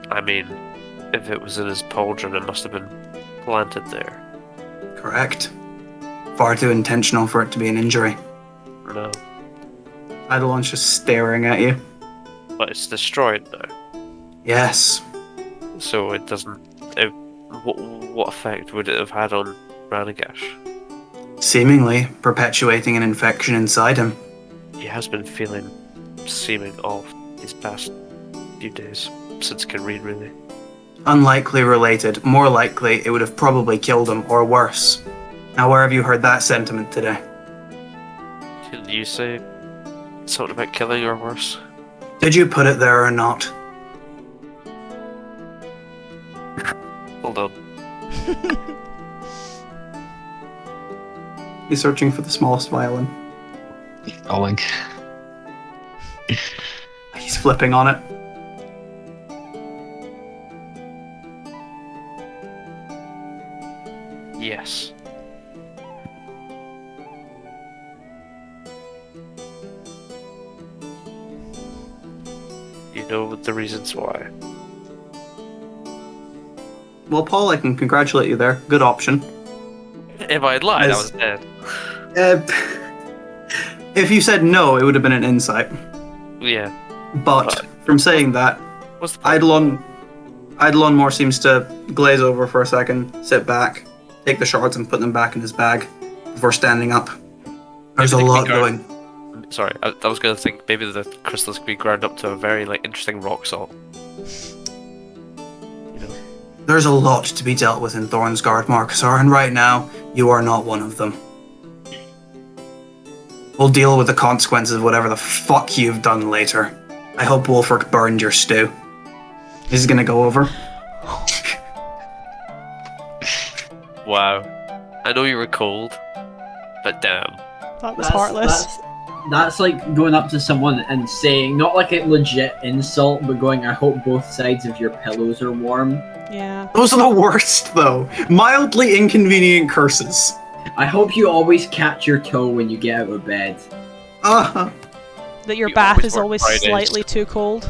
I mean, if it was in his pauldron, it must have been planted there. Correct. Far too intentional for it to be an injury. No. Eidolon's just staring at you. But it's destroyed now. Yes. So it doesn't... what effect would it have had on Ranagash? Seemingly perpetuating an infection inside him. He has been feeling seeming off these past few days, since Kinreen really. Unlikely related. More likely, it would have probably killed him, or worse. Now, where have you heard that sentiment today? Didn't you say something about killing or worse? Did you put it there or not? Hold on. He's searching for the smallest violin. Falling. He's flipping on it. Yes. You know the reasons why. Well, Paul, I can congratulate you there. Good option. If I had lied, I As- was dead. If you said no, it would have been an insight. Yeah. But from saying that, What's the point? Eidolon more seems to glaze over for a second, sit back, take the shards and put them back in his bag before standing up. There's a Maybe they lot can go- going. Sorry, I was going to think maybe the crystals could be ground up to a very interesting rock salt. You know. There's a lot to be dealt with in Thornsgard, Marcusar, and right now, you are not one of them. We'll deal with the consequences of whatever the fuck you've done later. I hope Wulfric burned your stew. This is gonna go over. Wow. I know you were cold, but damn. That was heartless. That's like going up to someone and saying, not like a legit insult, but going, I hope both sides of your pillows are warm. Yeah. Those are the worst, though. Mildly inconvenient curses. I hope you always catch your toe when you get out of bed. That your You bath always is work always Fridays. slightly too cold.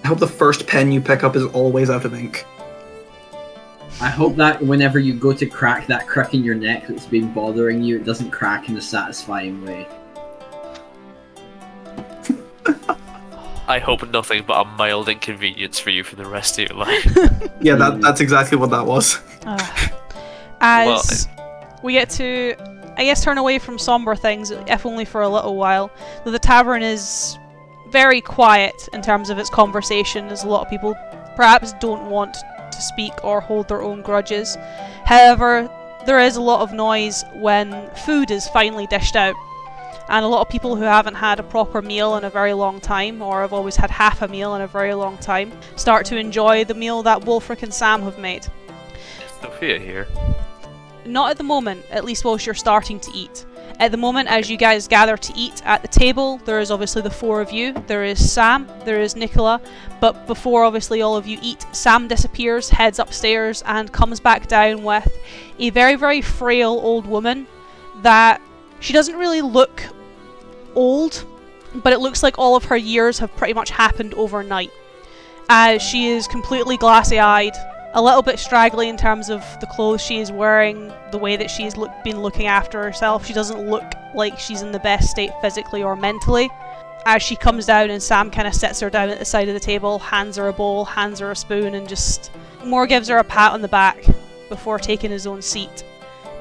I hope the first pen you pick up is always out of ink. I hope that whenever you go to crack that crook in your neck that's been bothering you, it doesn't crack in a satisfying way. I hope nothing but a mild inconvenience for you for the rest of your life. Yeah, that's exactly what that was. As we get to, I guess, turn away from somber things, if only for a little while. Though the tavern is very quiet in terms of its conversation, as a lot of people perhaps don't want to speak or hold their own grudges. However, there is a lot of noise when food is finally dished out. And a lot of people who haven't had a proper meal in a very long time, or have always had half a meal in a very long time, start to enjoy the meal that Wulfric and Sam have made. Is Sophia here? Not at the moment, at least whilst you're starting to eat. At the moment, as you guys gather to eat at the table, there is obviously the four of you. There is Sam, there is Nicola, but before obviously all of you eat, Sam disappears, heads upstairs, and comes back down with a very, very frail old woman that she doesn't really look old, but it looks like all of her years have pretty much happened overnight. As she is completely glassy-eyed, a little bit straggly in terms of the clothes she is wearing, the way that she's been looking after herself. She doesn't look like she's in the best state physically or mentally. As she comes down and Sam kind of sits her down at the side of the table, hands her a bowl, hands her a spoon, and just more gives her a pat on the back before taking his own seat.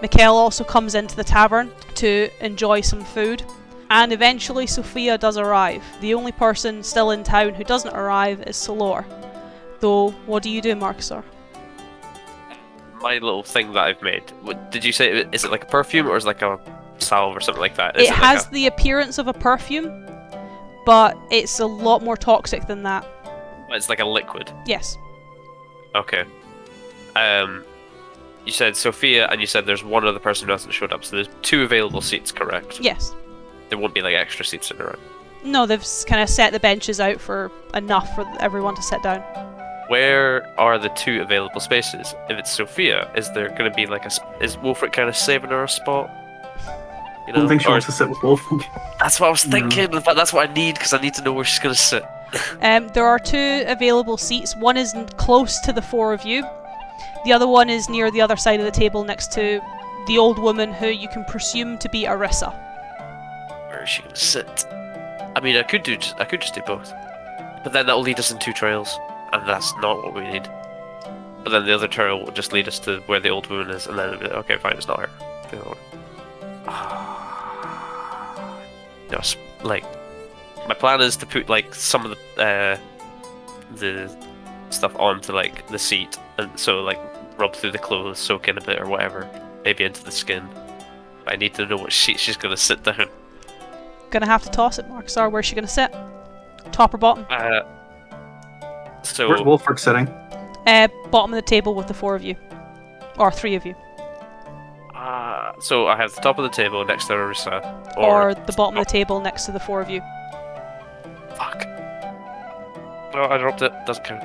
Mikhail also comes into the tavern to enjoy some food. And eventually Sophia does arrive. The only person still in town who doesn't arrive is Solor. Though, what do you do, Marcusar? My little thing that I've made. Did you say, is it like a perfume or is it like a salve or something like that? It has the appearance of a perfume, but it's a lot more toxic than that. It's like a liquid? Yes. Okay. You said Sophia, and you said there's one other person who hasn't showed up, so there's 2 available seats, correct? Yes. There won't be like extra seats in around. No, they've kind of set the benches out for enough for everyone to sit down. Where are the 2 available spaces? If it's Sophia, is there going to be like is Wulfric kind of saving her a spot? You I don't think she Or wants to sit with Wulfric. That's what I was thinking. In fact, that's what I need because I need to know where she's going to sit. There are 2 available seats. One is close to the 4 of you. The other one is near the other side of the table next to the old woman who you can presume to be Arissa. Where is she going to sit? I mean, I could just do both, but then that will lead us in 2 trails, and that's not what we need. But then the other trail will just lead us to where the old woman is, and then it'll be like, okay, fine, it's not her. The other one. No, like my plan is to put like some of the stuff onto like the seat, and so like rub through the clothes, soak in a bit or whatever, maybe into the skin. But I need to know what seat she's gonna sit down. Gonna have to toss it, Marcusar. Where's she gonna sit? Top or bottom? So Where's Wulfric sitting? Bottom of the table with the 4 of you. Or 3 of you. so I have the top of the table next to Arissa, Or the bottom of the table next to the 4 of you. Fuck. No, I dropped it. Doesn't count.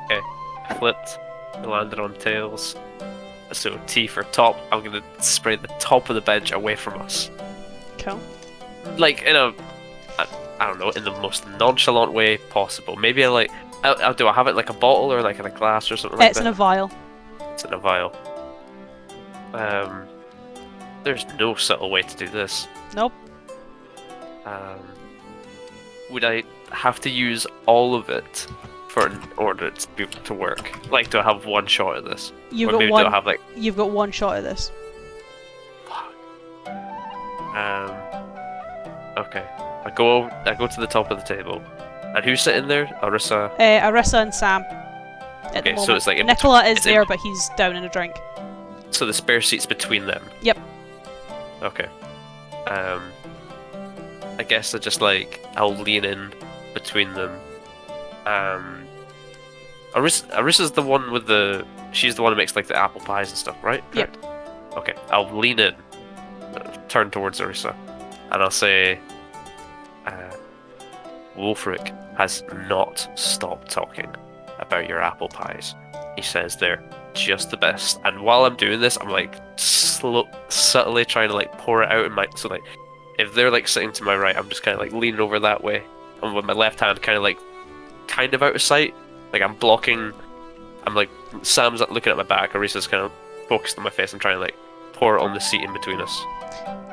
Okay. Flipped. I landed on tails. So T for top. I'm gonna spray the top of the bench away from us. Cool. Like in a, I don't know, in the most nonchalant way possible. Maybe I like. Do I have it like a bottle or like in a glass or something like that? It's in a vial. It's in a vial. There's no subtle way to do this. Nope. Would I have to use all of it in order to work? Like, do I have one shot at this? You've Or got maybe one. do I have like? You've got one shot at this. Okay. I go to the top of the table. And who's sitting there? Arissa. Arissa and Sam. At the Okay, moment. so it's like Nicola is it's in- there, but he's down in a drink. So the spare seat's between them. Yep. Okay. I guess I'll lean in between them. Arissa's the one with she's the one who makes like the apple pies and stuff, right? Yep. Okay, I'll lean in, turn towards Arissa, and I'll say, Wulfric has not stopped talking about your apple pies. He says they're just the best. And while I'm doing this, I'm like subtly trying to like pour it out in my, so like if they're like sitting to my right, I'm just kind of like leaning over that way, and with my left hand kind of out of sight, like I'm blocking. I'm like, Sam's looking at my back, Arissa's kind of focused on my face. I'm trying to like pour it on the seat in between us.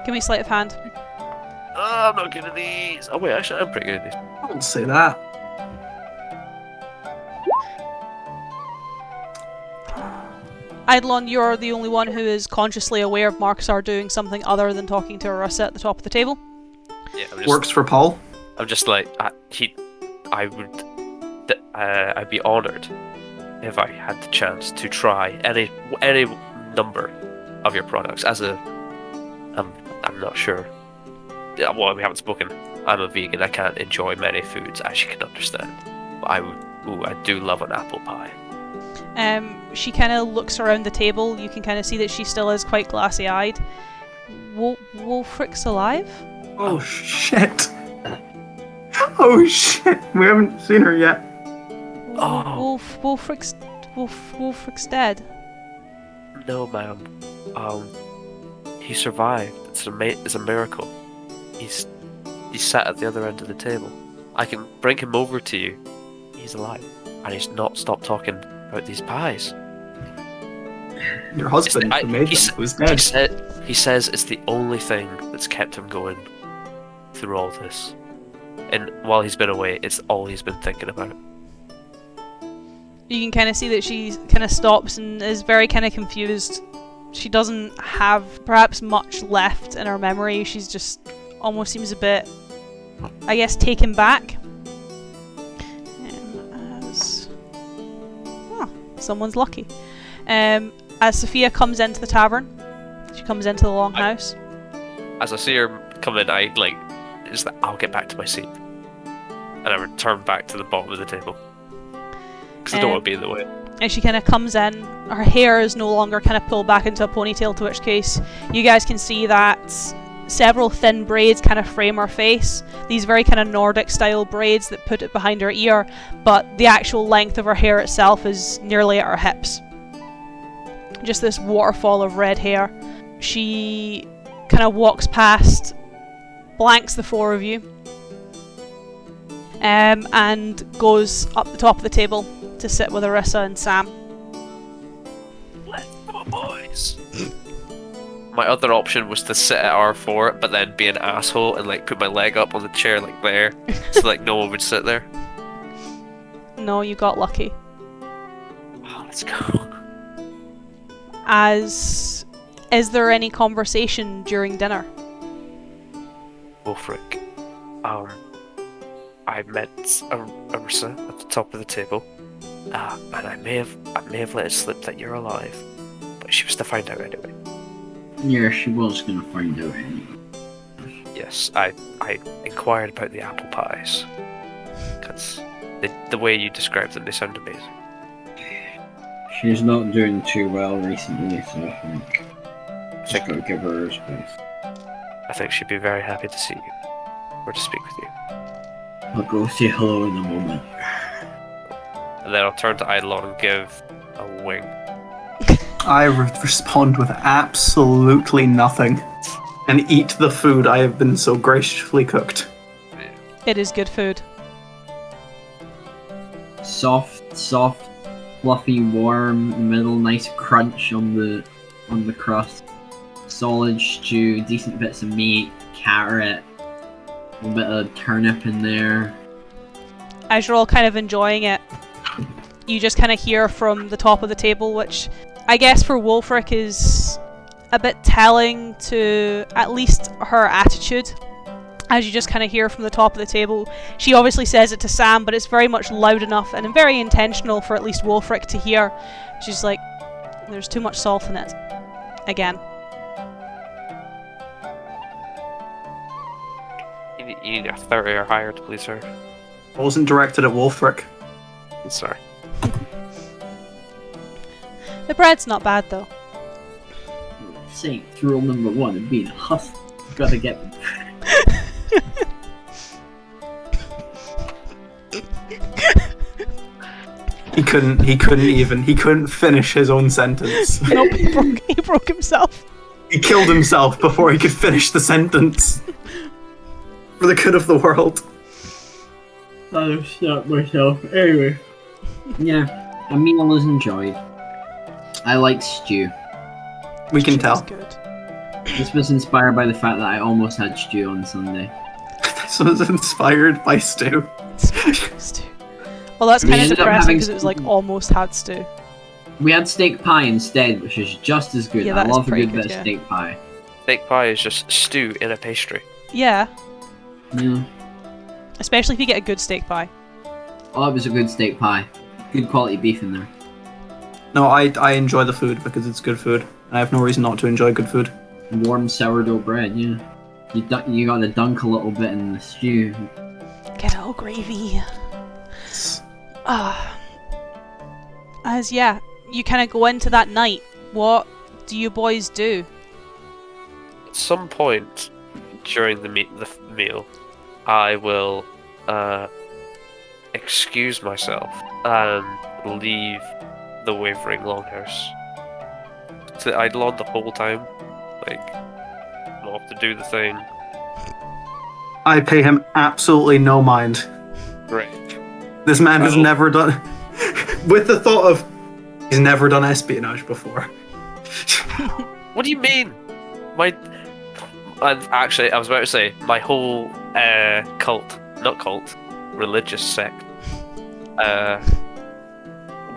Give me sleight of hand. Oh, I'm not good at these. Oh wait, actually I'm pretty good at these. Don't say that. Eidolon, you're the only one who is consciously aware of Marcusar doing something other than talking to Arissa at the top of the table. Yeah, Works for Paul. I'm just like, I'd be honoured if I had the chance to try any number of your products as a I'm not sure. Yeah, well, we haven't spoken. I'm a vegan. I can't enjoy many foods, as you can understand. But I do love an apple pie. She kind of looks around the table. You can kind of see that she still is quite glassy-eyed. Wulfric's alive? Oh shit! Oh shit! We haven't seen her yet. Oh. Wulfric's dead. No, ma'am. He survived. It's a miracle. He's sat at the other end of the table. I can bring him over to you. He's alive, and he's not stopped talking about these pies. Your husband who made them was dead. He says it's the only thing that's kept him going through all this. And while he's been away, it's all he's been thinking about. You can kind of see that she kind of stops and is very kind of confused. She doesn't have perhaps much left in her memory. She's just almost seems a bit, I guess, taken back. Someone's lucky. As Sophia comes into the tavern, she comes into the longhouse. As I see her come in, I'll get back to my seat. And I return back to the bottom of the table. Because I don't want to be in the way. And she kind of comes in, her hair is no longer kind of pulled back into a ponytail, to which case you guys can see that several thin braids kind of frame her face. These very kind of Nordic style braids that put it behind her ear, but the actual length of her hair itself is nearly at her hips. Just this waterfall of red hair. She kind of walks past, blanks the four of you, and goes up the top of the table to sit with Arissa and Sam. Let's go, boys. My other option was to sit at R4, but then be an asshole and put my leg up on the chair there, so no one would sit there. No, you got lucky. Oh, let's go. Is there any conversation during dinner? Wulfric. I met Arissa at the top of the table, and I may have let it slip that you're alive, but she was to find out anyway. Yeah, she was gonna find out anyway. Yes, I inquired about the apple pies, because the way you described them, they sound amazing. She's not doing too well recently, so I think just gotta give her space. I think she'd be very happy to see you, or to speak with you. I'll go say hello in a moment. And then I'll turn to Eidolon and give a wing. I respond with absolutely nothing, and eat the food I have been so graciously cooked. It is good food. Soft, fluffy, warm, in the middle, nice crunch on the crust. Solid stew, decent bits of meat, carrot, a bit of turnip in there. As you're all kind of enjoying it, you just kind of hear from the top of the table, which I guess for Wulfric is a bit telling to at least her attitude. As you just kind of hear from the top of the table, she obviously says it to Sam, but it's very much loud enough and very intentional for at least Wulfric to hear. She's like, there's too much salt in it. Again. You need a 30 or higher to please her. I wasn't directed at Wulfric. Sorry. The bread's not bad though. Saint rule number one of being a hustler. Gotta get them. He couldn't finish his own sentence. Nope, he broke himself. He killed himself before he could finish the sentence. For the good of the world. I've shot myself. Anyway. Yeah, a meal is enjoyed. I like stew. We can tell. Good. This was inspired by the fact that I almost had stew on Sunday. This was inspired by stew. Stew. Well, that's We kind of ended up depressing having because it was like almost had stew. We had steak pie instead, which is just as good. Yeah, I that is love a pretty good bit good, of yeah. steak pie. Steak pie is just stew in a pastry. Yeah, Yeah. especially if you get a good steak pie. Oh, it was a good steak pie. Good quality beef in there. No, I enjoy the food because it's good food. I have no reason not to enjoy good food. Warm sourdough bread, yeah. You gotta dunk a little bit in the stew. Get a little gravy. As you kind of go into that night. What do you boys do? At some point during the meal, I will excuse myself and leave the Wavering Longhouse. So I'd lawn the whole time, like, not have to do the thing. I pay him absolutely no mind. Great. This man has never done... With the thought of... He's never done espionage before. What do you mean? Actually, I was about to say, my whole religious sect,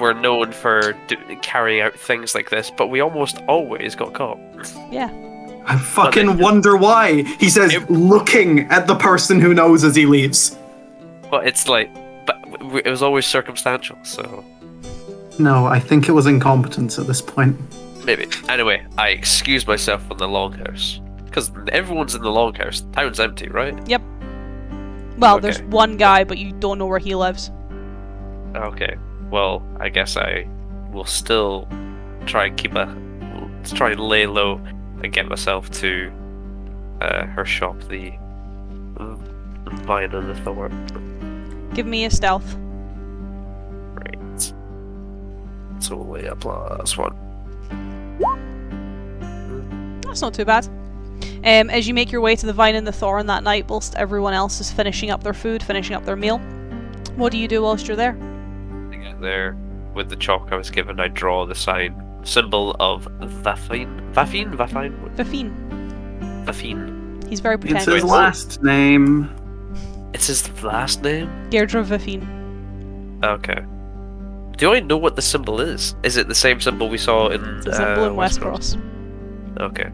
were known for carrying out things like this, but we almost always got caught. Yeah. I fucking wonder why. He says, looking at the person who knows as he leaves. But it's like, it was always circumstantial, so... No, I think it was incompetence at this point. Maybe. Anyway, I excuse myself from the Longhouse. Because everyone's in the Longhouse. The town's empty, right? Yep. Well, Okay. there's one guy, but you don't know where he lives. Okay. Well, I guess I will still try and lay low and get myself to her shop, the Vine and the Thorn. Give me a stealth. Great. It's only a +1. That's not too bad. As you make your way to the Vine and the Thorn that night, whilst everyone else is finishing up their food, finishing up their meal, what do you do whilst you're there? To get there, with the chalk I was given, I draw the symbol of Vafine. He's very It's pretentious. his last name. It's his last name? Deirdre Vafine. Okay. Do I know what the symbol is? Is it the same symbol we saw in It's a symbol in Westeros. Okay.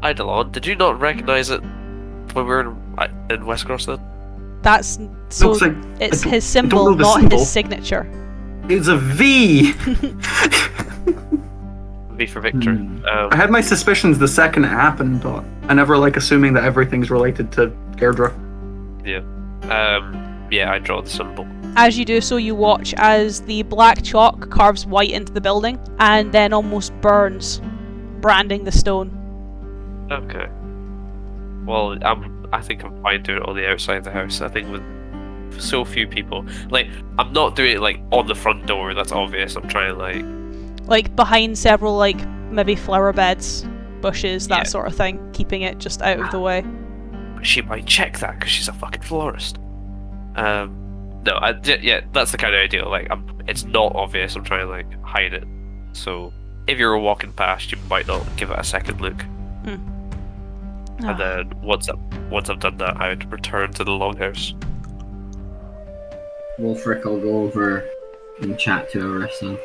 Eidolon, did you not recognize it when we were in Westeros then? That's so. Looks like- It's I his don't know symbol, the not symbol. his signature. It's a V. V for Victor. I had my suspicions the second it happened, but I never like assuming that everything's related to Deirdre. Yeah, I draw the symbol. As you do so, you watch as the black chalk carves white into the building and then almost burns, branding the stone. Okay. Well, I think I'm fine doing it on the outside of the house. I think with so few people, like, I'm not doing it like on the front door. That's obvious. I'm trying like behind several maybe flower beds, bushes, that Yeah. sort of thing, keeping it just out of the way. she might check that because she's a fucking florist. No, that's the kind of idea. Like, it's not obvious. I'm trying to hide it. So if you were walking past, you might not give it a second look. And then once I've done that, I would return to the Longhouse. Wulfric will go over and chat to Arissa.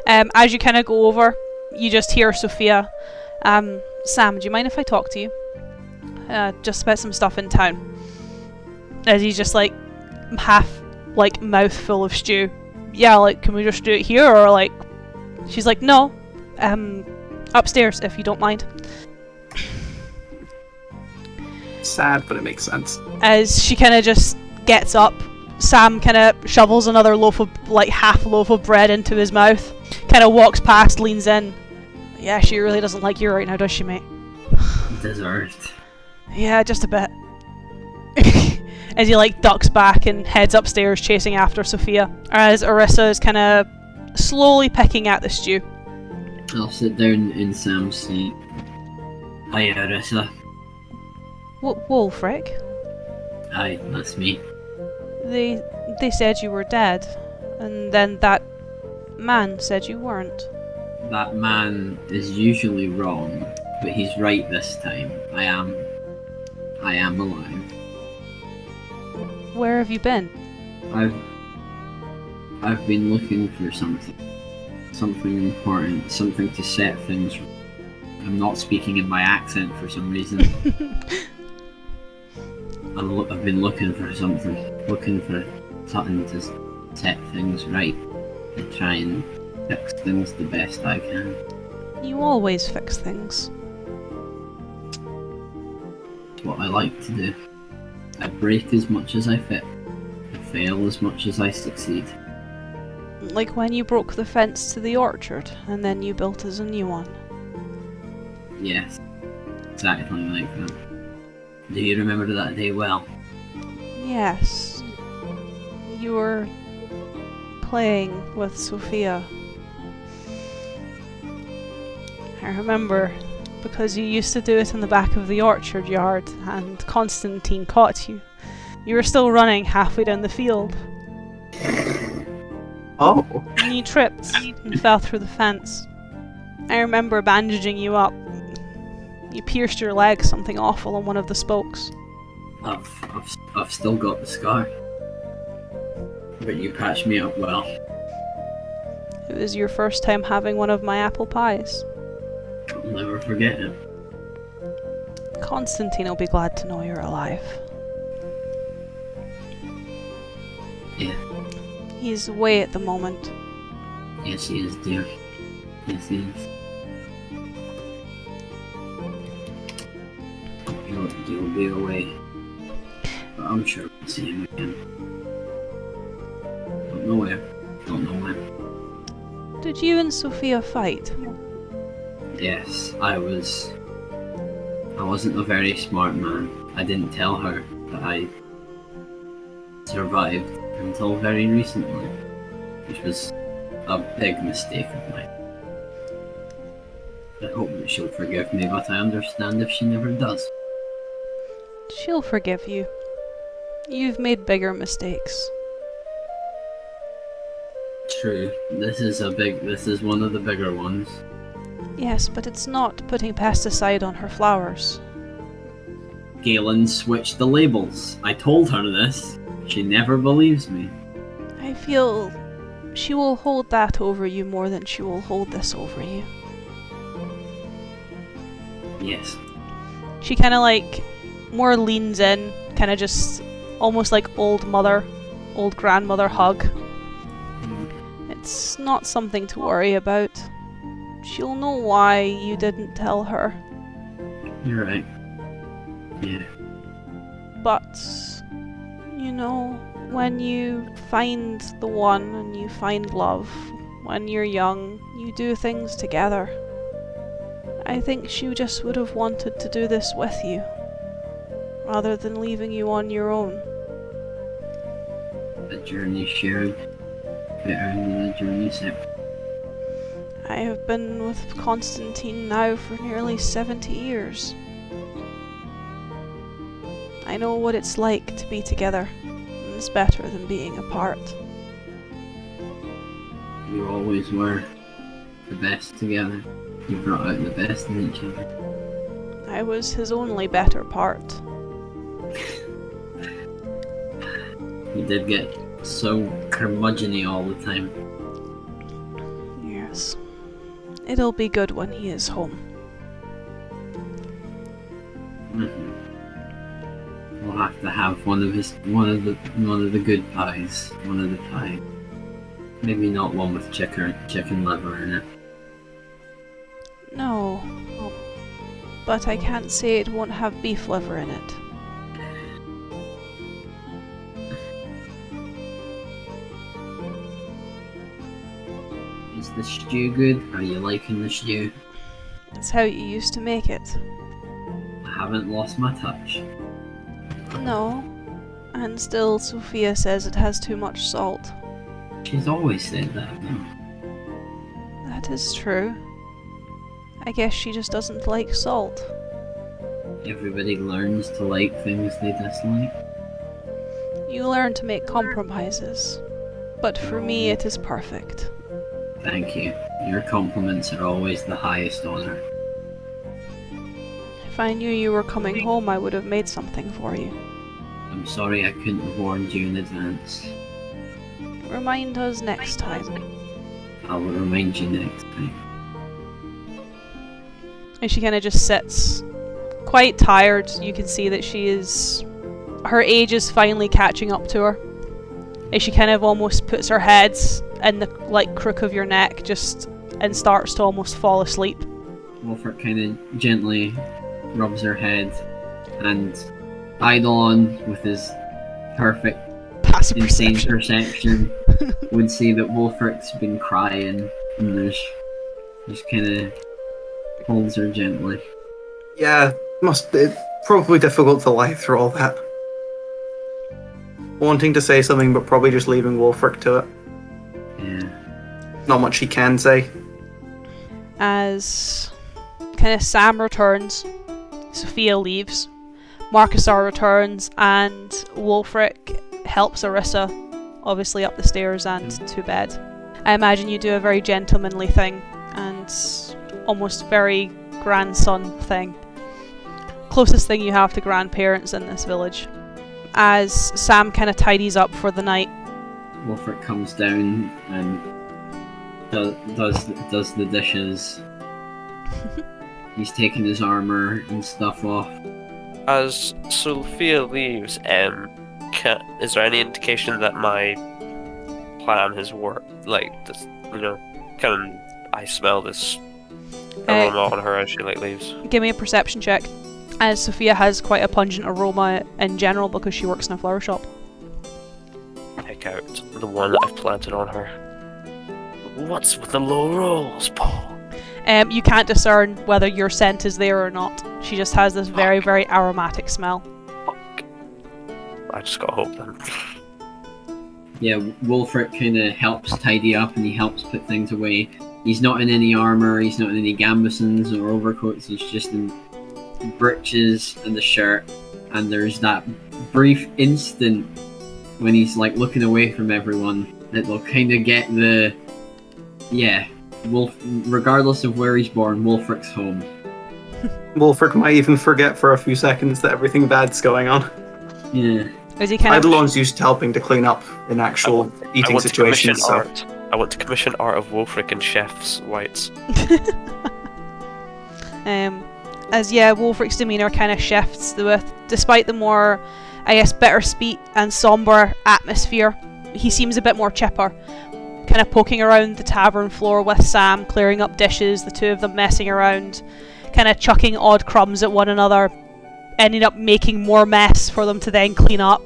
As you kind of go over, you just hear Sophia. Sam, do you mind if I talk to you? Just about some stuff in town. As he's just half mouth full of stew. Yeah, can we just do it here, or She's like, no, upstairs if you don't mind. Sad, but it makes sense. As she kind of just gets up, Sam kind of shovels another half loaf of bread into his mouth, kind of walks past, leans in. Yeah, she really doesn't like you right now, does she, mate? Deserved. Yeah, just a bit. As he ducks back and heads upstairs chasing after Sophia, as Arissa is kind of slowly picking at the stew. I'll sit down in Sam's seat. Hi, Arissa. Wulfric? Hi, that's me. They said you were dead, and then that man said you weren't. That man is usually wrong, but he's right this time. I am alive. Where have you been? I've been looking for something important, something to set things right. I'm not speaking in my accent for some reason. I've been looking for something to set things right and try and fix things the best I can. You always fix things. It's what I like to do. I break as much as I fit. I fail as much as I succeed. Like when you broke the fence to the orchard, and then you built us a new one. Yes, exactly like that. Do you remember that day well? Yes. You were playing with Sophia. I remember, because you used to do it in the back of the orchard yard, and Constantine caught you. You were still running halfway down the field, Oh. and you tripped and fell through the fence. I remember bandaging you up. You pierced your leg something awful on one of the spokes. I've still got the scar. But you patched me up well. It was your first time having one of my apple pies. I'll never forget it. Constantine will be glad to know you're alive. Yeah. He's away at the moment. Yes, he is, dear. Yes, he is. You'll be away. But I'm sure we'll see him again. Don't know where. Don't know when. Did you and Sophia fight? Yes, I wasn't a very smart man. I didn't tell her that I survived until very recently, which was a big mistake of mine. I hope that she'll forgive me, but I understand if she never does. She'll forgive you. You've made bigger mistakes. True, this is one of the bigger ones. Yes, but it's not putting pesticide on her flowers. Galen switched the labels. I told her this. She never believes me. I feel she will hold that over you more than she will hold this over you. Yes. She kind of like more leans in, kind of just almost like old grandmother hug. It's not something to worry about. She'll know why you didn't tell her. You're right. Yeah. But, you know, when you find the one and you find love, when you're young, you do things together. I think she just would have wanted to do this with you, rather than leaving you on your own. A journey shared better than a journey separate. I have been with Constantine now for nearly 70 years. I know what it's like to be together, and it's better than being apart. You always were the best together. You brought out the best in each other. I was his only better part. You did get so curmudgeon-y all the time. Yes. It'll be good when he is home. We'll have to have one of the good pies. One of the pies. Maybe not one with chicken liver in it. No. But I can't say it won't have beef liver in it. Is the stew good? Are you liking the stew? It's how you used to make it. I haven't lost my touch. No. And still, Sophia says it has too much salt. She's always said that, no? That is true. I guess she just doesn't like salt. Everybody learns to like things they dislike. You learn to make compromises. But for me, it is perfect. Thank you. Your compliments are always the highest honor. If I knew you were coming home, I would have made something for you. I'm sorry I couldn't have warned you in advance. Remind us next time. I will remind you next time. And she kind of just sits, quite tired. You can see that her age is finally catching up to her. And she kind of almost puts her head in the crook of your neck, and starts to almost fall asleep. Wulfric kind of gently rubs her head and Eidolon, with his perfect Passive insane perception. perception, would say that Wulfric's been crying, and just kind of holds her gently. Yeah, it's probably difficult to lie through all that. Wanting to say something, but probably just leaving Wulfric to it. Yeah. Not much he can say. As kind of Sam returns, Sophia leaves, Marcusar returns, and Wulfric helps Orissa, obviously up the stairs and to bed. I imagine you do a very gentlemanly thing, and almost very grandson thing. Closest thing you have to grandparents in this village. As Sam kind of tidies up for the night, Wulfric comes down and does the dishes. He's taking his armor and stuff off. As Sophia leaves, is there any indication that my plan has worked? Like, this, can I smell this aroma on her as she leaves? give me a perception check. As Sophia has quite a pungent aroma in general because she works in a flower shop. Pick out the one that I've planted on her. What's with the low rolls, Paul? You can't discern whether your scent is there or not. She just has this very, very aromatic smell. Fuck. I just gotta hope then. Yeah, Wulfric kind of helps tidy up and he helps put things away. He's not in any armor, he's not in any gambesons or overcoats, he's just in breeches and the shirt. And there's that brief instant when he's like looking away from everyone that will kind of get the... Yeah, regardless of where he's born, Wulfric's home. Wulfric might even forget for a few seconds that everything bad's going on. Yeah. Is he kind of... Eidolon's used to helping to clean up in actual eating situations, so... I want to commission art of Wulfric and chef's whites. Wulfric's demeanour kind of shifts despite the more, I guess, bittersweet and sombre atmosphere. He seems a bit more chipper, kind of poking around the tavern floor with Sam, clearing up dishes, the two of them messing around, kind of chucking odd crumbs at one another, ending up making more mess for them to then clean up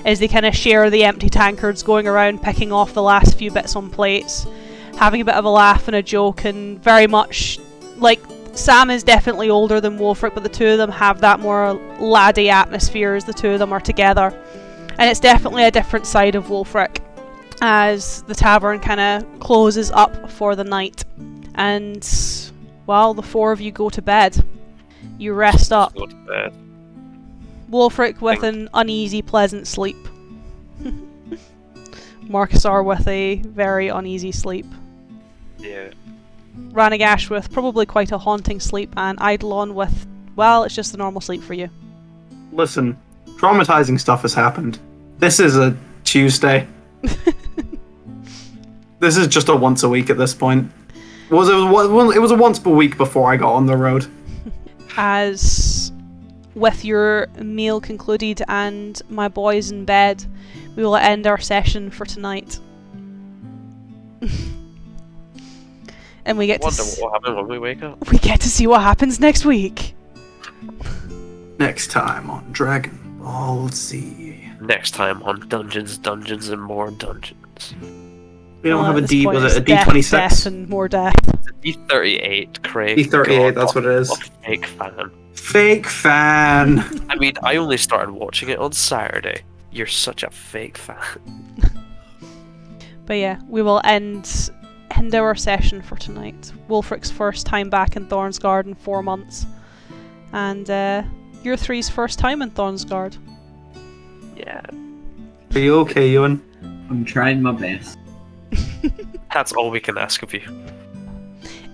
as they kind of share the empty tankards, going around picking off the last few bits on plates, having a bit of a laugh and a joke, and very much like Sam is definitely older than Wulfric, but the two of them have that more laddie atmosphere as the two of them are together, and it's definitely a different side of Wulfric as the tavern kind of closes up for the night, and well, the four of you go to bed. You rest up. Go to bed. Wulfric with an uneasy, pleasant sleep. Marcusar with a very uneasy sleep. Yeah. Ranagash with probably quite a haunting sleep, and Eidolon with, well, it's just the normal sleep for you. Listen, traumatizing stuff has happened. This is a Tuesday. This is just a once a week at this point. It was a once per week before I got on the road. As with your meal concluded and my boys in bed, we will end our session for tonight. And we get Wonder what will happen when we wake up. we get to see what happens next week. Next time on Dragon Ball Z. Next time on Dungeons, and more Dungeons. We don't Well, have at a this D, point was it's it a D26? death and more death. It's a D38, Craig. D38, God, that's what it is. What a fake fan. Fake fan. I mean, I only started watching it on Saturday. You're such a fake fan. But yeah, we will end our session for tonight. Wulfric's first time back in Thornsgard in 4 months. And your three's first time in Thornsgard. Yeah. Are you okay, Ewan? I'm trying my best. That's all we can ask of you.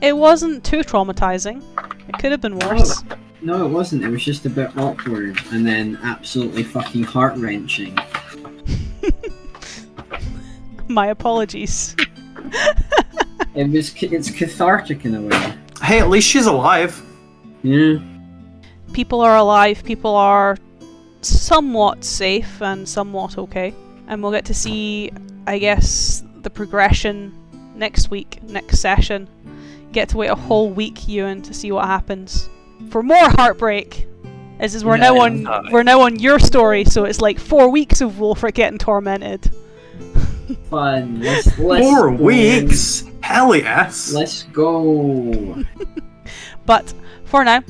It wasn't too traumatizing. It could have been worse. No, it wasn't. It was just a bit awkward and then absolutely fucking heart-wrenching. My apologies. It's cathartic in a way. Hey, at least she's alive. Yeah. People are alive, people are somewhat safe and somewhat okay. And we'll get to see, I guess, the progression next week, next session. Get to wait a whole week, Ewan, to see what happens. For more heartbreak Is we're Yeah, now yeah. on we're now on your story, so it's like 4 weeks of Wulfric getting tormented. Fun. Let's 4 go. weeks? Hell yes. Let's go. But for now,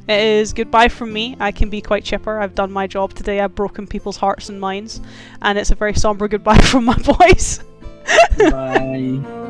it is goodbye from me. I can be quite chipper. I've done my job today. I've broken people's hearts and minds, and it's a very somber goodbye from my boys. Bye.